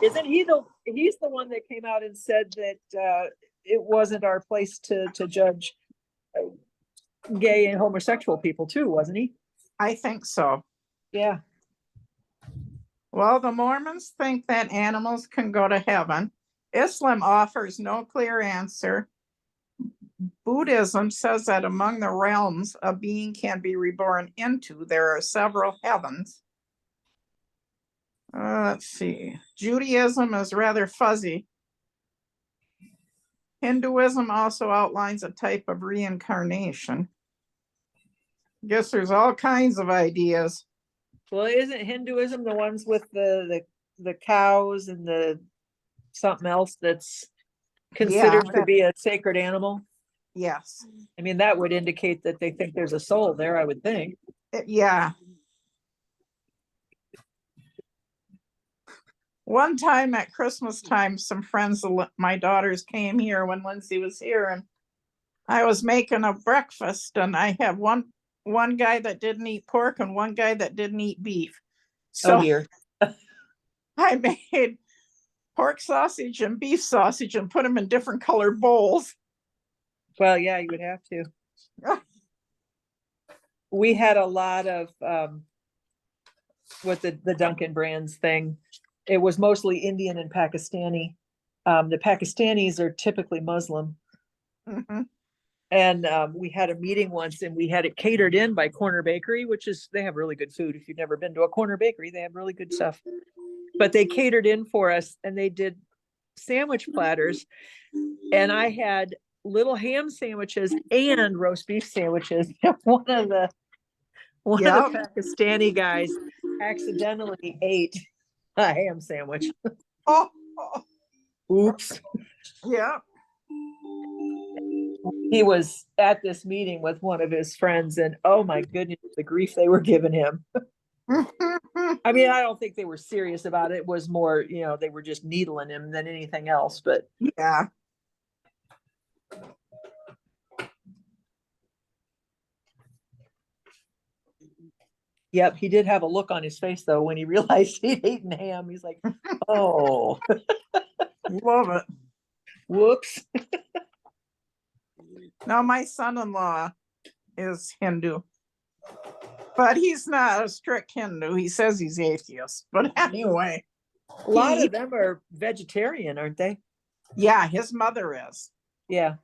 isn't he's the one that came out and said that it wasn't our place to judge gay and homosexual people too, wasn't he? I think so. Yeah. Well, the Mormons think that animals can go to heaven. Islam offers no clear answer. Buddhism says that among the realms a being can be reborn into, there are several heavens. Let's see. Judaism is rather fuzzy. Hinduism also outlines a type of reincarnation. I guess there's all kinds of ideas. Well, isn't Hinduism the ones with the cows and the something else that's considered to be a sacred animal? Yes. I mean, that would indicate that they think there's a soul there, I would think. Yeah. One time at Christmas time, some friends of my daughters came here when Lindsay was here, and I was making a breakfast, and I have one guy that didn't eat pork and one guy that didn't eat beef. Oh So dear. I made pork sausage and beef sausage and put them in different colored bowls. Well, yeah, you would have to. We had a lot of with the Dunkin' Brands thing. It was mostly Indian and Pakistani. The Pakistanis are typically Muslim. Mhm. And we had a meeting once and we had it catered in by Corner Bakery, which is, they have really good food. If you've never been to a Corner Bakery, they have really good stuff. But they catered in for us and they did sandwich platters. And I had little ham sandwiches and roast beef sandwiches. One of the Yep. Pakistani guys accidentally ate a ham sandwich. Oh, Oops. yeah. He was at this meeting with one of his friends and oh my goodness, the grief they were giving him. I mean, I don't think they were serious about it. It was more, they were just needling him than anything else, but Yeah. yep, he did have a look on his face though when he realized he'd eaten ham. He's like, oh, Love it. whoops. Now, my son-in-law is Hindu, but he's not a strict Hindu. He says he's atheist, but anyway, A lot He- of them are vegetarian, aren't they? yeah, his mother is. Yeah.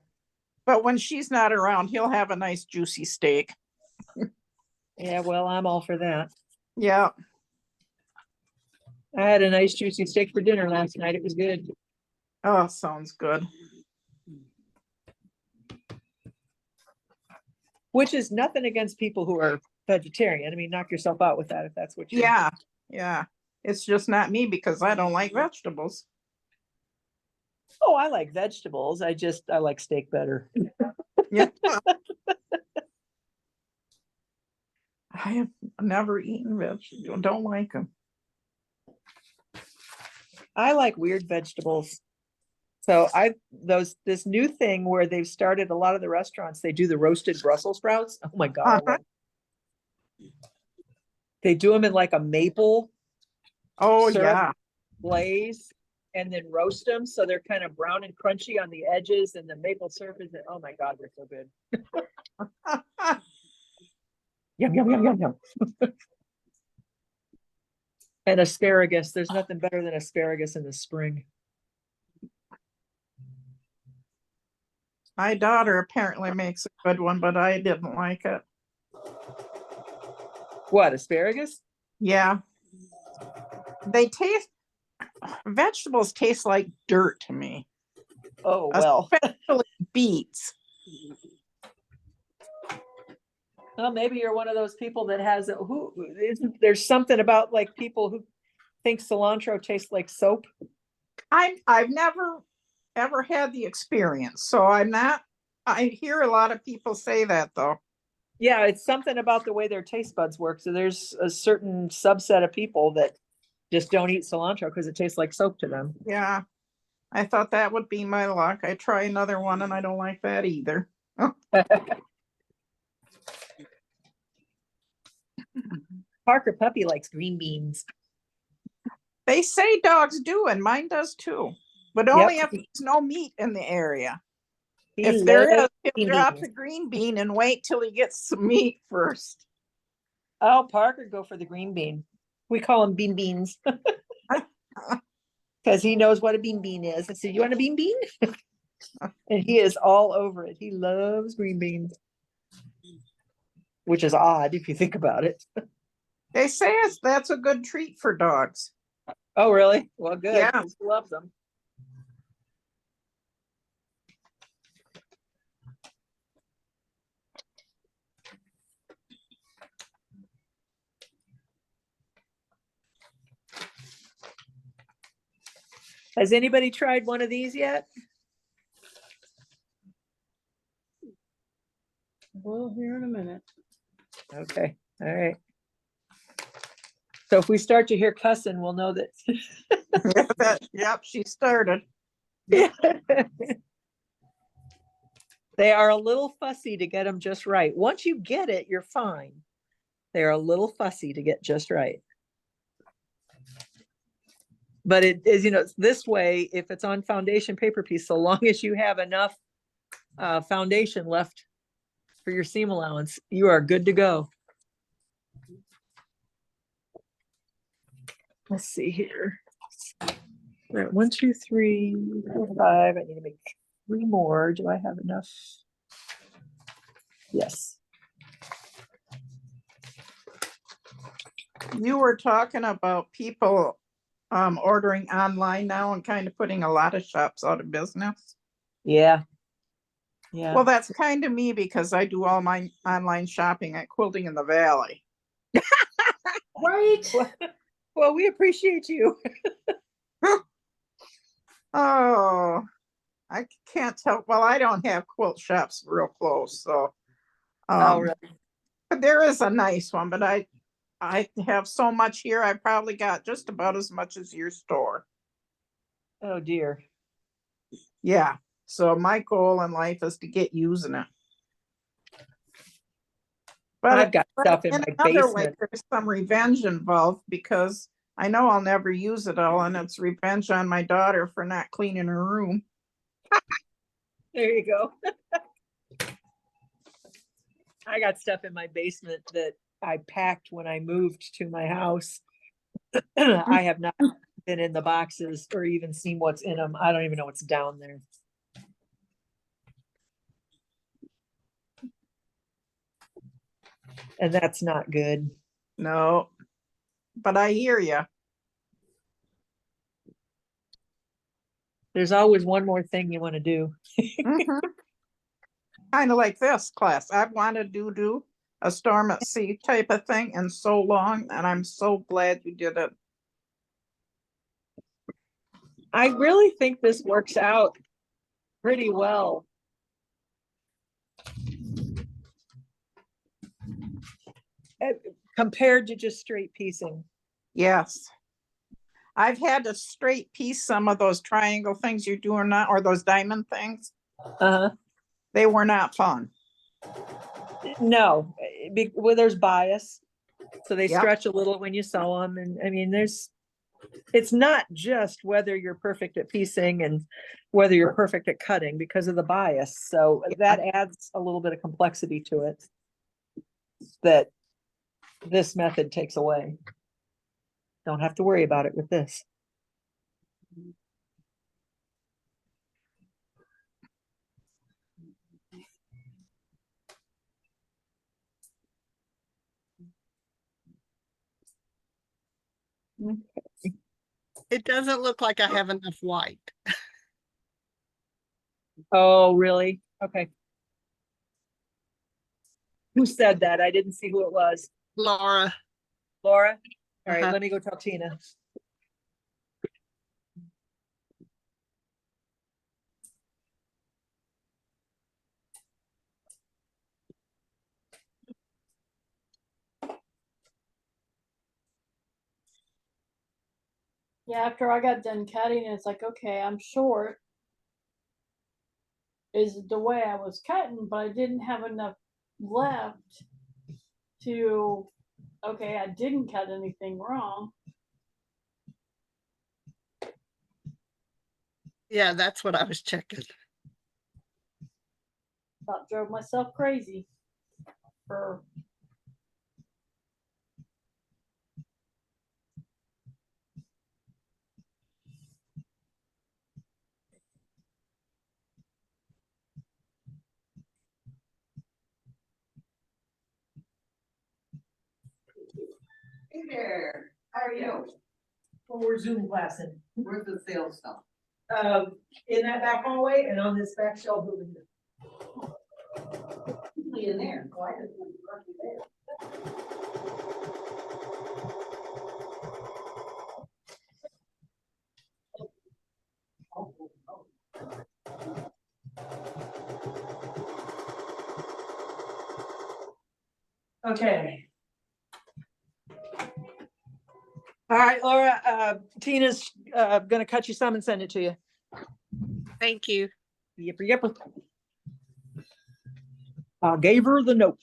But when she's not around, he'll have a nice juicy steak. Yeah, well, I'm all for that. Yeah. I had a nice juicy steak for dinner last night. It was good. Oh, sounds good. Which is nothing against people who are vegetarian. I mean, knock yourself out with that if that's what you're. Yeah. Yeah. It's just not me because I don't like vegetables. Oh, I like vegetables. I like steak better. Yeah. I have never eaten vegetables. Don't like them. I like weird vegetables. So this new thing where they've started a lot of the restaurants, they do the roasted Brussels sprouts. Oh my God. I Uh-huh. love it. They do them in like a maple Oh, syrup yeah. glaze and then roast them. So they're kind of brown and crunchy on the edges and the maple syrup is, oh my God, they're so good. Yum, yum, yum, yum, yum. And asparagus. There's nothing better than asparagus in the spring. My daughter apparently makes a good one, but I didn't like it. What, asparagus? Yeah. Vegetables taste like dirt to me. Oh, well. Especially beets. Well, maybe you're one of those people that has there's something about like people who think cilantro tastes like soap. I've never ever had the experience, so I hear a lot of people say that though. Yeah, it's something about the way their taste buds work. So there's a certain subset of people that just don't eat cilantro because it tastes like soap to them. Yeah. I thought that would be my luck. I try another one and I don't like that either. Parker Puppy likes green beans. They say dogs do, and mine does too. But only if there's no meat in the area. If there is, he'll drop the green bean and wait till he gets some meat first. Oh, Parker go for the green bean. We call him bean beans. Because he knows what a bean bean is. I said, you want a bean bean? And he is all over it. He loves green beans. Which is odd if you think about it. They say that's a good treat for dogs. Oh, really? Well, good. Yeah. He loves them. Has anybody tried one of these yet? Well, here in a minute. Okay, all right. So if we start to hear cussing, we'll know that. Yep, she started. They are a little fussy to get them just right. Once you get it, you're fine. They're a little fussy to get just right. But it is, it's this way, if it's on foundation paper piece, so long as you have enough foundation left for your seam allowance, you are good to go. Let's see here. All right, 1, 2, 3, 4, 5. I need to make 3 more. Do I have enough? Yes. You were talking about people ordering online now and kind of putting a lot of shops out of business. Yeah. Yeah. Well, that's kind of me because I do all my online shopping at Quilting in the Valley. Right? Well, we appreciate you. Oh, I can't tell. Well, I don't have quilt shops real close, so Oh, really? but there is a nice one, but I have so much here. I probably got just about as much as your store. Oh, dear. Yeah. So my goal in life is to get using it. I've got stuff in in my another way, basement. there's some revenge involved because I know I'll never use it all, and it's revenge on my daughter for not cleaning her room. There you go. I got stuff in my basement that I packed when I moved to my house. I have not been in the boxes or even seen what's in them. I don't even know what's down there. And that's not good. No, but I hear you. There's always one more thing you want to do. Kind of like this class. I've wanted to do a storm at sea type of thing in so long, and I'm so glad you did it. I really think this works out pretty well. Compared to just straight piecing. Yes. I've had to straight piece some of those triangle things you're doing now, or those diamond things. Uh-huh. They were not fun. No, well, there's bias. So they Yep. stretch a little when you sew them. And I mean, it's not just whether you're perfect at piecing and whether you're perfect at cutting because of the bias. So that adds a little bit of complexity to it that this method takes away. Don't have to worry about it with this. It doesn't look like I have enough white. Oh, really? Okay. Who said that? I didn't see who it was. Laura, Laura? All right, Uh-huh. let me go tell Tina. Yeah, after I got done cutting, it's like, okay, I'm short. Is the way I was cutting, but I didn't have enough left to, okay, I didn't cut anything wrong. yeah, that's what I was checking. About drove myself crazy for Hey there, how are you? Well, we're Zoom classing. Where's the sales stuff? In that back hallway and on this back shelf over here. Usually in there, so I just went directly there. Okay. All right, Laura, Tina's, gonna cut you some and send it to you. Thank you. Yep. I gave her the note.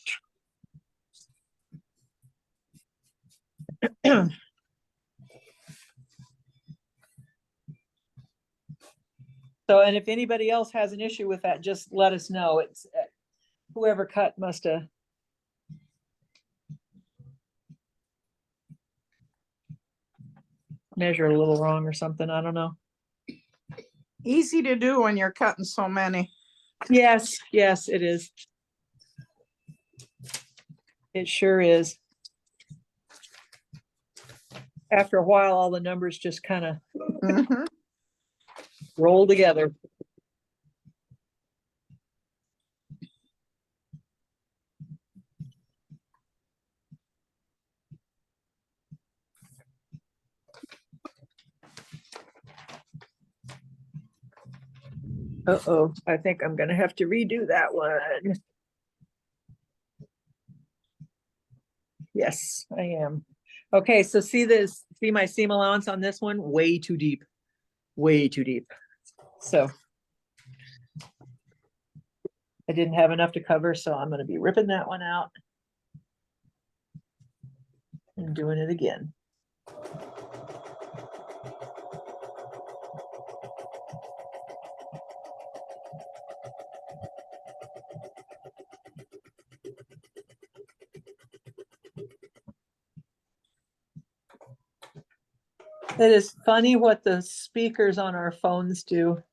So, and if anybody else has an issue with that, just let us know. It's whoever cut must have. Measure a little wrong or something. I don't know. Easy to do when you're cutting so many. Yes, it is. It sure is. After a while, all the numbers just kind of Mhm. roll together. Uh-oh, I think I'm gonna have to redo that one. Yes, I am. Okay, so see my seam allowance on this one? Way too deep. Way too deep. So I didn't have enough to cover, so I'm gonna be ripping that one out and doing it again. It is funny what the speakers on our phones do.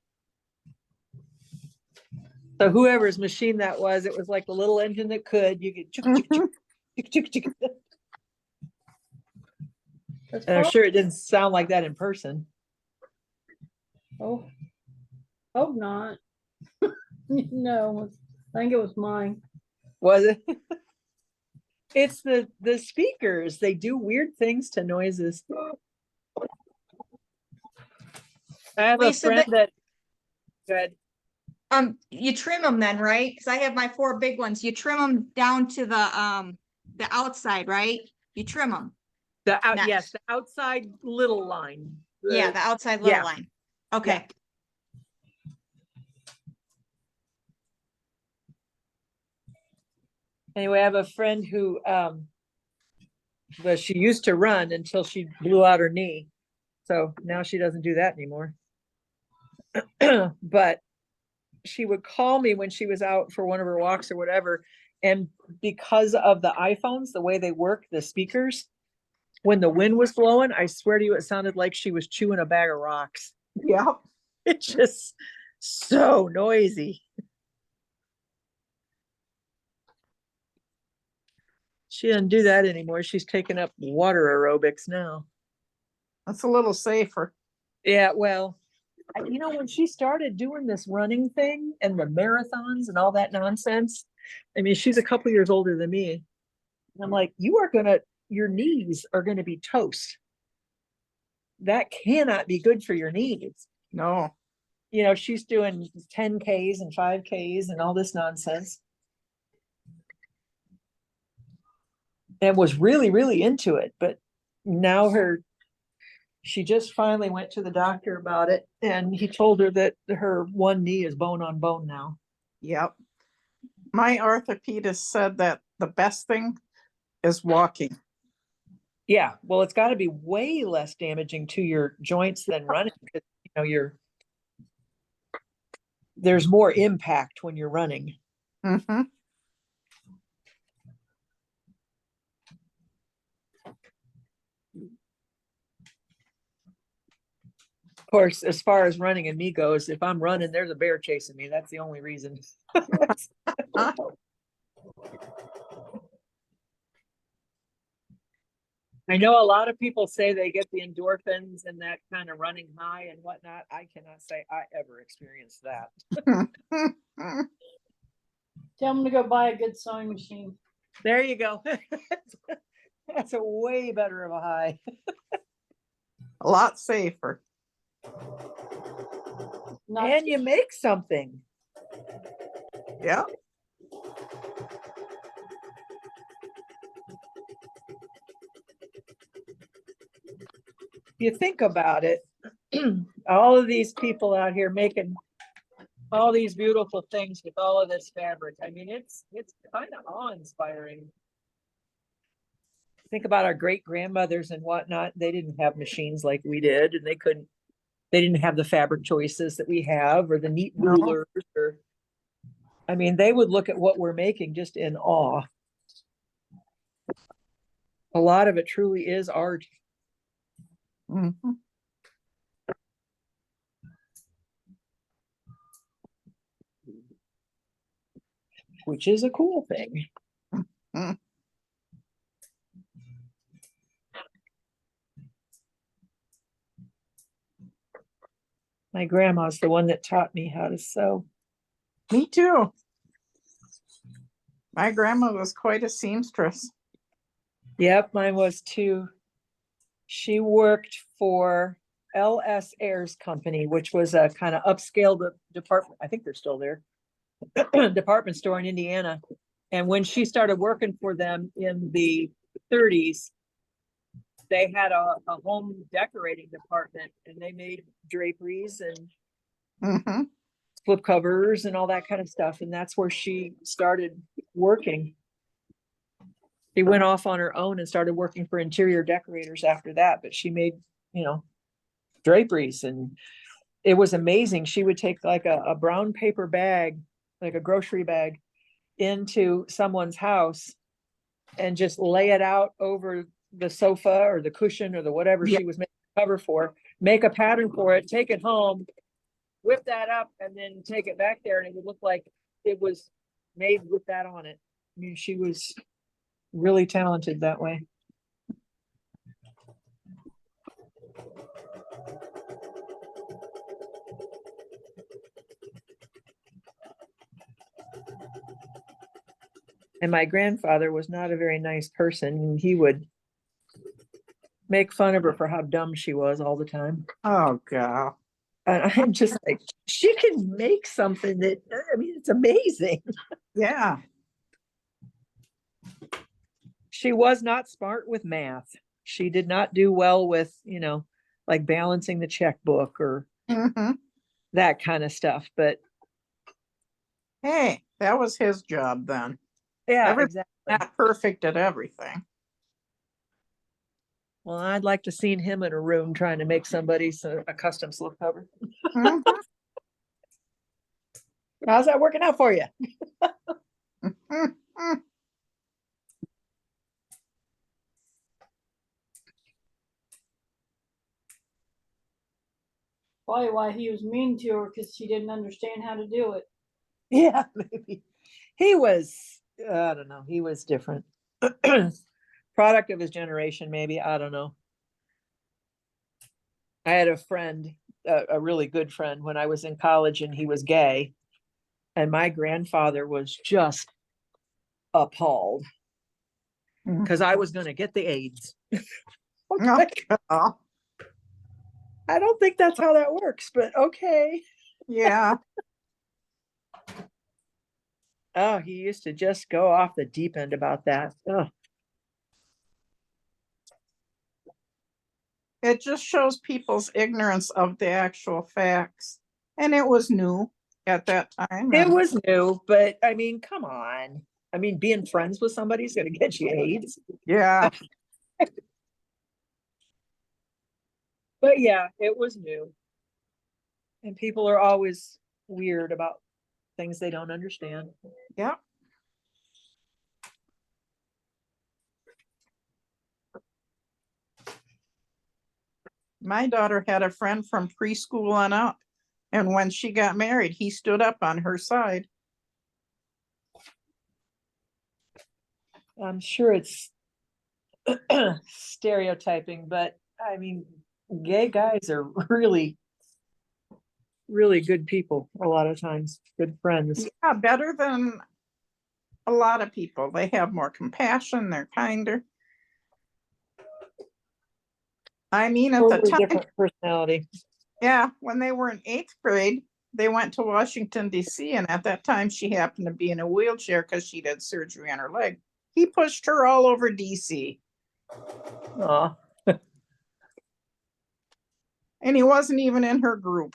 So whoever's machine that was, it was like the little engine that could. You could chick, chick, chick, chick, chick, chick. That's And I'm prob- sure it didn't sound like that in person. Oh, hope not. No, I think it was mine. Was it? It's the speakers. They do weird things to noises. I have a Lisa, friend that good. You trim them then, right? Because I have my 4 big ones. You trim them down to the outside, right? You trim them. The out, Next. yes, the outside little line. Yeah, the outside little yeah. line. Okay. Anyway, I have a friend who but she used to run until she blew out her knee. So now she doesn't do that anymore. But she would call me when she was out for one of her walks or whatever. And because of the iPhones, the way they work, the speakers, when the wind was blowing, I swear to you, it sounded like she was chewing a bag of rocks. Yep. It's just so noisy. She doesn't do that anymore. She's taking up water aerobics now. That's a little safer. Yeah, well, you know, when she started doing this running thing and the marathons and all that nonsense, I mean, she's a couple years older than me. And I'm like, your knees are gonna be toast. That cannot be good for your knees. No. You know, she's doing 10Ks and 5Ks and all this nonsense. And was really, really into it. But now she just finally went to the doctor about it, and he told her that her one knee is bone on bone now. Yep. My orthopedist said that the best thing is walking. Yeah, well, it's got to be way less damaging to your joints than running, because you know there's more impact when you're running. Mm-hmm. Of course, as far as running and me goes, if I'm running, there's a bear chasing me. That's the only reason. I know a lot of people say they get the endorphins and that kind of running high and whatnot. I cannot say I ever experienced that. Tell them to go buy a good sewing machine. There you go. That's a way better of a high. A lot safer. Not And you make something. Yeah. you think about it, all of these people out here making all these beautiful things with all of this fabric. I mean, it's kind of awe-inspiring. Think about our great grandmothers and whatnot. They didn't have machines like we did, and they didn't have the fabric choices that we have, or the neat No. rulers, or, I mean, they would look at what we're making just in awe. A lot of it truly is art. Mhm. Which is a cool thing. Mm. My grandma's the one that taught me how to sew. Me too. My grandma was quite a seamstress. Yep, mine was too. She worked for LS Ayres Company, which was a kind of upscale department. I think they're still there. Department store in Indiana. And when she started working for them in the 30s, they had a home decorating department, and they made draperies and Mhm. flip covers and all that kind of stuff. And that's where she started working. She went off on her own and started working for interior decorators after that, but she made, draperies, and it was amazing. She would take like a brown paper bag, like a grocery bag, into someone's house and just lay it out over the sofa or the cushion or the whatever Yeah. she was making a cover for, make a pattern for it, take it home, whip that up, and then take it back there, and it would look like it was made with that on it. I mean, she was really talented that way. And my grandfather was not a very nice person, and he would make fun of her for how dumb she was all the time. Oh, God. And I'm just like, she can make something that, I mean, it's amazing. Yeah. She was not smart with math. She did not do well with, like balancing the checkbook or Mhm. that kind of stuff. But Hey, that was his job then. yeah, Everybody's exactly. not perfect at everything. Well, I'd like to seen him in a room trying to make somebody a custom slipcover. Mhm. How's that working out for you? Mhm. Probably why he was mean to her, because she didn't understand how to do it. Yeah, maybe. He was, I don't know, he was different. Product of his generation, maybe. I don't know. I had a friend, a really good friend, when I was in college, and he was gay. And my grandfather was just appalled because I was going to get the AIDS. Oh, God. I don't think that's how that works, but okay. Yeah. Oh, he used to just go off the deep end about that. Oh, It just shows people's ignorance of the actual facts. And it was new at that time. it and- was new, but I mean, come on. I mean, being friends with somebody's going to get you AIDS. Yeah. But yeah, it was new. And people are always weird about things they don't understand. Yep. My daughter had a friend from preschool on up. And when she got married, he stood up on her side. I'm sure it's stereotyping, but I mean, gay guys are really, really good people a lot of times, good friends. Yeah, better than a lot of people. They have more compassion, they're kinder. I mean, at the Totally time, different personality. yeah, when they were in 8th grade, they went to Washington, D.C. And at that time, she happened to be in a wheelchair because she'd had surgery on her leg. He pushed her all over D.C. Aw. And he wasn't even in her group.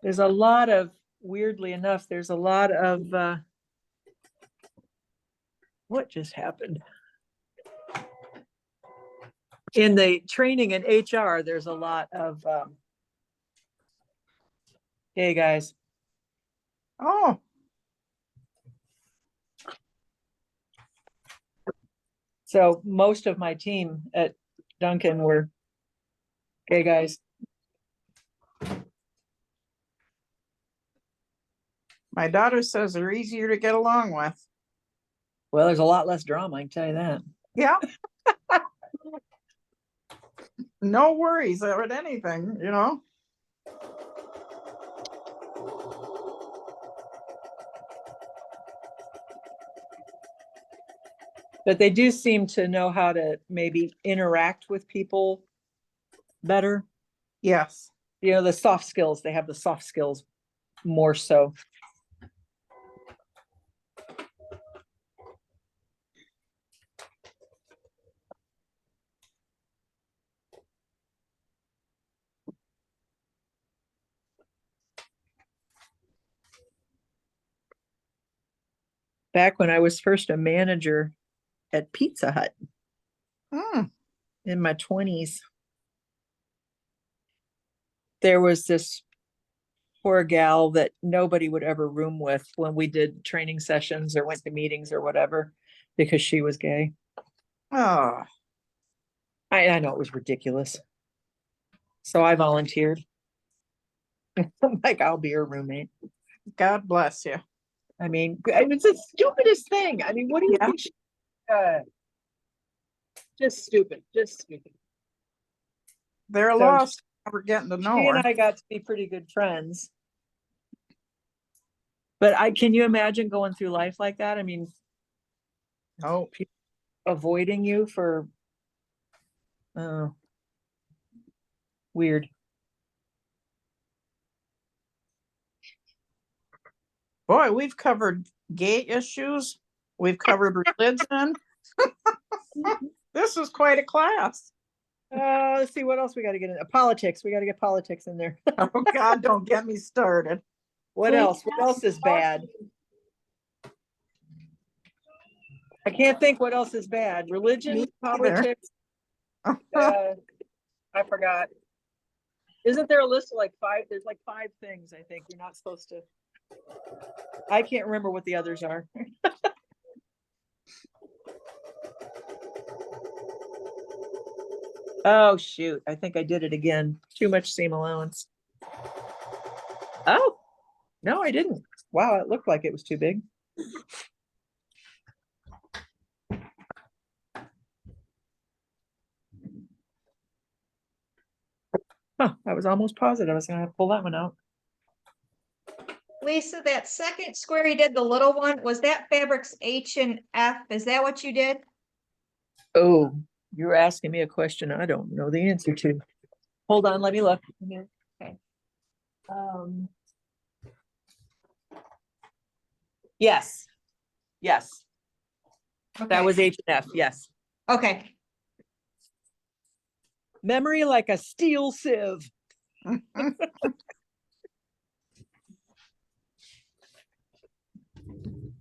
There's a lot of, weirdly enough, there's a lot of, what just happened? In the training in HR, there's a lot of, hey, guys. Oh, So most of my team at Duncan were gay guys. my daughter says they're easier to get along with. Well, there's a lot less drama, I can tell you that. Yeah. No worries about anything, you know? But they do seem to know how to maybe interact with people better. Yes. You know, the soft skills, they have the soft skills more so. Back when I was first a manager at Pizza Hut Hmm. in my 20s, there was this poor gal that nobody would ever room with when we did training sessions or went to meetings or whatever, because she was gay. Oh, I know it was ridiculous. So I volunteered. I'm like, I'll be her roommate. God bless you. I mean, it's the stupidest thing. I mean, what do you Yeah. think? Just stupid, just stupid. They're So lost, never getting to know She and her. I got to be pretty good friends. But can you imagine going through life like that? I mean, Oh, avoiding you for weird. boy, we've covered gay issues. We've covered religion. This is quite a class. Let's see what else we got to get in. Politics. We got to get politics in there. Oh, God, don't get me started. What Please else? What else is bad? I can't think what else is bad. Religion, Me either. politics. I forgot. Isn't there a list of like 5? There's like 5 things I think you're not supposed to. I can't remember what the others are. Oh, shoot. I think I did it again. Too much seam allowance. Oh, no, I didn't. Wow, it looked like it was too big. Huh, I was almost positive I was gonna have to pull that one out. Lisa, that second square you did, the little one, was that fabrics H and F? Is that what you did? Oh, you're asking me a question I don't know the answer to. Hold on, let me look. Okay. Yes. Yes, Okay. that was H and F, yes. Okay. Memory like a steel sieve.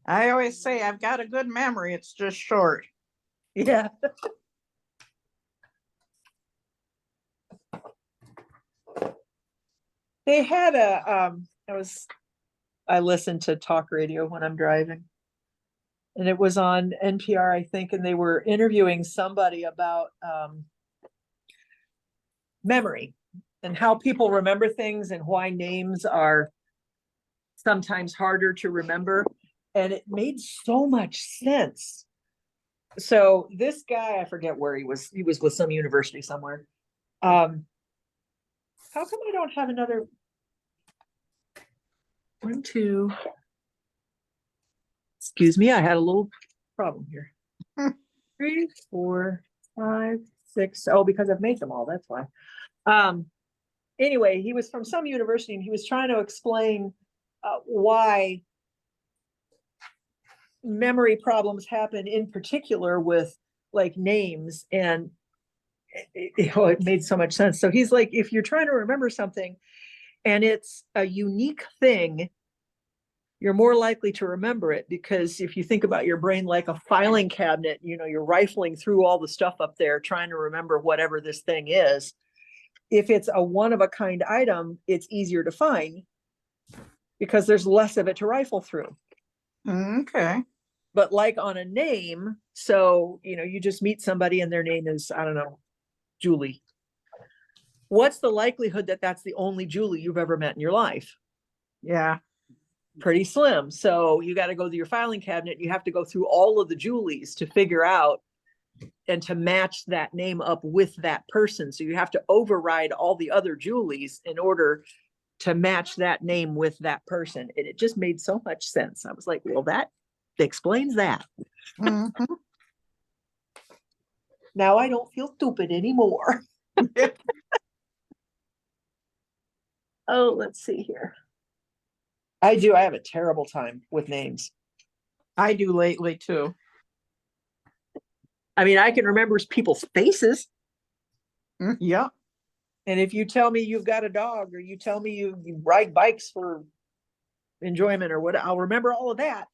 I always say I've got a good memory. It's just short. Yeah. They had I listen to talk radio when I'm driving. And it was on NPR, I think, and they were interviewing somebody about memory and how people remember things and why names are sometimes harder to remember. And it made so much sense. So this guy, I forget where he was with some university somewhere. How come I don't have another 1, 2? Excuse me, I had a little problem here. 3, 4, 5, 6. Oh, because I've made them all, that's why. Anyway, he was from some university and he was trying to explain why memory problems happen in particular with like names, and it made so much sense. So he's like, if you're trying to remember something and it's a unique thing, you're more likely to remember it, because if you think about your brain like a filing cabinet, you know, you're rifling through all the stuff up there trying to remember whatever this thing is. If it's a one of a kind item, it's easier to find because there's less of it to rifle through. Okay. But like on a name, so, you know, you just meet somebody and their name is, I don't know, Julie. What's the likelihood that that's the only Julie you've ever met in your life? Yeah. Pretty slim. So you got to go to your filing cabinet. You have to go through all of the Julies to figure out and to match that name up with that person. So you have to override all the other Julies in order to match that name with that person. And it just made so much sense. I was like, well, that explains that. Mhm. Now I don't feel stupid anymore. Oh, let's see here. I have a terrible time with names. I do lately too. I mean, I can remember people's faces. Yep. And if you tell me you've got a dog, or you tell me you ride bikes for enjoyment or what, I'll remember all of that,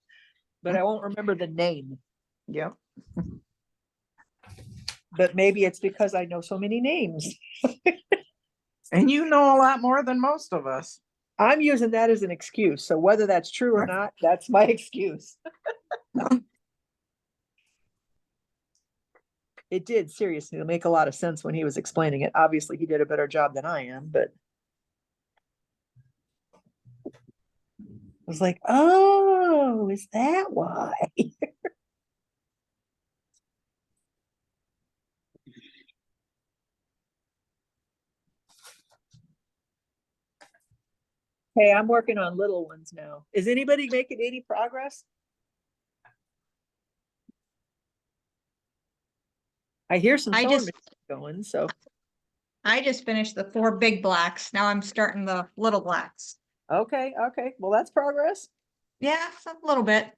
but I won't remember the name. Yep. But maybe it's because I know so many names. And you know a lot more than most of us. I'm using that as an excuse. So whether that's true or not, that's my excuse. It did seriously make a lot of sense when he was explaining it. Obviously, he did a better job than I am, but I was like, oh, is that why? Hey, I'm working on little ones now. Is anybody making any progress? I hear some I sewing just- machines going, so I just finished the 4 big blocks. Now I'm starting the little blocks. okay, okay. Well, that's progress. Yeah, a little bit.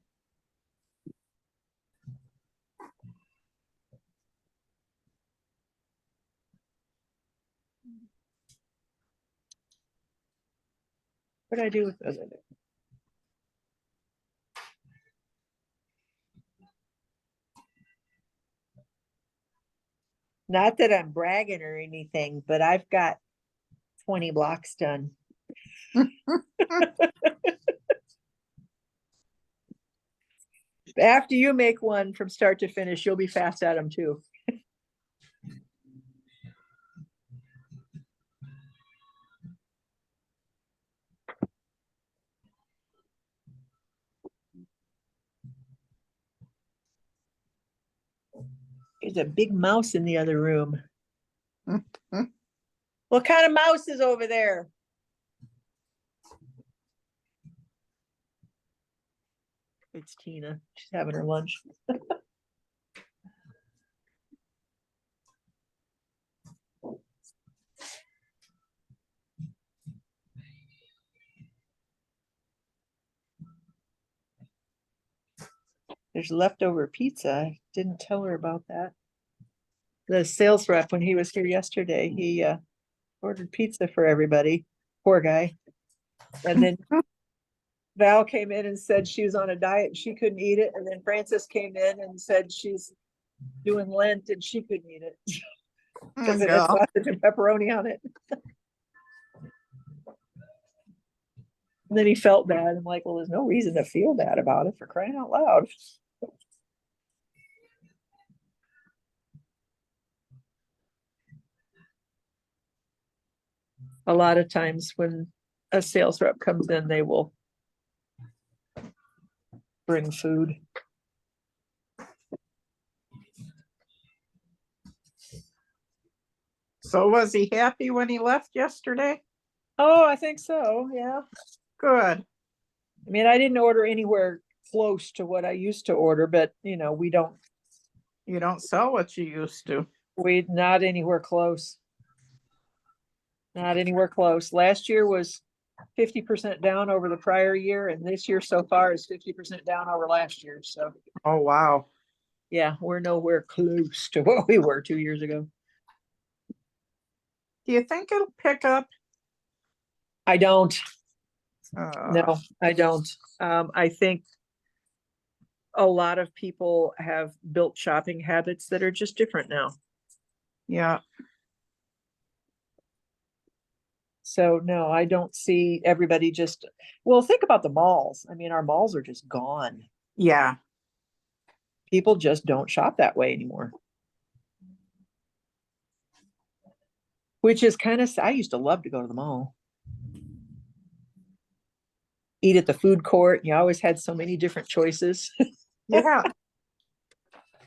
What did I do with those? Not that I'm bragging or anything, but I've got 20 blocks done. After you make one from start to finish, you'll be fast at them too. There's a big mouse in the other room. What kind of mouse is over there? It's Tina. She's having her lunch. There's leftover pizza. I didn't tell her about that. The sales rep, when he was here yesterday, he ordered pizza for everybody. Poor guy. And then Val came in and said she was on a diet, she couldn't eat it. And then Frances came in and said she's doing Lent and she couldn't eat it because it had Girl. sausage and pepperoni on it. And then he felt bad. I'm like, well, there's no reason to feel bad about it, for crying out loud. A lot of times when a sales rep comes in, they will bring food. So was he happy when he left yesterday? Oh, I think so. Yeah. Good. I mean, I didn't order anywhere close to what I used to order, but you know, You don't sell what you used to. not anywhere close. Not anywhere close. Last year was 50% down over the prior year, and this year so far is 50% down over last year. So Oh, wow. yeah, we're nowhere close to what we were 2 years ago. Do you think it'll pick up? I don't. Uh, No, I don't. I think a lot of people have built shopping habits that are just different now. Yeah, So no, I don't see everybody just, well, think about the malls. I mean, our malls are just gone. yeah. People just don't shop that way anymore. Which is kind of, I used to love to go to the mall. Eat at the food court. You always had so many different choices. Yeah,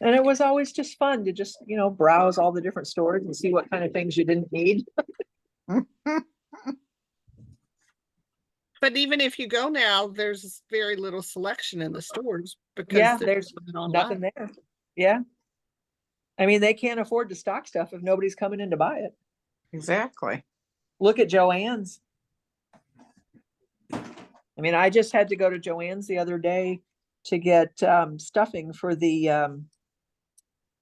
And it was always just fun to just, browse all the different stores and see what kind of things you didn't need. But even if you go now, there's very little selection in the stores because Yeah, they're there's doing it online. nothing there. Yeah. I mean, they can't afford to stock stuff if nobody's coming in to buy it. exactly. Look at Joann's. I mean, I just had to go to Joann's the other day to get stuffing for the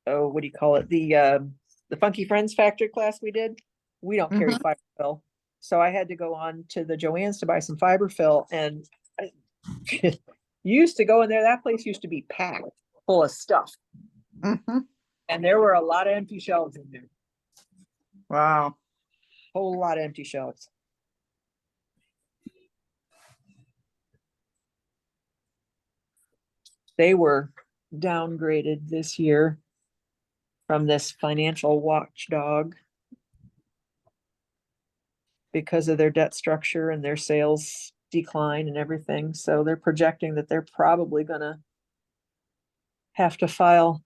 oh, what do you call it? The Funky Friends factory class we did. We don't carry fiber fill. So I had to go on to the Joann's to buy some fiber fill, and you used to go in there, that place used to be packed full of stuff. Mhm. And there were a lot of empty shelves in there. Wow. Whole lot of empty shelves. They were downgraded this year from this financial watchdog because of their debt structure and their sales decline and everything. So they're projecting that they're probably gonna have to file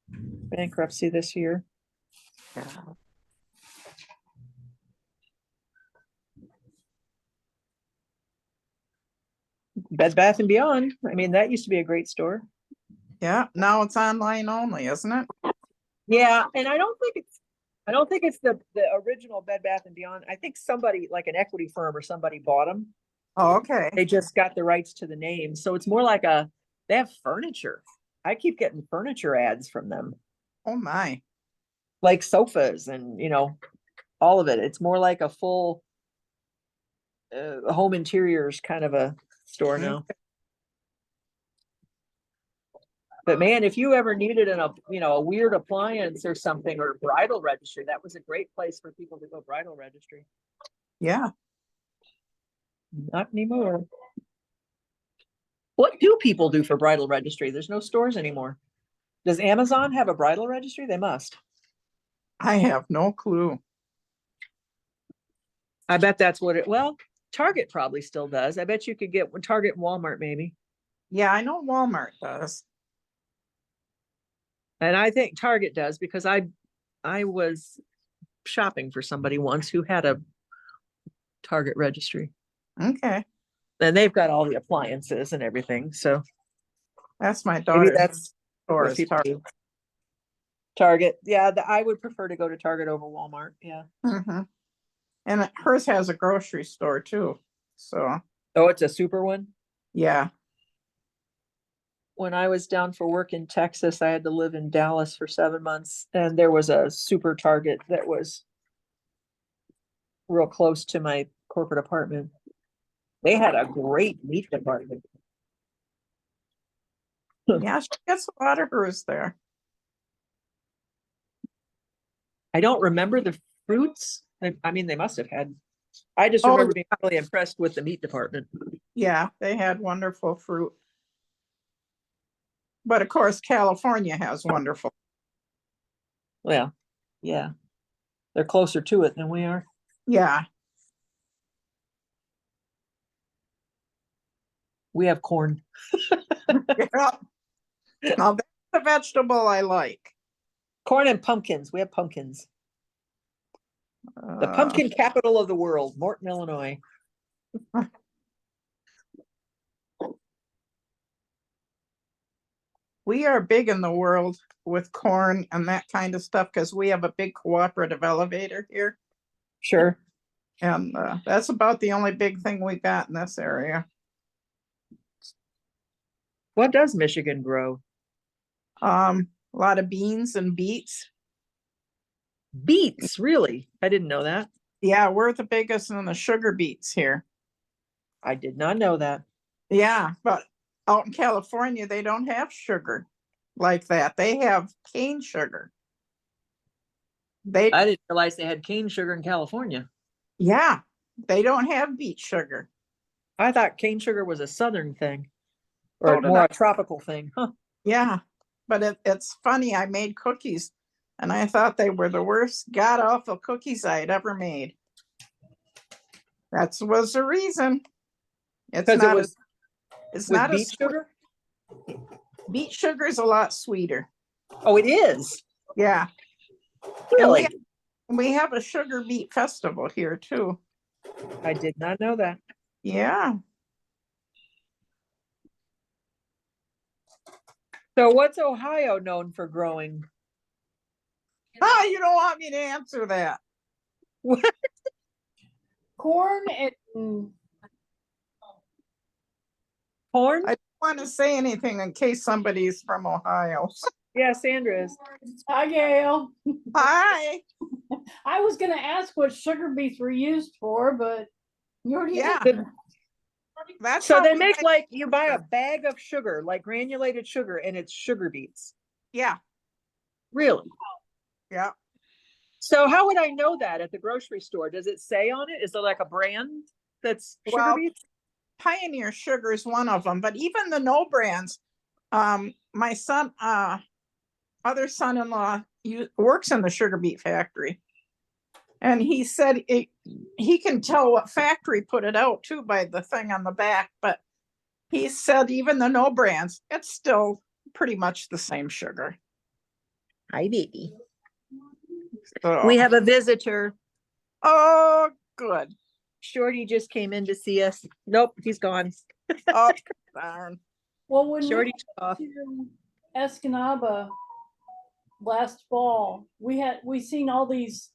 bankruptcy this year. Yeah. Bed Bath and Beyond. I mean, that used to be a great store. Yeah, now it's online only, isn't it? Yeah, and I don't think it's the original Bed Bath and Beyond. I think somebody like an equity firm or somebody bought them. Oh, okay. They just got the rights to the name. So it's more like they have furniture. I keep getting furniture ads from them, Oh, my. like sofas and, all of it. It's more like a full home interiors kind of a store now. But man, if you ever needed a weird appliance or something, or bridal registry, that was a great place for people to go bridal registry. Yeah. Not anymore. What do people do for bridal registry? There's no stores anymore. Does Amazon have a bridal registry? They must. I have no clue. I bet that's well, Target probably still does. I bet you could get Target and Walmart maybe. Yeah, I know Walmart does. And I think Target does because I was shopping for somebody once who had a Target registry. Okay, And they've got all the appliances and everything. So that's my maybe daughter's that's store what is people Target. do. Target. Yeah, I would prefer to go to Target over Walmart. Yeah. Mhm. And hers has a grocery store too. So, Oh, it's a super one. yeah. When I was down for work in Texas, I had to live in Dallas for 7 months, and there was a super Target that was real close to my corporate apartment. They had a great meat department. Yeah, she gets a lot of hers there. I don't remember the fruits. I mean, they must have had. I just Oh, remember being really impressed with the meat department. Yeah, they had wonderful fruit. But of course, California has wonderful. Well, yeah, they're closer to it than we are. Yeah, We have corn. yeah. Now that's a vegetable I like. Corn and pumpkins. We have pumpkins. The Uh, pumpkin capital of the world, Morton, Illinois. we are big in the world with corn and that kind of stuff because we have a big cooperative elevator here. Sure. And that's about the only big thing we got in this area. What does Michigan grow? A lot of beans and beets. Beets, really? I didn't know that. Yeah, we're the biggest in the sugar beets here. I did not know that. Yeah, but out in California, they don't have sugar like that. They have cane sugar. They, I didn't realize they had cane sugar in California. yeah, they don't have beet sugar. I thought cane sugar was a southern thing So or did more I. a tropical thing. Huh. Yeah, but it's funny. I made cookies and I thought they were the worst god awful cookies I'd ever made. That was the reason. It's Because it not was it's with not beet sugar? beet sugar is a lot sweeter. Oh, it is. Yeah. Really? We have a sugar beet festival here too. I did not know that. Yeah. So what's Ohio known for growing? Oh, you don't want me to answer that. Corn and Corn? I don't want to say anything in case somebody's from Ohio. Yeah, Sandra is. hi, Gail. Hi. I was gonna ask what sugar beets were used for, but you already Yeah. did. That's So how they we make like you buy a bag of sugar, like granulated sugar, and it's sugar beets. Yeah. Really? Yeah. So how would I know that at the grocery store? Does it say on it? Is there like a brand that's sugar Well, beets? Pioneer Sugar is one of them, but even the no brands. My son, other son-in-law, works in the sugar beet factory, and he said he can tell what factory put it out too by the thing on the back. But he said even the no brands, it's still pretty much the same sugar. Hi, baby. So, We have a visitor. oh, good. Shorty just came in to see us. Nope, he's gone. Oh, darn. Well, when Shorty we took off. went to Escanaba last fall, we seen all these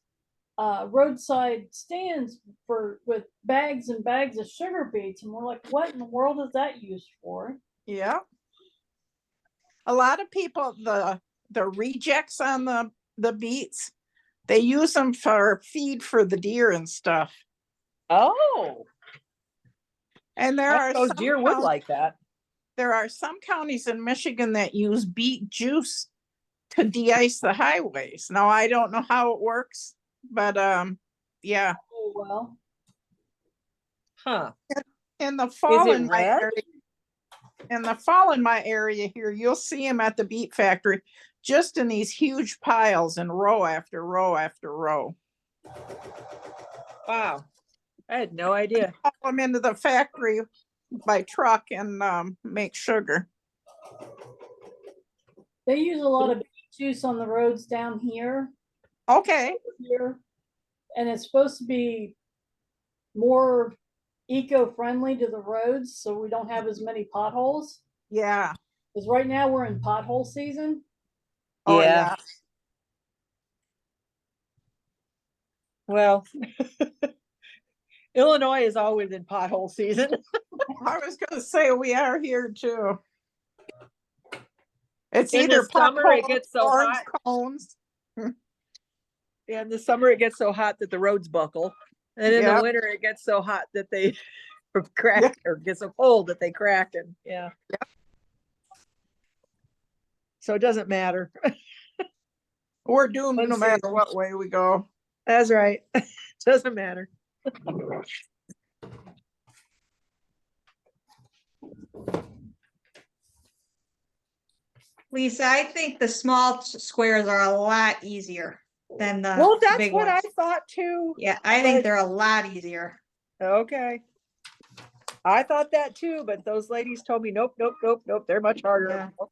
roadside stands with bags and bags of sugar beets, and we're like, what in the world is that used for? Yeah. A lot of people, the rejects on the beets, they use them for feed for the deer and stuff. Oh, And I suppose deer would like that. there are some counties in Michigan that use beet juice to de-ice the highways. Now I don't know how it works, but yeah. Oh, well, Huh. In the fall it in my red? area, in the fall in my area here, you'll see them at the beet factory, just in these huge piles in row after row after row. Wow. I had no idea. Haul them into the factory by truck and make sugar. they use a lot of beet juice on the roads down here, Okay. and it's supposed to be more eco-friendly to the roads, so we don't have as many potholes. Yeah. Because right now we're in pothole season. Oh Yeah. yeah. Well, Illinois is always in pothole season. I was gonna say we are here too. It's In the either summer, it potholes, gets so orange hot. cones. In the summer, it gets so hot that the roads buckle. And in the Yep. winter, it gets so hot that they crack or get so cold that they crack. And yeah. So it doesn't matter. We're doomed One no matter season. what way we go. That's right. Doesn't matter. Lisa, I think the small squares are a lot easier than the Well, that's big what I ones. thought too. Yeah, I think they're a lot easier. Okay. I thought that too, but those ladies told me, nope, nope, nope, nope, they're much harder. Yeah. Oh,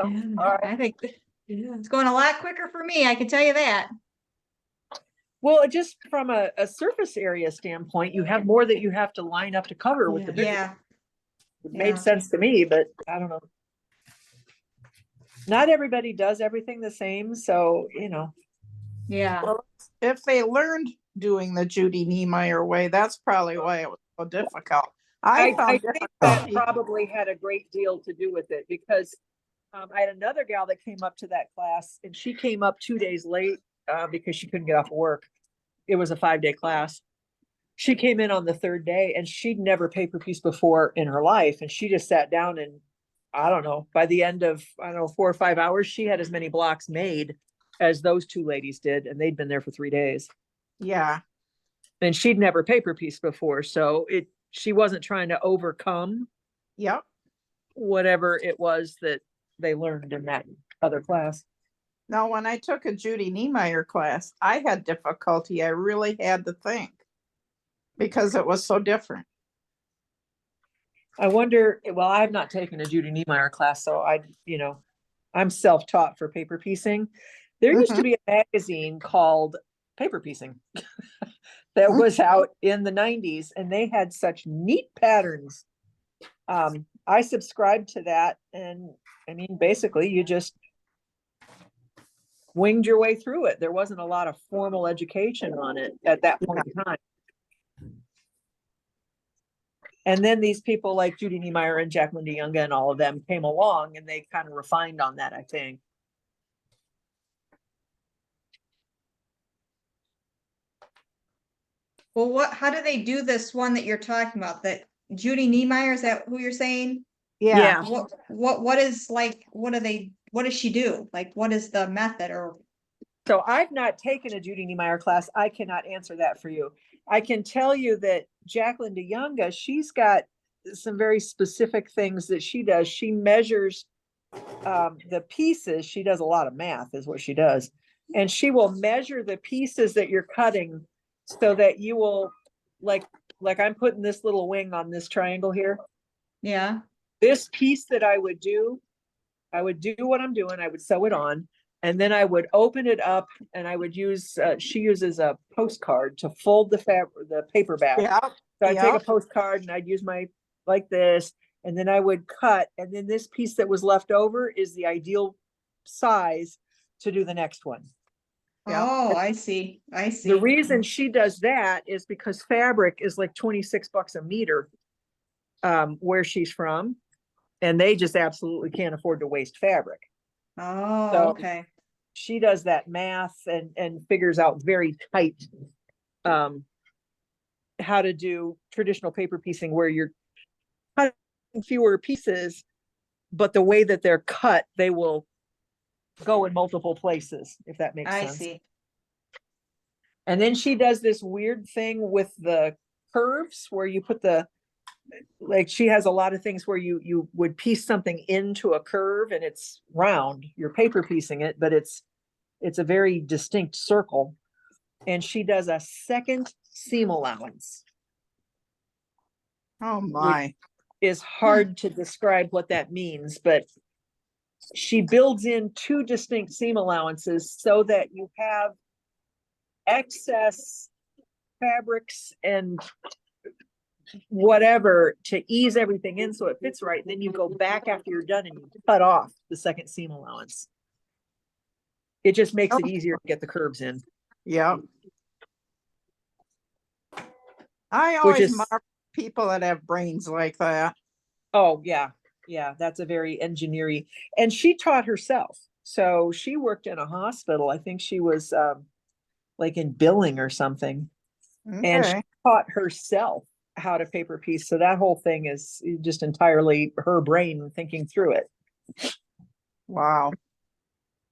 Yeah, all right. I think it's going a lot quicker for me, I can tell you that. Well, just from a surface area standpoint, you have more that you have to line up to cover with the bigger. Yeah, It yeah. made sense to me, but I don't know. Not everybody does everything the same, so you know. Yeah. Well, if they learned doing the Judy Niemeyer way. That's probably why it was so difficult. I I found think that difficulty. probably had a great deal to do with it because I had another gal that came up to that class and she came up 2 days late because she couldn't get off of work. It was a 5-day class. She came in on the third day and she'd never paper pieced before in her life. And she just sat down and I don't know, by the end of, I don't know, 4 or 5 hours, she had as many blocks made as those two ladies did. And they'd been there for 3 days. Yeah, And she'd never paper pieced before. So she wasn't trying to overcome yep. whatever it was that they learned in that other class. Now, when I took a Judy Niemeyer class, I had difficulty. I really had to think because it was so different. I wonder, well, I've not taken a Judy Niemeyer class, so I'm self-taught for paper piecing. There used to be a magazine called Paper Piecing that was out in the 90s, and they had such neat patterns. I subscribed to that, and I mean, basically, you just winged your way through it. There wasn't a lot of formal education on it at that point in time. And then these people like Judy Niemeyer and Jacqueline DeYounga and all of them came along and they kind of refined on that, I think. Well, how do they do this one that you're talking about? That Judy Niemeyer, is that who you're saying? Yeah. What is like, what does she do? Like, what is the method or? So I've not taken a Judy Niemeyer class. I cannot answer that for you. I can tell you that Jacqueline DeYounga, she's got some very specific things that she does. She measures the pieces. She does a lot of math is what she does. And she will measure the pieces that you're cutting so that you will, like I'm putting this little wing on this triangle here. Yeah. This piece that I would do what I'm doing. I would sew it on. And then I would open it up and I would use, she uses a postcard to fold the paper back. Yeah. So I'd take a postcard and I'd use like this, and then I would cut. And then this piece that was left over is the ideal size to do the next one. Yeah. Oh, I see. The reason she does that is because fabric is like $26 a meter where she's from. And they just absolutely can't afford to waste fabric. Oh, So okay. she does that math and figures out very tight how to do traditional paper piecing where you're cutting fewer pieces, but the way that they're cut, they will go in multiple places, if that makes sense. I see. And then she does this weird thing with the curves where you put like she has a lot of things where you would piece something into a curve and it's round. You're paper piecing it, but it's a very distinct circle. And she does a second seam allowance. Oh my. Is hard to describe what that means, but she builds in 2 distinct seam allowances so that you have excess fabrics and whatever to ease everything in so it fits right. Then you go back after you're done and you cut off the second seam allowance. It just makes it easier to get the curves in. Yeah. I always marvel at people that have brains like that. Oh yeah. Yeah. That's a very engineering, and she taught herself. So she worked in a hospital. I think she was like in billing or something. Okay. And she taught herself how to paper piece. So that whole thing is just entirely her brain thinking through it. Wow.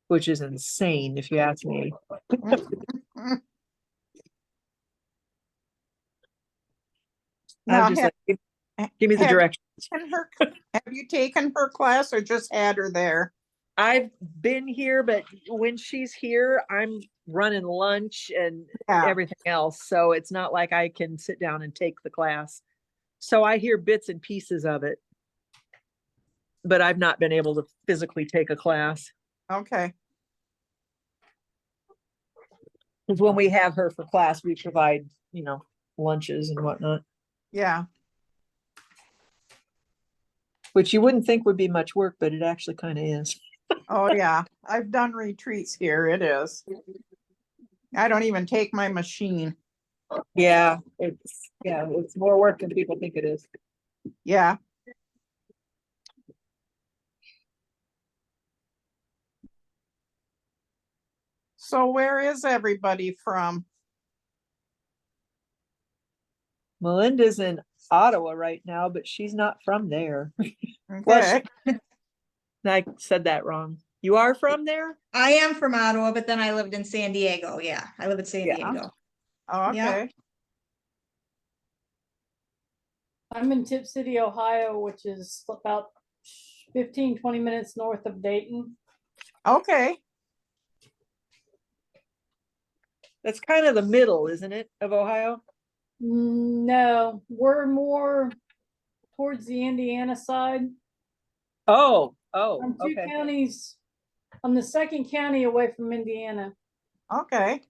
Which is insane if you ask me. Now, I'm just like, give me the direction. Have you taken her class or just had her there? I've been here, but when she's here, I'm running lunch and everything else. So it's not like I can sit down and take the class. So I hear bits and pieces of it, but I've not been able to physically take a class. Okay. Because when we have her for class, we provide, lunches and whatnot. Yeah. Which you wouldn't think would be much work, but it actually kind of is. Oh yeah. I've done retreats here. It is. I don't even take my machine. Yeah, it's more work than people think it is. Yeah. So where is everybody from? Melinda's in Ottawa right now, but she's not from there. Okay. I said that wrong. You are from there? I am from Ottawa, but then I lived in San Diego. Yeah, I live in San Yeah. Diego. Oh, okay. I'm in Tip City, Ohio, which is about 15-20 minutes north of Dayton. Okay. That's kind of the middle, isn't it, of Ohio? No, we're more towards the Indiana side. Oh, I'm two okay. counties. I'm the second county away from Indiana, Okay.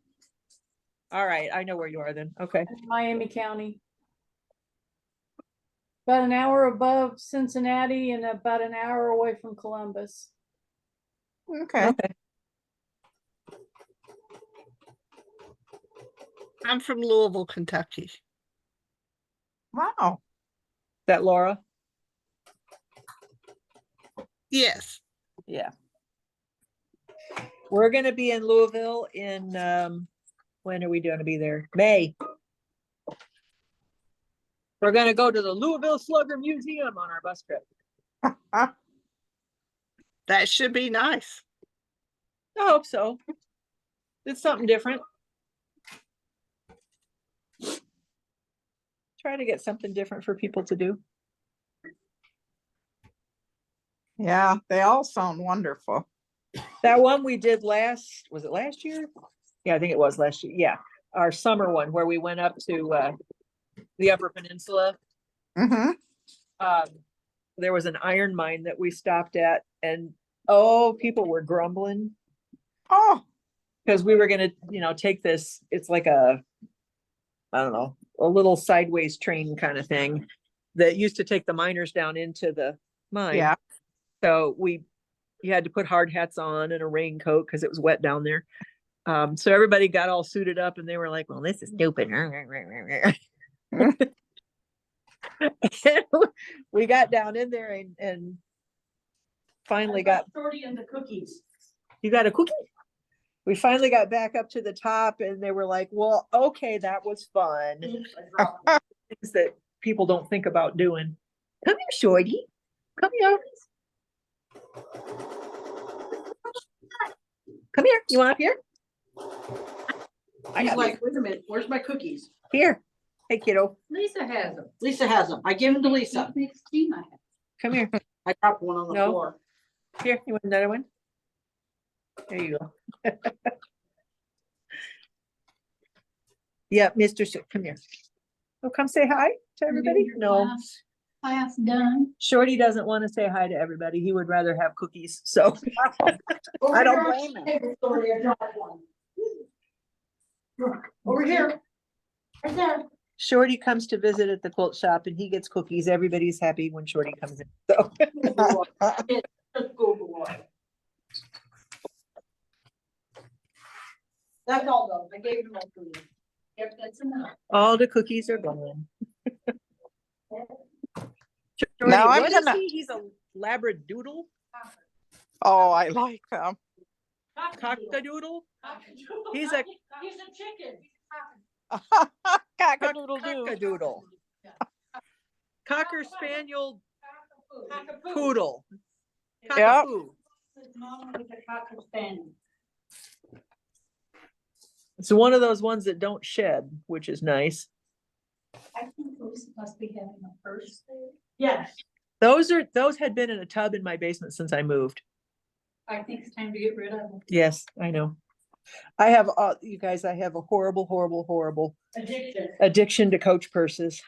All right, I know where you are then. Okay. Miami County. About an hour above Cincinnati and about an hour away from Columbus. Okay. Okay. I'm from Louisville, Kentucky. Wow. That Laura? Yes. Yeah. We're gonna be in Louisville in when are we gonna be there? May. We're gonna go to the Louisville Slugger Museum on our bus trip. That should be nice. I hope so. It's something different. Try to get something different for people to do. Yeah, they all sound wonderful. That one we did was it last year? Yeah, I think it was last year. Yeah. Our summer one where we went up to the Upper Peninsula. Mm-hmm. There was an iron mine that we stopped at and people were grumbling Oh, because we were gonna, take this, it's like I don't know, a little sideways train kind of thing that used to take the miners down into the mine. yeah. So you had to put hard hats on and a raincoat because it was wet down there. So everybody got all suited up and they were like, well, this is stupid. We got down in there and finally got, Shorty and the cookies. you got a cookie? We finally got back up to the top and they were like, well, okay, that was fun. Oops, I dropped one. Things that people don't think about doing. Come here, Shorty. Come here. Come here. You want up here? I He's got like, wait a minute, where's my cookies? here. Hey, kiddo. Lisa has them. Lisa has them. I give them to Lisa. Come here. I dropped one on the No. floor. Here, you want another one? There you go. Yeah, Mr. Come here. Oh, come say hi to everybody. No, Class done. Shorty doesn't want to say hi to everybody. He would rather have cookies. So Over don't here on blame the him. table, Shorty, I dropped one. Over here. Right there. Shorty comes to visit at the quilt shop and he gets cookies. Everybody's happy when Shorty comes in. So Just go to water. That's all though. I gave them all to you. Yep, that's enough. all the cookies are gone. Shorty, Now I'm what is gonna- he? He's a Labradoodle? Oh, I like them. Cockadoodle? He's He's a chicken. Cock-a-doodle-doo. Cockadoodle. Cocker Spaniel Poodle. Yep. Cockapoo. His mom was a cocker spaniel. It's one of those ones that don't shed, which is nice. I think Lisa must be having a first there. Yes, Those had been in a tub in my basement since I moved. I think it's time to get rid of them. Yes, I know. I have, you guys, I have a horrible Addiction. addiction to Coach purses.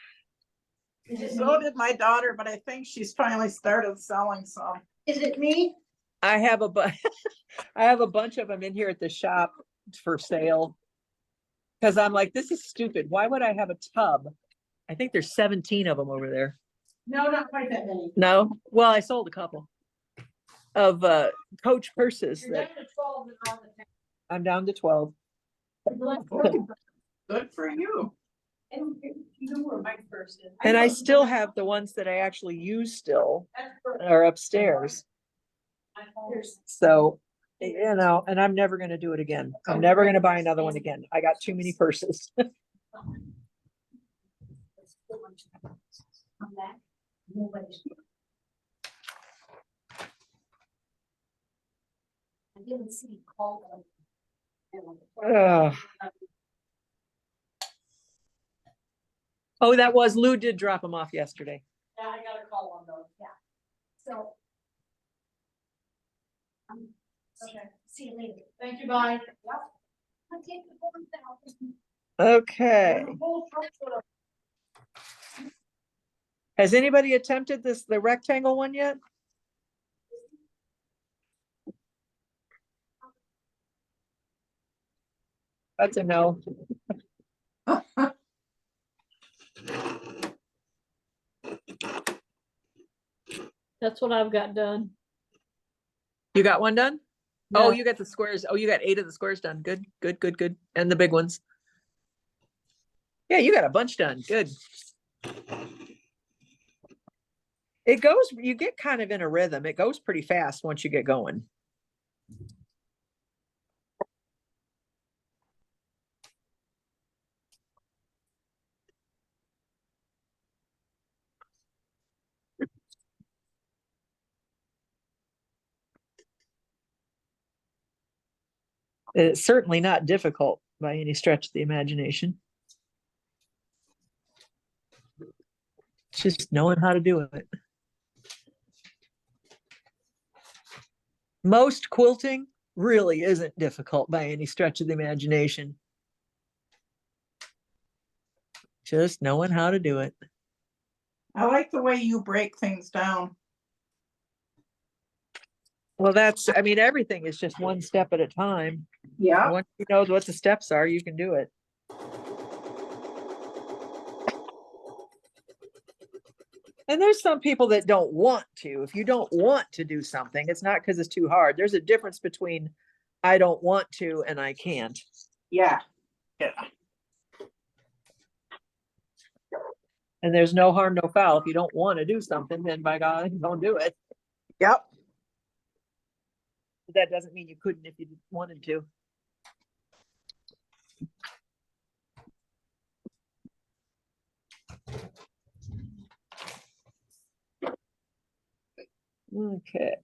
Is it So me? did my daughter, but I think she's finally started selling some. Is it me? I have I have a bunch of them in here at the shop for sale. Cause I'm like, this is stupid. Why would I have a tub? I think there's 17 of them over there. No, not quite that many. No, well, I sold a couple of Coach purses You're that down to 12 and on the I'm down to 12. Good for you. And you know where my purse is. And I still have the ones that I actually use still That's perfect. are upstairs. My phone. So, you know, and I'm never gonna do it again. I'm never gonna buy another one again. I got too many purses. Come back. Nobody's. I didn't see call them. Ugh. Oh, that was, Lou did drop them off yesterday. Yeah, I got a call on those. So. Okay. See you later. Thank you, bye. I'll take the phone down. Okay. Has anybody attempted this, the rectangle one yet? That's a no. That's what I've got done. You got one done? Oh, Yeah. you got the squares. Oh, you got 8 of the squares done. Good, good, good, good. And the big ones. Yeah, you got a bunch done. Good. It goes, you get kind of in a rhythm. It goes pretty fast once you get going. It's certainly not difficult by any stretch of the imagination. Just knowing how to do it. Most quilting really isn't difficult by any stretch of the imagination. Just knowing how to do it. I like the way you break things down. Well, that's, I mean, everything is just one step at a time. Yeah. Once you know what the steps are, you can do it. And there's some people that don't want to. If you don't want to do something, it's not because it's too hard. There's a difference between I don't want to and I can't. Yeah. Yeah. And there's no harm, no foul. If you don't want to do something, then by God, don't do it. Yep. But that doesn't mean you couldn't if you wanted to. Okay.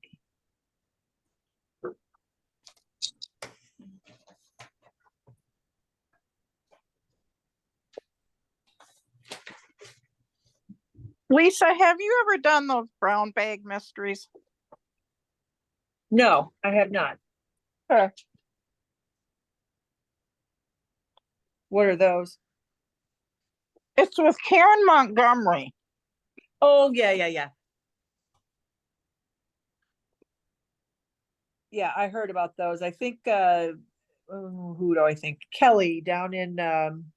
Lisa, have you ever done those brown bag mysteries? No, I have not. Huh. What are those? It's with Karen Montgomery. Oh, yeah, yeah, yeah. Yeah, I heard about those. I think, who do I think? Kelly down in,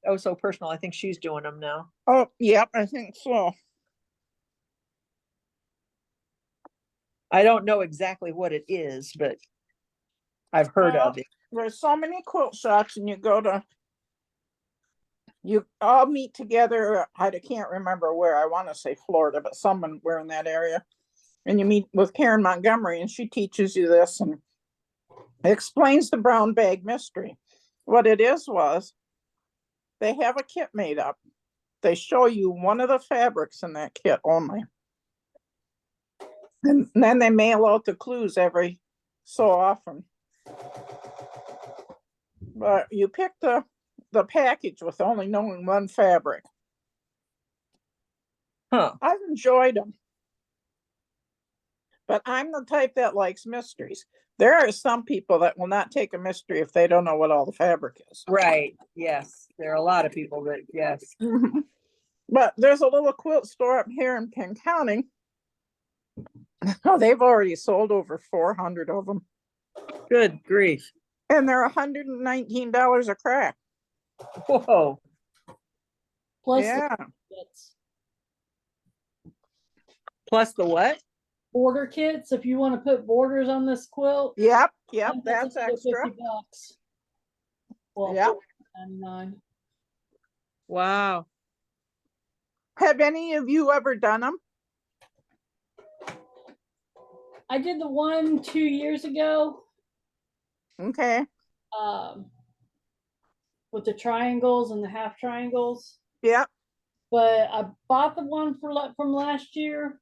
Oh So Personal. I think she's doing them now. Oh, yep, I think so. I don't know exactly what it is, but I've heard Well, of it. There's so many quilt shops and you all meet together. I can't remember where. I want to say Florida, but somewhere in that area. And you meet with Karen Montgomery and she teaches you this and explains the brown bag mystery. What it is was they have a kit made up. They show you one of the fabrics in that kit only. And then they mail out the clues every so often. But you pick the package with only knowing one fabric. Huh. I've enjoyed them. But I'm the type that likes mysteries. There are some people that will not take a mystery if they don't know what all the fabric is. Right. Yes. There are a lot of people that, yes. But there's a little quilt store up here in King County. Oh, they've already sold over 400 of them. Good grief. And they're $119 a crack. Whoa. Plus Yeah. kits. Plus the what? Border kits, if you want to put borders on this quilt. Yep. That's That's another extra. $50. Well, Yep. $49. Wow. Have any of you ever done them? I did the one 2 years ago, Okay, um, with the triangles and the half triangles. yep, But I bought the one from last year,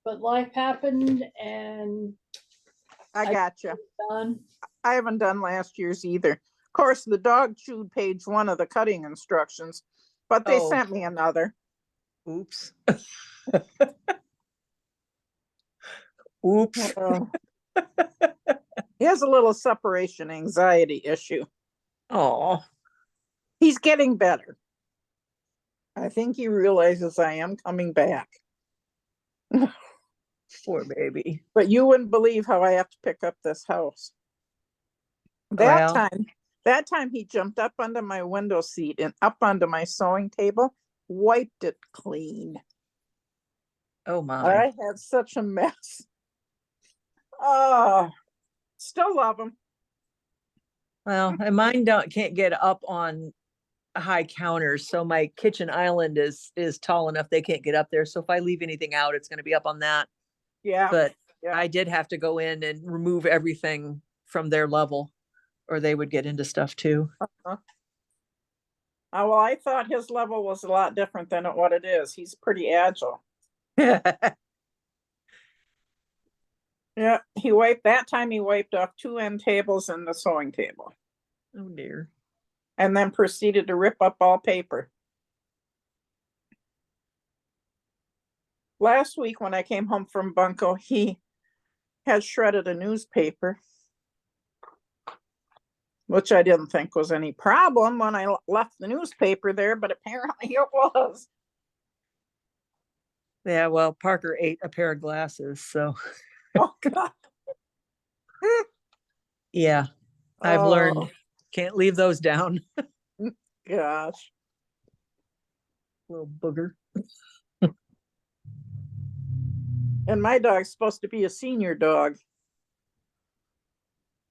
but life happened and I gotcha. done. I haven't done last year's either. Of course, the dog chewed page 1 of the cutting instructions, but they Oh. sent me another. Oops. Oops. Oh. He has a little separation anxiety issue. Oh, He's getting better. I think he realizes I am coming back. poor baby. But you wouldn't believe how I have to pick up this house. That Well. time he jumped up onto my window seat and up onto my sewing table, wiped it clean. Oh my. I had such a mess. Oh, still love him. Well, and mine can't get up on high counters, so my kitchen island is tall enough they can't get up there. So if I leave anything out, it's going to be up on that. Yeah. But yeah. I did have to go in and remove everything from their level, or they would get into stuff too. Well, I thought his level was a lot different than what it is. He's pretty agile. Yeah, he wiped off 2 end tables and the sewing table, Oh dear. and then proceeded to rip up all paper. Last week when I came home from Bunko, he had shredded a newspaper, which I didn't think was any problem when I left the newspaper there, but apparently it was. Yeah, well, Parker ate a pair of glasses, so Oh God. yeah, I've Oh, learned can't leave those down. gosh. Little booger. And my dog's supposed to be a senior dog.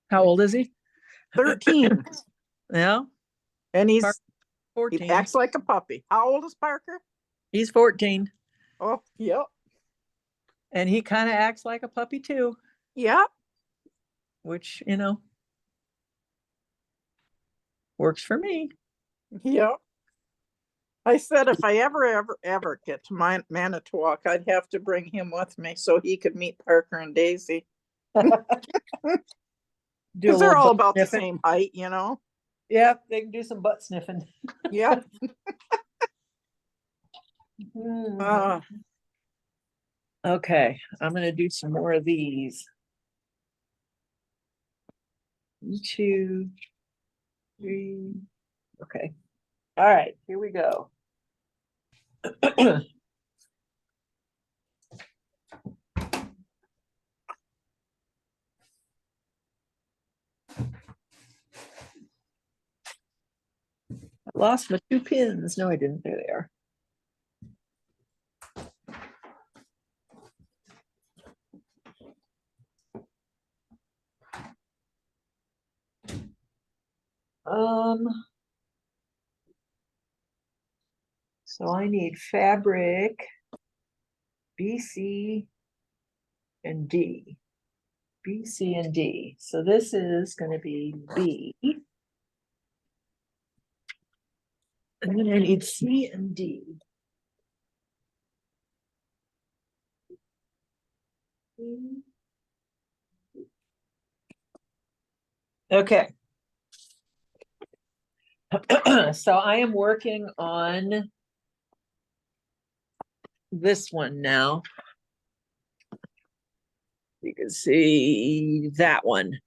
How old is he? 13. Yeah, And he 14. acts like a puppy. How old is Parker? He's 14, Oh, yep. and he kind of acts like a puppy too, Yep. which, works for me. Yep. I said if I ever get to Manitowoc, I'd have to bring him with me so he could meet Parker and Daisy. Do a Because they're little all butt about the sniffing. same height, you know? Yep, they can do some butt sniffing. Yep. Uh, Okay, I'm gonna do some more of these. 2, 3. Okay. All right, here we go. I lost my 2 pins. No, I didn't. There they are. So I need fabric, B, C, and D. B, C, and D. So this is going to be B. And then I need C and D. Okay. So I am working on this one now. You can see that one.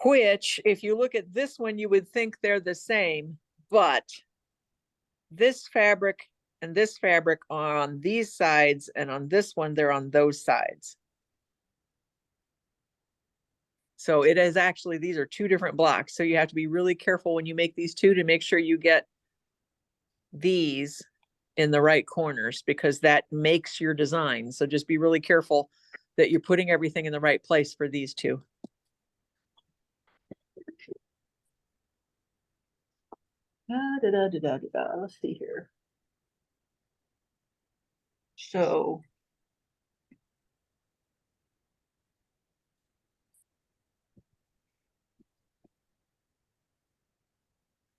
Which, if you look at this one, you would think they're the same, but this fabric and this fabric are on these sides, and on this one, they're on those sides. So it is actually, these are 2 different blocks. So you have to be really careful when you make these 2 to make sure you get these in the right corners, because that makes your design. So just be really careful that you're putting everything in the right place for these 2. Let's see here. So.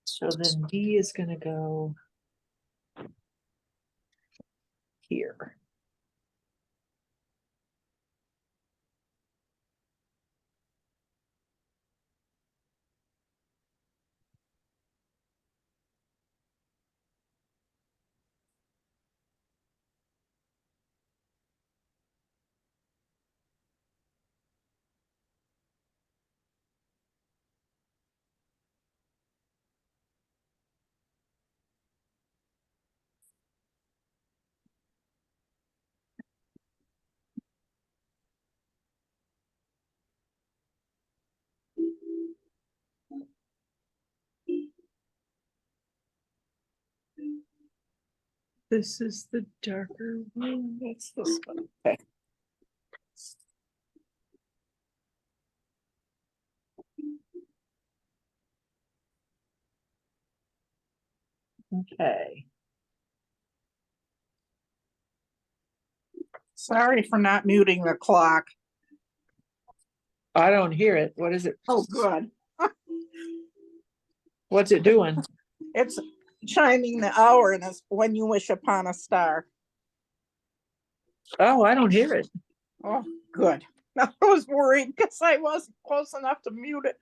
So then D is gonna go here. This is the darker one, that's this one, okay. Okay, Sorry for not muting the clock. I don't hear it, what is it, Oh, good. what's it doing? It's chiming the hour and it's when you wish upon a star. Oh, I don't hear it. Oh, good. I was worried because I wasn't close enough to mute it.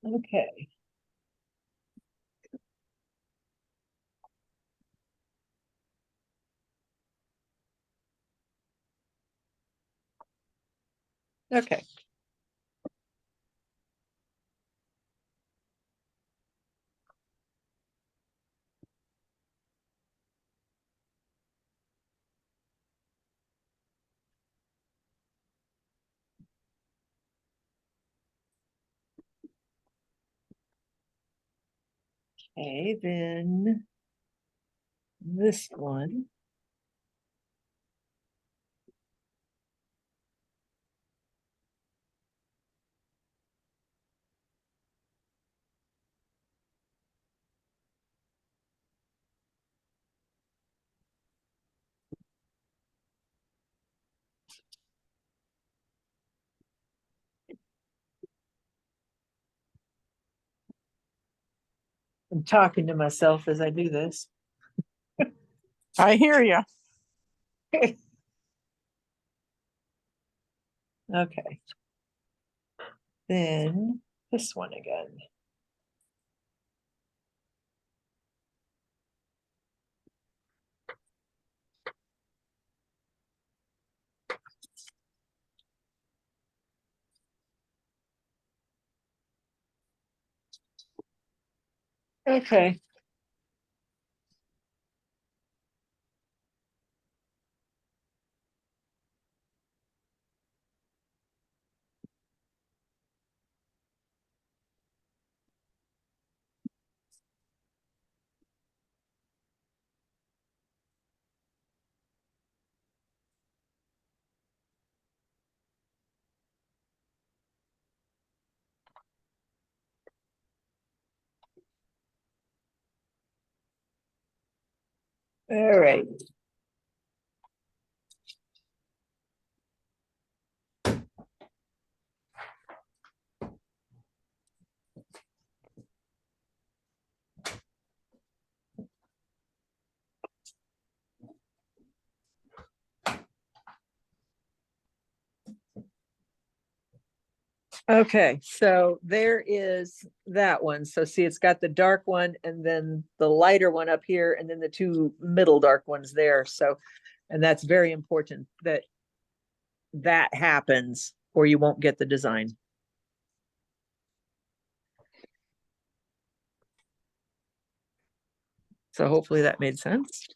Okay. Okay. Okay, then this one. I'm talking to myself as I do this. I hear you. Okay. Then this one again. Okay. All right. Okay, so there is that one. So see, it's got the dark one and then the lighter one up here and then the two middle dark ones there. So, and that's very important that that happens or you won't get the design. So hopefully that made sense.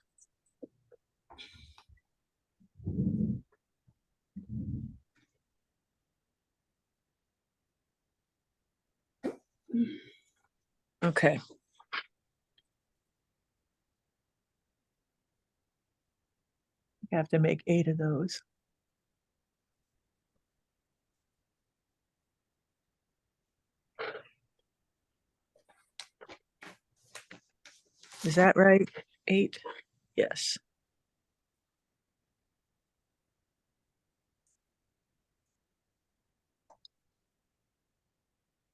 Okay. You have to make 8 of those. Is that right? 8? Yes.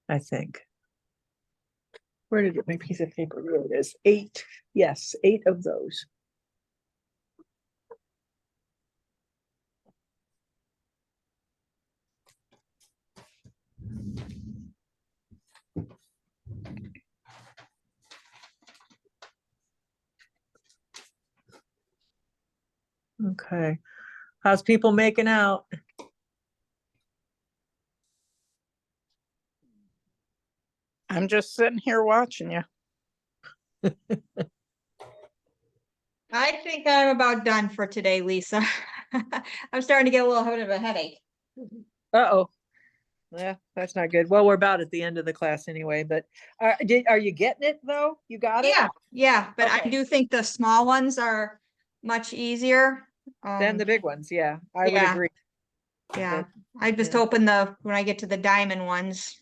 I think. Where did my piece of paper go? It is 8. Yes, 8 of those. Okay. How's people making out? I'm just sitting here watching you. I think I'm about done for today, Lisa. I'm starting to get a little bit of a headache. Uh-oh. Yeah, that's not good. Well, we're about at the end of the class anyway, but are you getting it though? You got it? Yeah, but I Okay. do think the small ones are much easier. Then the big ones, yeah, I would yeah. agree. Yeah, I just yeah. hoping when I get to the diamond ones,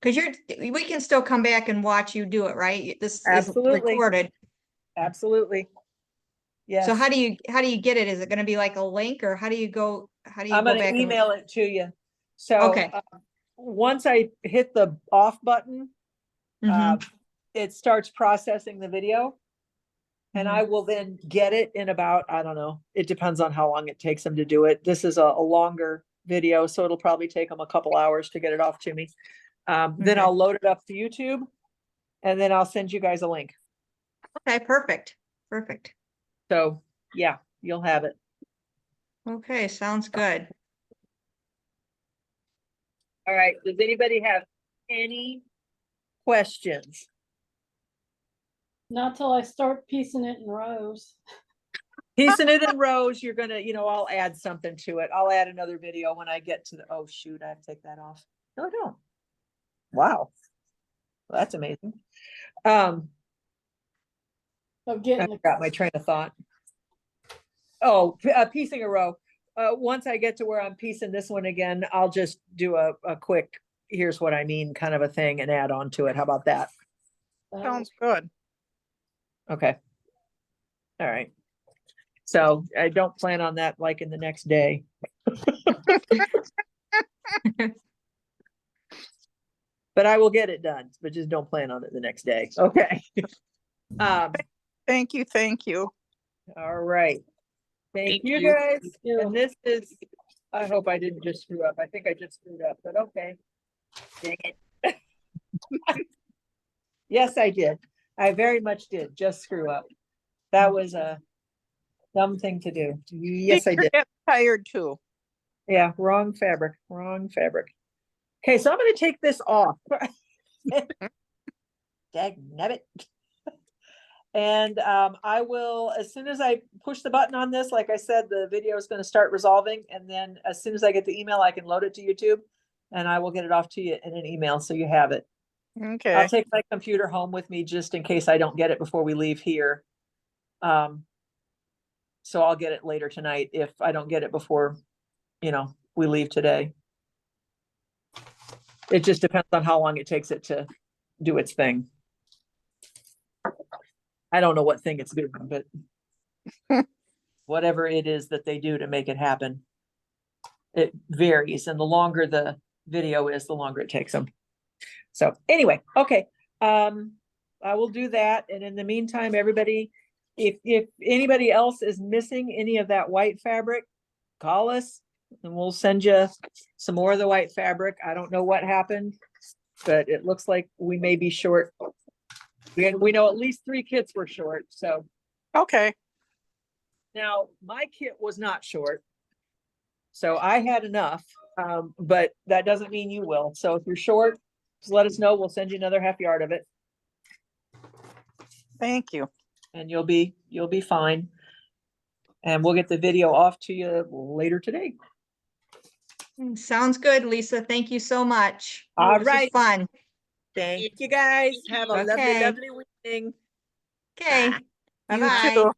because we can still come back and watch you do it, right? This is Absolutely. recorded. Absolutely. Yes. So how do you get it? Is it going to be like a link, or how do you go I'm go gonna back? email it to you. So Okay. Once I hit the off button, Mhm. it starts processing the video. And Mhm. I will then get it in about, I don't know, it depends on how long it takes them to do it. This is a longer video, so it'll probably take them a couple hours to get it off to me. Then Okay. I'll load it up to YouTube, and then I'll send you guys a link. Okay, perfect. Perfect. So yeah, you'll have it. Okay, sounds good. All right, does anybody have any questions? Not till I start piecing it in rows. Piecing it in rows, you're gonna, I'll add something to it. I'll add another video when I get to oh shoot, I have to take that off. No, I don't. Wow. Well, that's amazing. Of I getting the forgot my train of thought. Oh, piecing a row. Once I get to where I'm piecing this one again, I'll just do a quick, here's what I mean kind of a thing and add on to it. How about that? Sounds good. Okay. All right. So I don't plan on that like in the next day. But I will get it done, but just don't plan on it the next day. Okay. Thank you, thank you. All right. Thank you you. guys. you. And this is, I hope I didn't just screw up. I think I just screwed up, but okay. Dang it. Yes, I did. I very much did just screw up. That was a dumb thing to do. Yes, I You're did. getting tired too. Yeah, wrong fabric, wrong fabric. Okay, so I'm gonna take this off. Dagnabbit. And I will, as soon as I push the button on this, like I said, the video is going to start resolving. And then as soon as I get the email, I can load it to YouTube and I will get it off to you in an email so you have it. Okay. I'll take my computer home with me just in case I don't get it before we leave here. So I'll get it later tonight if I don't get it before, we leave today. It just depends on how long it takes it to do its thing. I don't know what thing it's doing, but whatever it is that they do to make it happen, it varies. And the longer the video is, the longer it takes them. So anyway, okay. I will do that. And in the meantime, everybody, if anybody else is missing any of that white fabric, call us and we'll send you some more of the white fabric. I don't know what happened, but it looks like we may be short. We know at least 3 kits were short. So Okay. now my kit was not short. So I had enough, but that doesn't mean you will. So if you're short, just let us know. We'll send you another half yard of it. Thank you. And you'll be fine. And we'll get the video off to you later today. Sounds good, Lisa. Thank you so much. All This was right. fun. Thank you guys. Have a lovely, Okay. lovely evening. Okay. You Bye-bye. too.